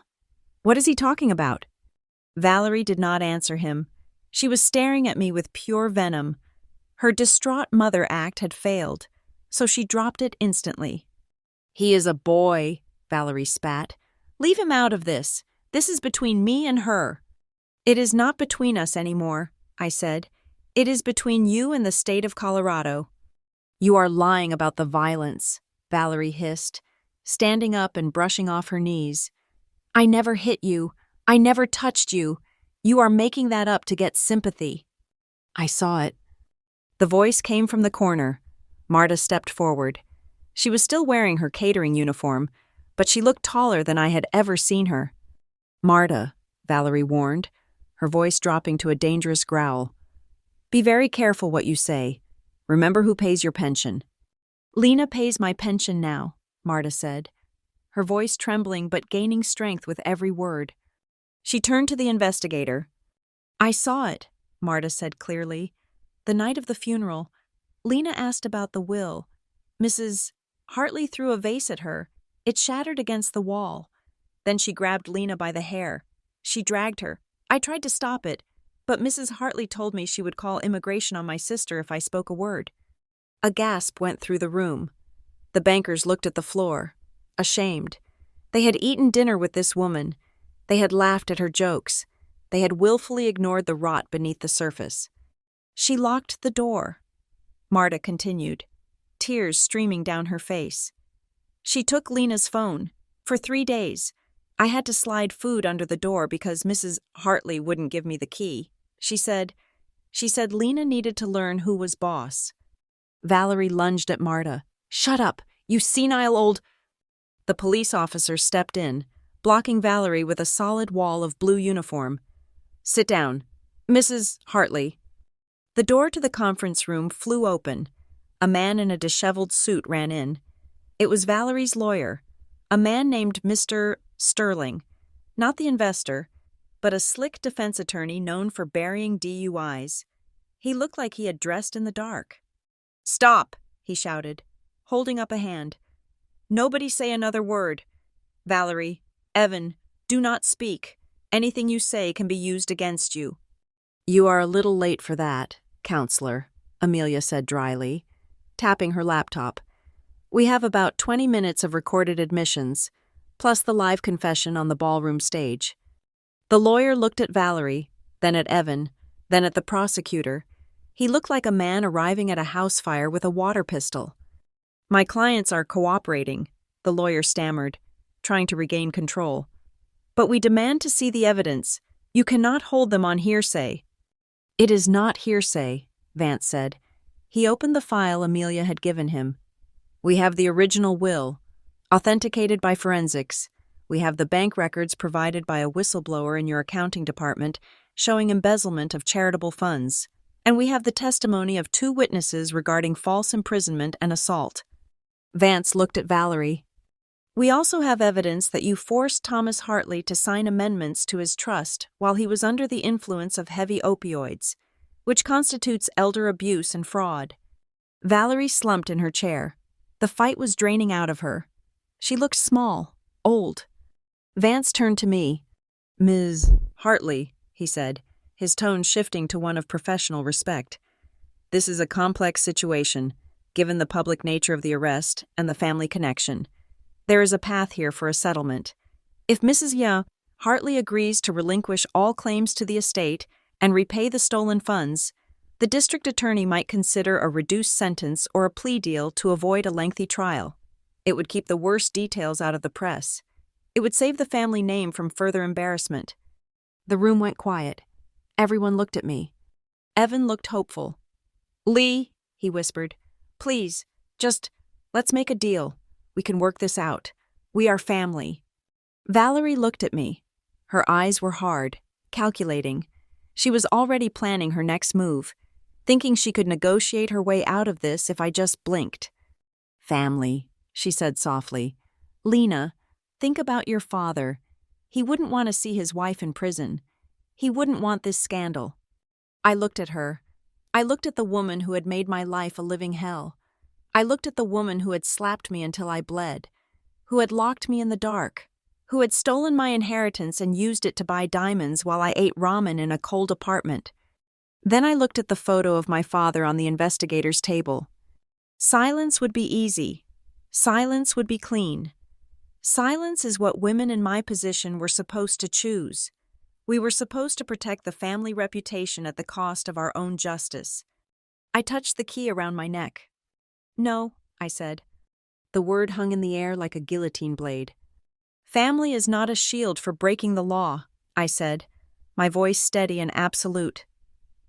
What is he talking about? Valerie did not answer him. She was staring at me with pure venom. Her distraught mother act had failed, so she dropped it instantly. He is a boy, Valerie spat. Leave him out of this. This is between me and her. It is not between us anymore, I said. It is between you and the state of Colorado. You are lying about the violence, Valerie hissed, standing up and brushing off her knees. I never hit you. I never touched you. You are making that up to get sympathy. I saw it. The voice came from the corner. Marta stepped forward. She was still wearing her catering uniform, but she looked taller than I had ever seen her. Marta, Valerie warned, her voice dropping to a dangerous growl. Be very careful what you say. Remember who pays your pension. Lena pays my pension now, Marta said, her voice trembling but gaining strength with every word. She turned to the investigator. I saw it, Marta said clearly. The night of the funeral, Lena asked about the will. Mrs. Hartley threw a vase at her. It shattered against the wall. Then she grabbed Lena by the hair. She dragged her. I tried to stop it, but Mrs. Hartley told me she would call immigration on my sister if I spoke a word. A gasp went through the room. The bankers looked at the floor, ashamed. They had eaten dinner with this woman. They had laughed at her jokes. They had willfully ignored the rot beneath the surface. She locked the door. Marta continued, tears streaming down her face. She took Lena's phone. For 3 days. I had to slide food under the door because Mrs. Hartley wouldn't give me the key. She said Lena needed to learn who was boss. Valerie lunged at Marta. Shut up, you senile old... The police officer stepped in, blocking Valerie with a solid wall of blue uniform. Sit down. Mrs. Hartley. The door to the conference room flew open. A man in a disheveled suit ran in. It was Valerie's lawyer, a man named Mr. Sterling, not the investor, but a slick defense attorney known for burying DUIs. He looked like he had dressed in the dark. "Stop," he shouted, holding up a hand. "Nobody say another word. Valerie, Evan, do not speak. Anything you say can be used against you." "You are a little late for that, counselor," Amelia said dryly, tapping her laptop. "We have about 20 minutes of recorded admissions, plus the live confession on the ballroom stage." The lawyer looked at Valerie, then at Evan, then at the prosecutor. He looked like a man arriving at a house fire with a water pistol. "My clients are cooperating," the lawyer stammered, trying to regain control. "But we demand to see the evidence. You cannot hold them on hearsay." "It is not hearsay," Vance said. He opened the file Amelia had given him. "We have the original will, authenticated by forensics. We have the bank records provided by a whistleblower in your accounting department showing embezzlement of charitable funds. And we have the testimony of 2 witnesses regarding false imprisonment and assault." Vance looked at Valerie. "We also have evidence that you forced Thomas Hartley to sign amendments to his trust while he was under the influence of heavy opioids, which constitutes elder abuse and fraud." Valerie slumped in her chair. The fight was draining out of her. She looked small, old. Vance turned to me. "Ms. Hartley," he said, his tone shifting to one of professional respect. "This is a complex situation, given the public nature of the arrest and the family connection. There is a path here for a settlement. If Mrs. Hartley agrees to relinquish all claims to the estate and repay the stolen funds, the district attorney might consider a reduced sentence or a plea deal to avoid a lengthy trial. It would keep the worst details out of the press. It would save the family name from further embarrassment." The room went quiet. Everyone looked at me. Evan looked hopeful. "Lee," he whispered, "please, just let's make a deal. We can work this out. We are family." Valerie looked at me. Her eyes were hard, calculating. She was already planning her next move, thinking she could negotiate her way out of this if I just blinked. "Family," she said softly. "Lena, think about your father. He wouldn't want to see his wife in prison. He wouldn't want this scandal." I looked at her. I looked at the woman who had made my life a living hell. I looked at the woman who had slapped me until I bled, who had locked me in the dark, who had stolen my inheritance and used it to buy diamonds while I ate ramen in a cold apartment. Then I looked at the photo of my father on the investigator's table. Silence would be easy. Silence would be clean. Silence is what women in my position were supposed to choose. We were supposed to protect the family reputation at the cost of our own justice. I touched the key around my neck. "No," I said. The word hung in the air like a guillotine blade. "Family is not a shield for breaking the law," I said, my voice steady and absolute.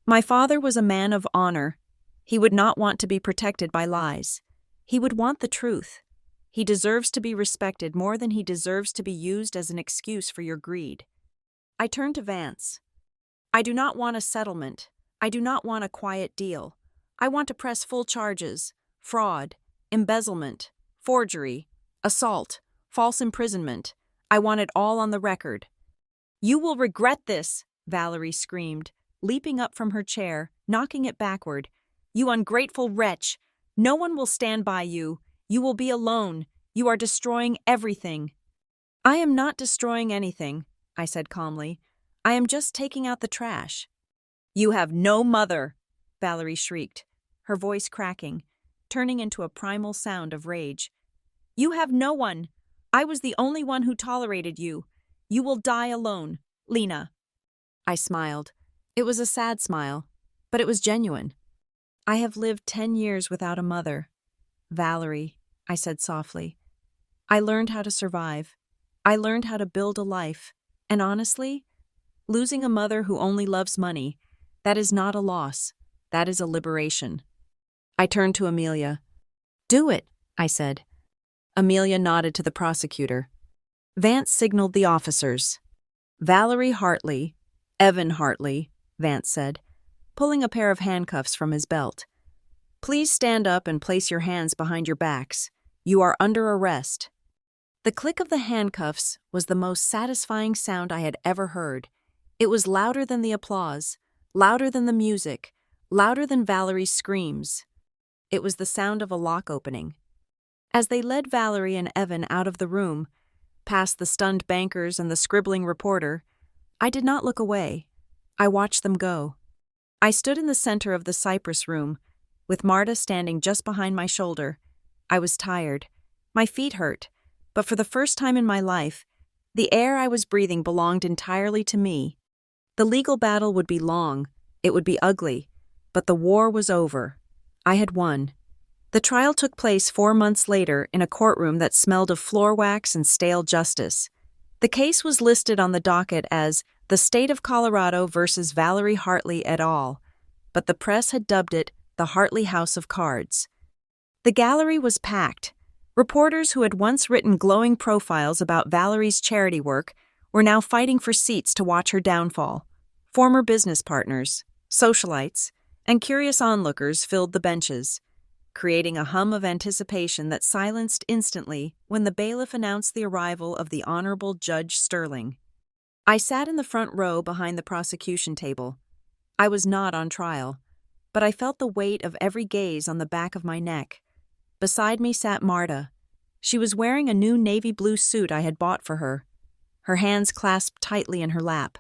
"My father was a man of honor. He would not want to be protected by lies. He would want the truth. He deserves to be respected more than he deserves to be used as an excuse for your greed." I turned to Vance. "I do not want a settlement. I do not want a quiet deal. I want to press full charges: fraud, embezzlement, forgery, assault, false imprisonment. I want it all on the record." "You will regret this," Valerie screamed, leaping up from her chair, knocking it backward. "You ungrateful wretch! No one will stand by you. You will be alone. You are destroying everything." "I am not destroying anything," I said calmly. "I am just taking out the trash." "You have no mother," Valerie shrieked, her voice cracking, turning into a primal sound of rage. "You have no one. I was the only one who tolerated you. You will die alone, Lena." I smiled. It was a sad smile, but it was genuine. "I have lived 10 years without a mother. Valerie," I said softly. "I learned how to survive. I learned how to build a life. And honestly, losing a mother who only loves money, that is not a loss. That is a liberation." I turned to Amelia. "Do it," I said. Amelia nodded to the prosecutor. Vance signaled the officers. Valerie Hartley, Evan Hartley, Vance said, pulling a pair of handcuffs from his belt. Please stand up and place your hands behind your backs. You are under arrest. The click of the handcuffs was the most satisfying sound I had ever heard. It was louder than the applause, louder than the music, louder than Valerie's screams. It was the sound of a lock opening. As they led Valerie and Evan out of the room, past the stunned bankers and the scribbling reporter, I did not look away. I watched them go. I stood in the center of the cypress room, with Marta standing just behind my shoulder. I was tired. My feet hurt. But for the first time in my life, the air I was breathing belonged entirely to me. The legal battle would be long, it would be ugly, but the war was over. I had won. The trial took place 4 months later in a courtroom that smelled of floor wax and stale justice. The case was listed on the docket as the State of Colorado versus Valerie Hartley et al., but the press had dubbed it the Hartley House of Cards. The gallery was packed. Reporters who had once written glowing profiles about Valerie's charity work were now fighting for seats to watch her downfall. Former business partners, socialites, and curious onlookers filled the benches, creating a hum of anticipation that silenced instantly when the bailiff announced the arrival of the Honorable Judge Sterling. I sat in the front row behind the prosecution table. I was not on trial, but I felt the weight of every gaze on the back of my neck. Beside me sat Marta. She was wearing a new navy blue suit I had bought for her, her hands clasped tightly in her lap.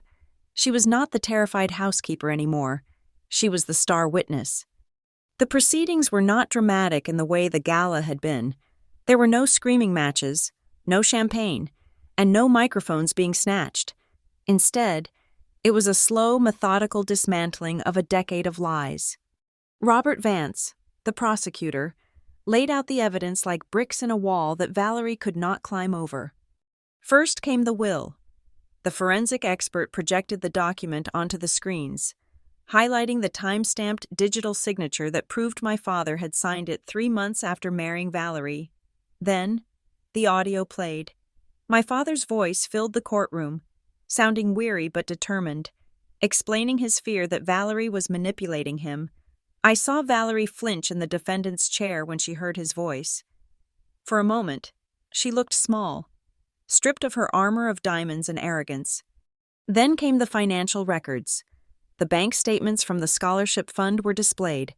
She was not the terrified housekeeper anymore. She was the star witness. The proceedings were not dramatic in the way the gala had been. There were no screaming matches, no champagne, and no microphones being snatched. Instead, it was a slow, methodical dismantling of a decade of lies. Robert Vance, the prosecutor, laid out the evidence like bricks in a wall that Valerie could not climb over. First came the will. The forensic expert projected the document onto the screens, highlighting the time-stamped digital signature that proved my father had signed it 3 months after marrying Valerie. Then, the audio played. My father's voice filled the courtroom, sounding weary but determined, explaining his fear that Valerie was manipulating him. I saw Valerie flinch in the defendant's chair when she heard his voice. For a moment, she looked small, stripped of her armor of diamonds and arrogance. Then came the financial records. The bank statements from the scholarship fund were displayed,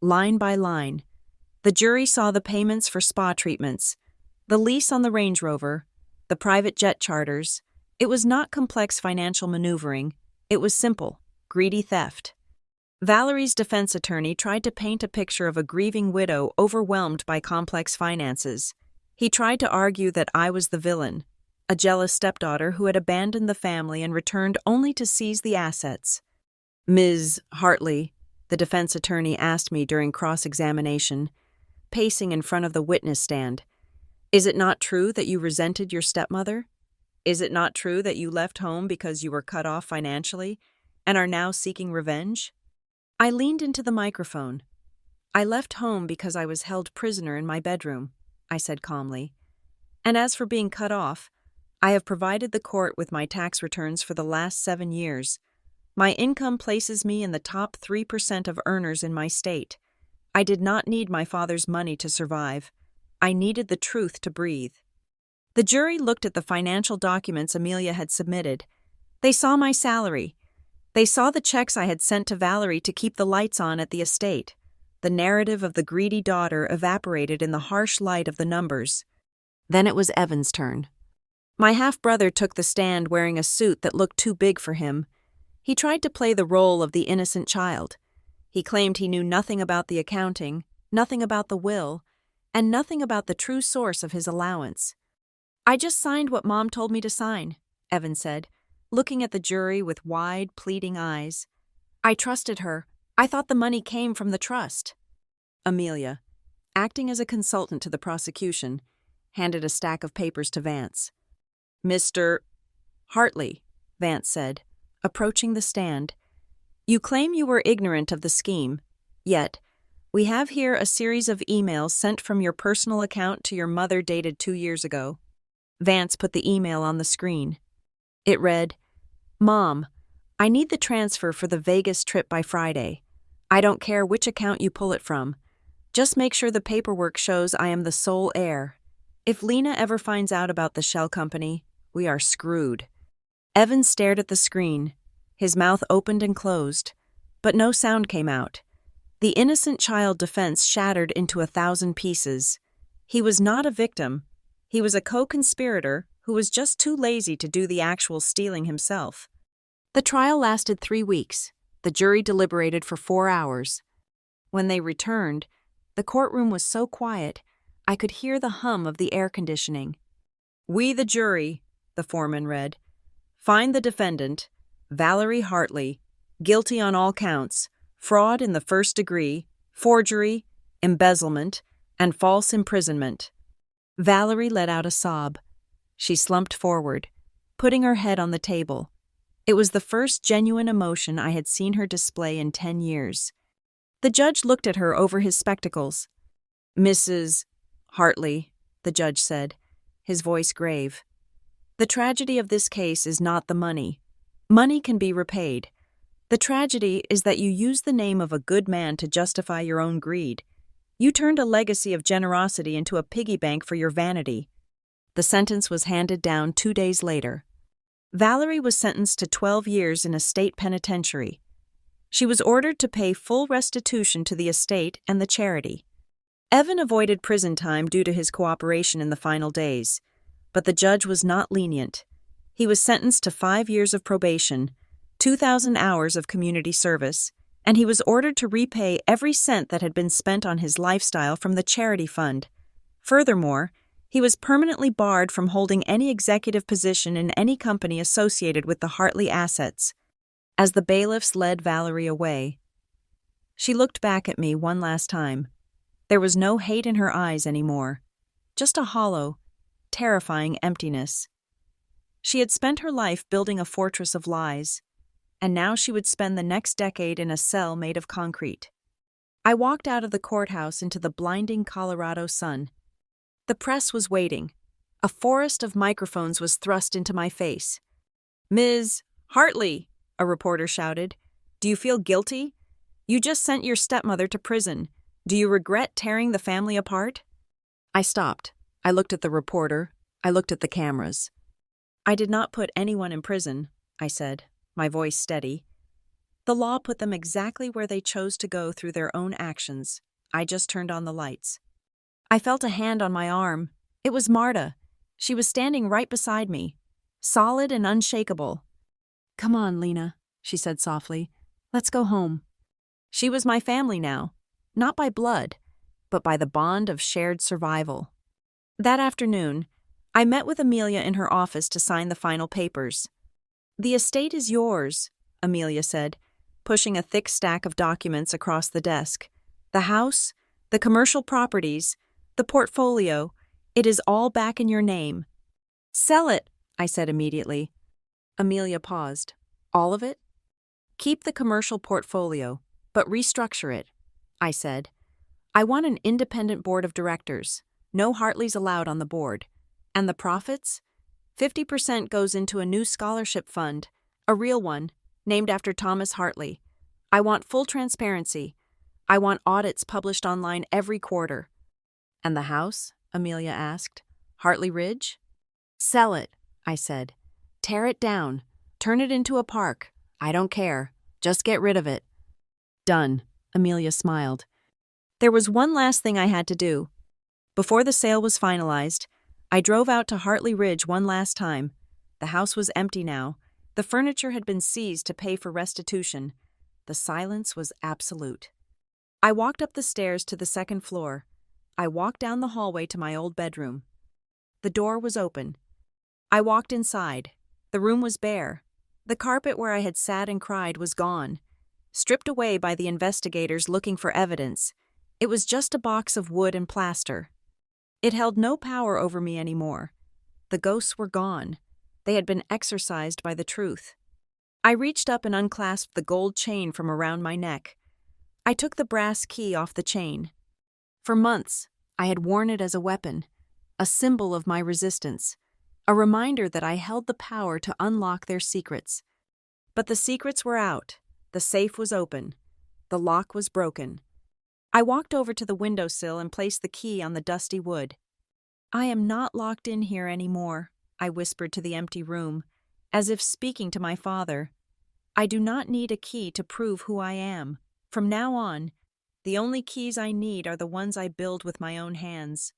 line by line. The jury saw the payments for spa treatments, the lease on the Range Rover, the private jet charters. It was not complex financial maneuvering. It was simple, greedy theft. Valerie's defense attorney tried to paint a picture of a grieving widow overwhelmed by complex finances. He tried to argue that I was the villain, a jealous stepdaughter who had abandoned the family and returned only to seize the assets. Ms. Hartley, the defense attorney asked me during cross-examination, pacing in front of the witness stand, is it not true that you resented your stepmother? Is it not true that you left home because you were cut off financially and are now seeking revenge? I leaned into the microphone. I left home because I was held prisoner in my bedroom, I said calmly. And as for being cut off, I have provided the court with my tax returns for the last 7 years. My income places me in the top 3% of earners in my state. I did not need my father's money to survive. I needed the truth to breathe. The jury looked at the financial documents Amelia had submitted. They saw my salary. They saw the checks I had sent to Valerie to keep the lights on at the estate. The narrative of the greedy daughter evaporated in the harsh light of the numbers. Then it was Evan's turn. My half-brother took the stand wearing a suit that looked too big for him. He tried to play the role of the innocent child. He claimed he knew nothing about the accounting, nothing about the will, and nothing about the true source of his allowance. I just signed what Mom told me to sign, Evan said, looking at the jury with wide, pleading eyes. I trusted her. I thought the money came from the trust. Amelia, acting as a consultant to the prosecution, handed a stack of papers to Vance. Mr. Hartley, Vance said, approaching the stand. You claim you were ignorant of the scheme, yet we have here a series of emails sent from your personal account to your mother dated 2 years ago. Vance put the email on the screen. It read, Mom, I need the transfer for the Vegas trip by Friday. I don't care which account you pull it from. Just make sure the paperwork shows I am the sole heir. If Lena ever finds out about the shell company, we are screwed." Evan stared at the screen. His mouth opened and closed, but no sound came out. The innocent child defense shattered into 1,000 pieces. He was not a victim. He was a co-conspirator who was just too lazy to do the actual stealing himself. The trial lasted 3 weeks. The jury deliberated for 4 hours. When they returned, the courtroom was so quiet, I could hear the hum of the air conditioning. "We, the jury," the foreman read, "find the defendant, Valerie Hartley, guilty on all counts, fraud in the first degree, forgery, embezzlement, and false imprisonment." Valerie let out a sob. She slumped forward, putting her head on the table. It was the first genuine emotion I had seen her display in 10 years. The judge looked at her over his spectacles. "Mrs. Hartley," the judge said, his voice grave. "The tragedy of this case is not the money. Money can be repaid. The tragedy is that you used the name of a good man to justify your own greed. You turned a legacy of generosity into a piggy bank for your vanity." The sentence was handed down 2 days later. Valerie was sentenced to 12 years in a state penitentiary. She was ordered to pay full restitution to the estate and the charity. Evan avoided prison time due to his cooperation in the final days, but the judge was not lenient. He was sentenced to 5 years of probation, 2,000 hours of community service, and he was ordered to repay every cent that had been spent on his lifestyle from the charity fund. Furthermore, he was permanently barred from holding any executive position in any company associated with the Hartley assets. As the bailiffs led Valerie away, she looked back at me one last time. There was no hate in her eyes anymore, just a hollow, terrifying emptiness. She had spent her life building a fortress of lies, and now she would spend the next decade in a cell made of concrete. I walked out of the courthouse into the blinding Colorado sun. The press was waiting. A forest of microphones was thrust into my face. "Ms. Hartley," a reporter shouted, "do you feel guilty? You just sent your stepmother to prison. Do you regret tearing the family apart?" I stopped. I looked at the reporter. I looked at the cameras. "I did not put anyone in prison," I said, my voice steady. "The law put them exactly where they chose to go through their own actions. I just turned on the lights." I felt a hand on my arm. It was Marta. She was standing right beside me, solid and unshakable. "Come on, Lena," she said softly. "Let's go home." She was my family now, not by blood, but by the bond of shared survival. That afternoon, I met with Amelia in her office to sign the final papers. "The estate is yours," Amelia said, pushing a thick stack of documents across the desk. "The house, the commercial properties, the portfolio, it is all back in your name." "Sell it," I said immediately. Amelia paused. "All of it?" "Keep the commercial portfolio, but restructure it," I said. "I want an independent board of directors. No Hartleys allowed on the board. And the profits? 50% goes into a new scholarship fund, a real one, named after Thomas Hartley. I want full transparency. I want audits published online every quarter." "And the house?" Amelia asked. "Hartley Ridge?" "Sell it," I said. "Tear it down. Turn it into a park. I don't care. Just get rid of it." "Done," Amelia smiled. There was one last thing I had to do. Before the sale was finalized, I drove out to Hartley Ridge one last time. The house was empty now. The furniture had been seized to pay for restitution. The silence was absolute. I walked up the stairs to the second floor. I walked down the hallway to my old bedroom. The door was open. I walked inside. The room was bare. The carpet where I had sat and cried was gone, stripped away by the investigators looking for evidence. It was just a box of wood and plaster. It held no power over me anymore. The ghosts were gone. They had been exorcised by the truth. I reached up and unclasped the gold chain from around my neck. I took the brass key off the chain. For months, I had worn it as a weapon, a symbol of my resistance, a reminder that I held the power to unlock their secrets. But the secrets were out. The safe was open. The lock was broken. I walked over to the windowsill and placed the key on the dusty wood. "I am not locked in here anymore," I whispered to the empty room, as if speaking to my father. "I do not need a key to prove who I am. From now on, the only keys I need are the ones I build with my own hands."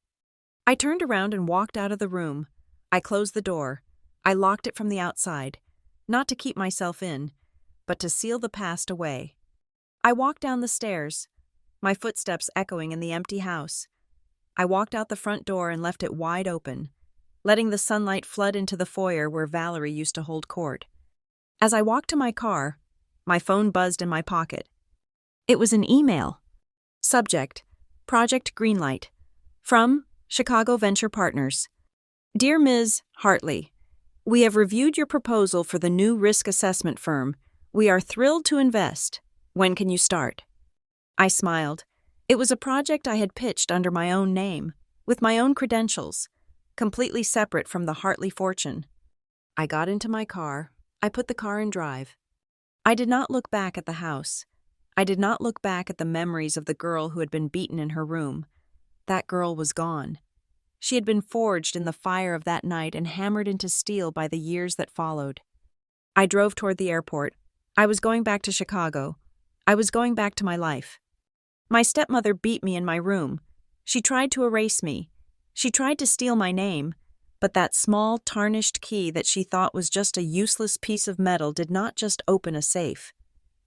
I turned around and walked out of the room. I closed the door. I locked it from the outside, not to keep myself in, but to seal the past away. I walked down the stairs, my footsteps echoing in the empty house. I walked out the front door and left it wide open, letting the sunlight flood into the foyer where Valerie used to hold court. As I walked to my car, my phone buzzed in my pocket. It was an email. Subject: Project Greenlight. From Chicago Venture Partners. Dear Ms. Hartley, we have reviewed your proposal for the new risk assessment firm. We are thrilled to invest. When can you start? I smiled. It was a project I had pitched under my own name, with my own credentials, completely separate from the Hartley fortune. I got into my car. I put the car in drive. I did not look back at the house. I did not look back at the memories of the girl who had been beaten in her room. That girl was gone. She had been forged in the fire of that night and hammered into steel by the years that followed. I drove toward the airport. I was going back to Chicago. I was going back to my life. My stepmother beat me in my room. She tried to erase me. She tried to steal my name, but that small, tarnished key that she thought was just a useless piece of metal did not just open a safe.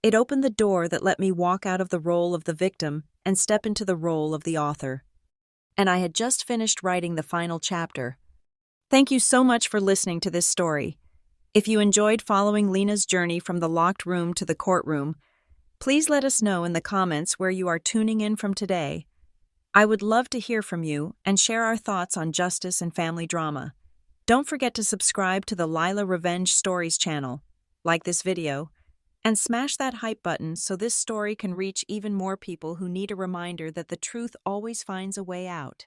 It opened the door that let me walk out of the role of the victim and step into the role of the author. And I had just finished writing the final chapter. Thank you so much for listening to this story. If you enjoyed following Lena's journey from the locked room to the courtroom, please let us know in the comments where you are tuning in from today. I would love to hear from you and share our thoughts on justice and family drama. Don't forget to subscribe to the Lila Revenge Stories channel, like this video, and smash that hype button so this story can reach even more people who need a reminder that the truth always finds a way out.